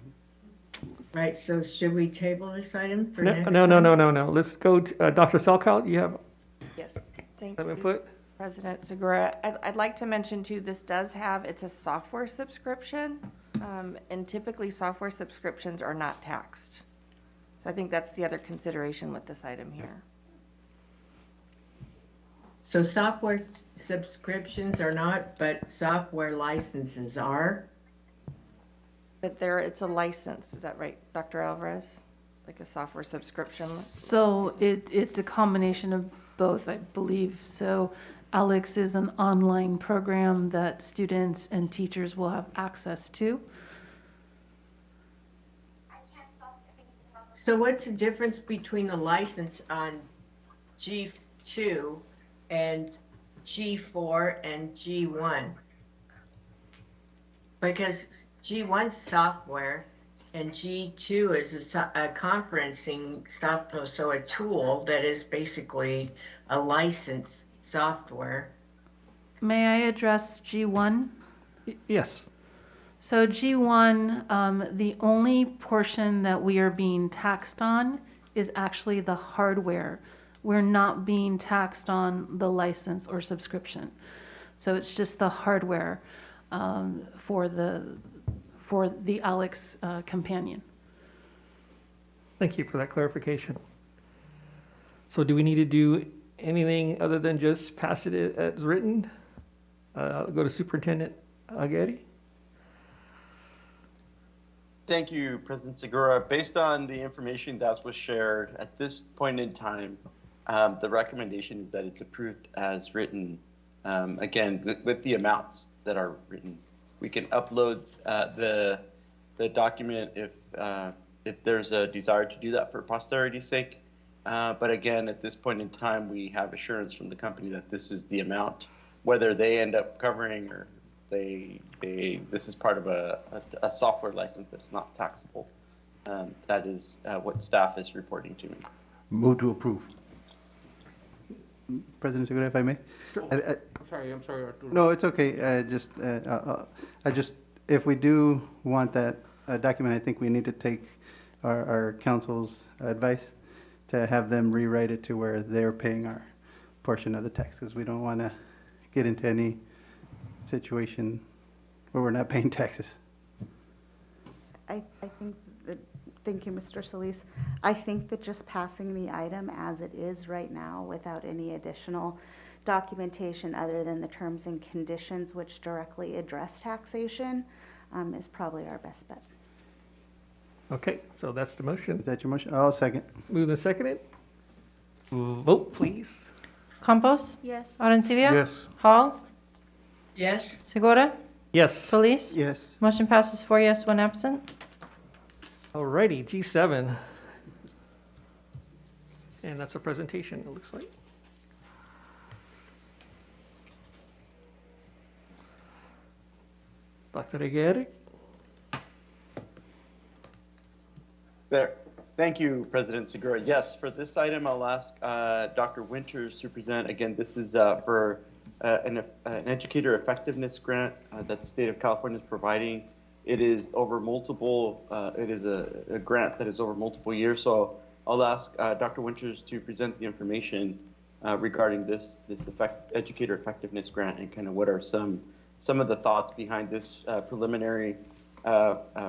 Right, so should we table this item for No, next no, time? no. Let's go to Dr. Selkout. You have Yes, thank some you. input? President Segura, I'd like to mention too, this does have, it's a software subscription, and typically software subscriptions are not taxed. So I think that's the other consideration with this item here. So software subscriptions are not, but software licenses are? But there, it's a license, is that right, Dr. Alvarez? Like a software subscription? So it's a combination of both, I believe. So ALEX is an online program that students and teachers will have access to. So what's the difference between the license on G2 and G4 and G1? Because G1's software and G2 is a conferencing software, so a tool that is basically a licensed software. May I address G1? Yes. So G1, the only portion that we are being taxed on is actually the hardware. We're not being taxed on the license or subscription. So it's just the hardware for the ALEX companion. Thank you for that clarification. So do we need to do anything other than just pass it as written? Go to Superintendent Aguerry. Thank you, President Segura. Based on the information that was shared at this point in time, the recommendation is that it's approved as written. Again, with the amounts that are written, we can upload the document if there's a desire to do that for posterity's sake. But again, at this point in time, we have assurance from the company that this is the amount, whether they end up covering or this is part of a software license that's not taxable. That is what staff is reporting to me. Move to approve. President Segura, if I may? Sure. I'm sorry, Arturo. No, it's okay. If we do want that document, I think we need to take our council's advice to have them rewrite it to where they're paying our portion of the tax, because we don't want to get into any situation where we're not paying taxes. I think that, thank you, Mr. Solis. I think that just passing the item as it is right now without any additional documentation other than the terms and conditions which directly address taxation is probably our best bet. Okay, so that's the motion. Is that your motion? I'll second. Moved and seconded. Vote, please. Campos? Yes. Arencibia? Yes. Hall? Yes? Segura? Yes. Solis? Yes. Motion passes 4 yes, 1 absent. Alrighty, G7. And that's a presentation, it looks like. Dr. Aguerry? There. Thank you, President Segura. Yes, for this item, I'll ask Dr. Winters to present. Again, this is for an educator effectiveness grant that the state of California is providing. It is over multiple, it is a grant that is over multiple years. So I'll ask Dr. Winters to present the information regarding this educator effectiveness grant and kind of what are some of the thoughts behind this preliminary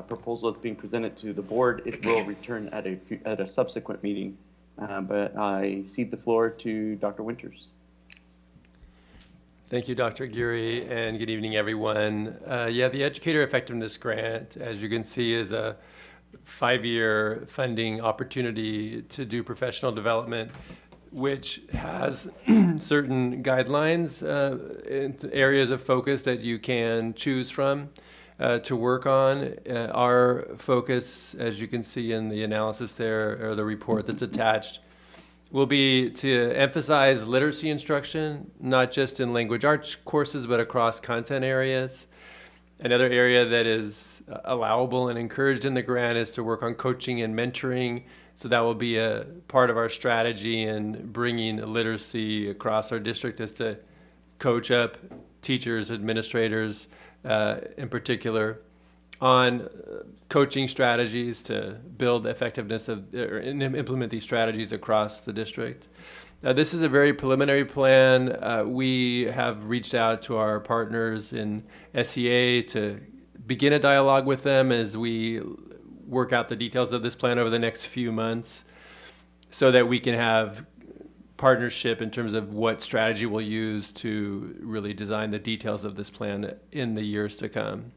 proposal that's being presented to the board. It will return at a subsequent meeting, but I cede the floor to Dr. Winters. Thank you, Dr. Aguirre, and good evening, everyone. Yeah, the Educator Effectiveness Grant, as you can see, is a 5-year funding opportunity to do professional development, which has certain guidelines, areas of focus that you can choose from to work on. Our focus, as you can see in the analysis there, or the report that's attached, will be to emphasize literacy instruction, not just in language arts courses, but across content areas. Another area that is allowable and encouraged in the grant is to work on coaching and mentoring. So that will be a part of our strategy in bringing literacy across our district, is to coach up teachers, administrators, in particular, on coaching strategies to build effectiveness of, or implement these strategies across the district. This is a very preliminary plan. We have reached out to our partners in SEA to begin a dialogue with them as we work out the details of this plan over the next few months, so that we can have partnership in terms of what strategy we'll use to really design the details of this plan in the years to come.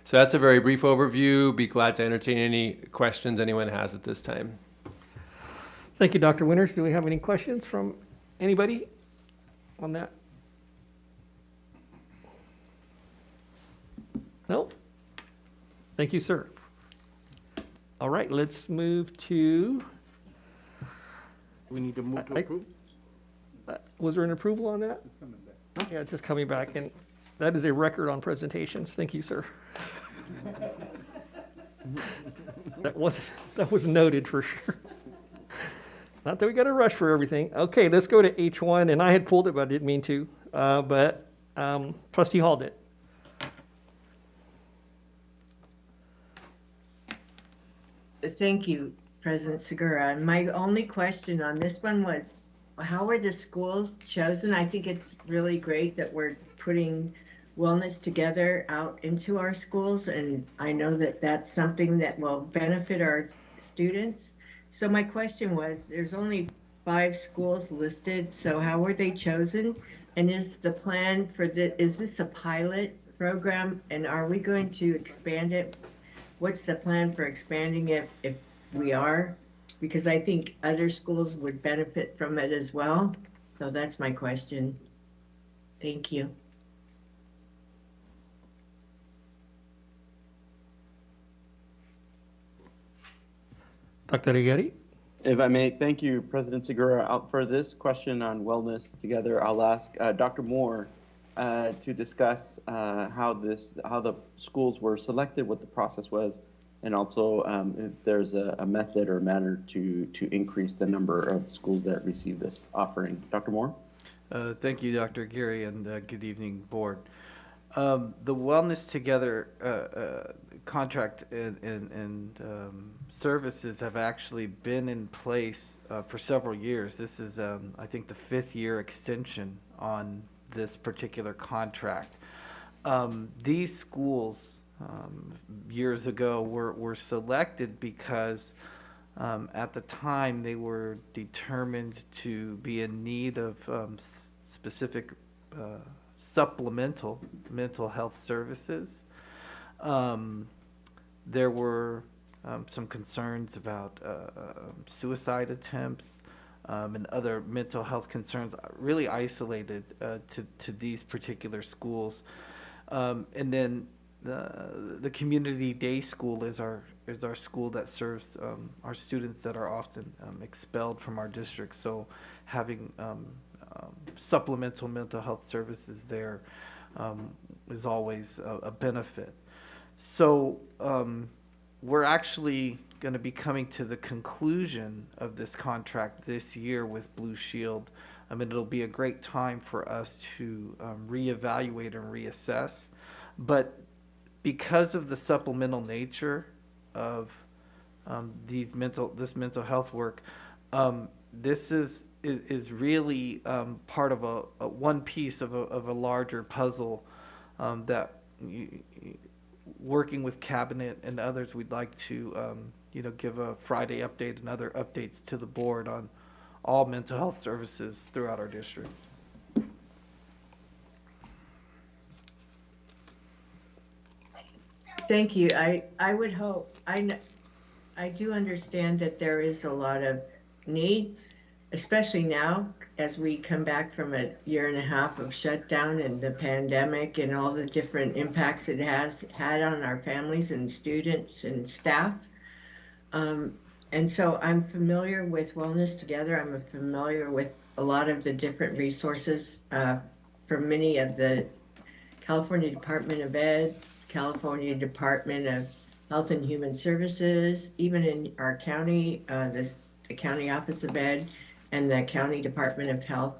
So that's a very brief overview. Be glad to entertain any questions anyone has at this time. Thank you, Dr. Winters. Do we have any questions from anybody on that? No? Thank you, sir. All right, let's move to... We need to move to approve? Was there an approval on that? It's coming back. Yeah, just coming back, and that is a record on presentations. Thank you, sir. That was noted for sure. Not that we got to rush for everything. Okay, let's go to H1, and I had pulled it, but I didn't mean to. But Trustee Hall did. Thank you, President Segura. My only question on this one was, how were the schools chosen? I think it's really great that we're putting wellness together out into our schools, and I know that that's something that will benefit our students. So my question was, there's only 5 schools listed, so how were they chosen? And is the plan for is this a pilot program, and are we going to expand it? What's the plan for expanding it if we are? Because I think other schools would benefit from it as well. So that's my question. Thank you. Dr. Aguirre? If I may, thank you, President Segura. For this question on wellness together, I'll ask Dr. Moore to discuss how the schools were selected, what the process was, and also if there's a method or manner to increase the number of schools that receive this offering. Dr. Moore? Thank you, Dr. Aguirre, and good evening, Board. The Wellness Together contract and services have actually been in place for several years. This is, I think, the 5th year extension on this particular contract. These schools years ago were selected because at the time they were determined to be in need of specific supplemental mental health services. There were some concerns about suicide attempts and other mental health concerns really isolated to these particular schools. And then the community day school is our school that serves our students that are often expelled from our district. So having supplemental mental health services there is always a benefit. So we're actually going to be coming to the conclusion of this contract this year with Blue Shield. And it'll be a great time for us to reevaluate and reassess. But because of the supplemental nature of this mental health work, this is really part of a one piece of a larger puzzle that working with Cabinet and others, we'd like to give a Friday update and other updates to the board on all mental health services throughout our district. Thank you. I would hope, I do understand that there is a lot of need, especially now as we come back from a year and a half of shutdown and the pandemic and all the different impacts it has had on our families and students and staff. And so I'm familiar with Wellness Together. I'm familiar with a lot of the different resources from many of the California Department of Ed, California Department of Health and Human Services, even in our county, the County Office of Ed and the County Department of Health.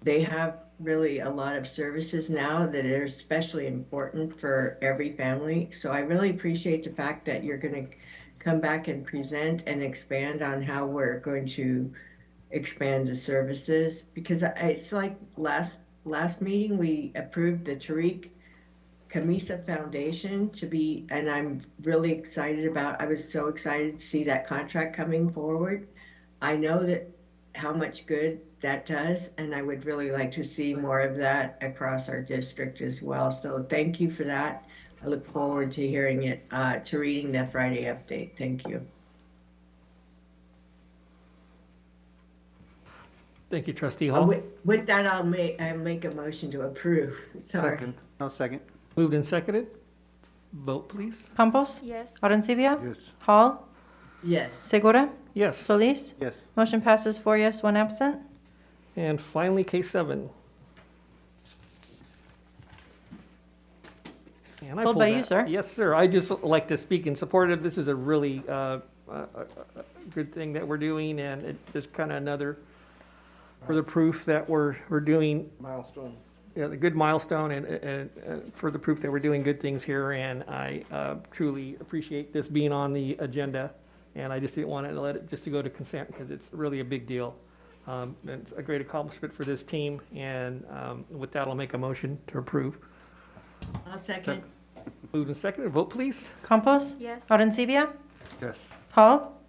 They have really a lot of services now that are especially important for every family. So I really appreciate the fact that you're going to come back and present and expand on how we're going to expand the services, because it's like last meeting we approved the Tariq Camisa Foundation to be, and I'm really excited about, I was so excited to see that contract coming forward. I know that how much good that does, and I would really like to see more of that across our district as well. So thank you for that. I look forward to hearing it, to reading the Friday update. Thank you. Thank you, Trustee Hall. With that, I'll make a motion to approve. Sorry. Second. I'll second. Moved and seconded. Vote, please. Campos? Yes. Arencibia? Yes. Hall? Yes. Segura? Yes. Solis? Yes. Motion passes 4 yes, 1 absent. And finally, case 7. And I Pulled pulled by you, that. sir. Yes, sir. I just like to speak in support of this. Is a really good thing that we're doing, and it's just kind of another further proof that we're doing Milestone. the good milestone and further proof that we're doing good things here. And I truly appreciate this being on the agenda. And I just didn't want to let it just to go to consent because it's really a big deal. And it's a great accomplishment for this team. And with that, I'll make a motion to approve. I'll second. Moved and seconded. Vote, please. Campos? Yes. Arencibia? Yes. Hall?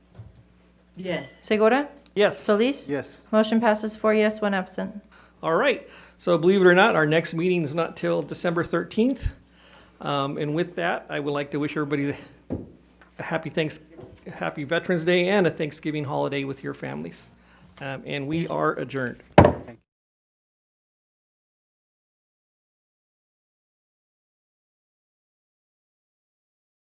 Yes. Segura? Yes. Solis? Yes. Motion passes 4 yes, 1 absent. All right. So believe it or not, our next meeting is not till December 13th. And with that, I would like to wish everybody a happy Veterans Day and a Thanksgiving holiday with your families. And we are adjourned.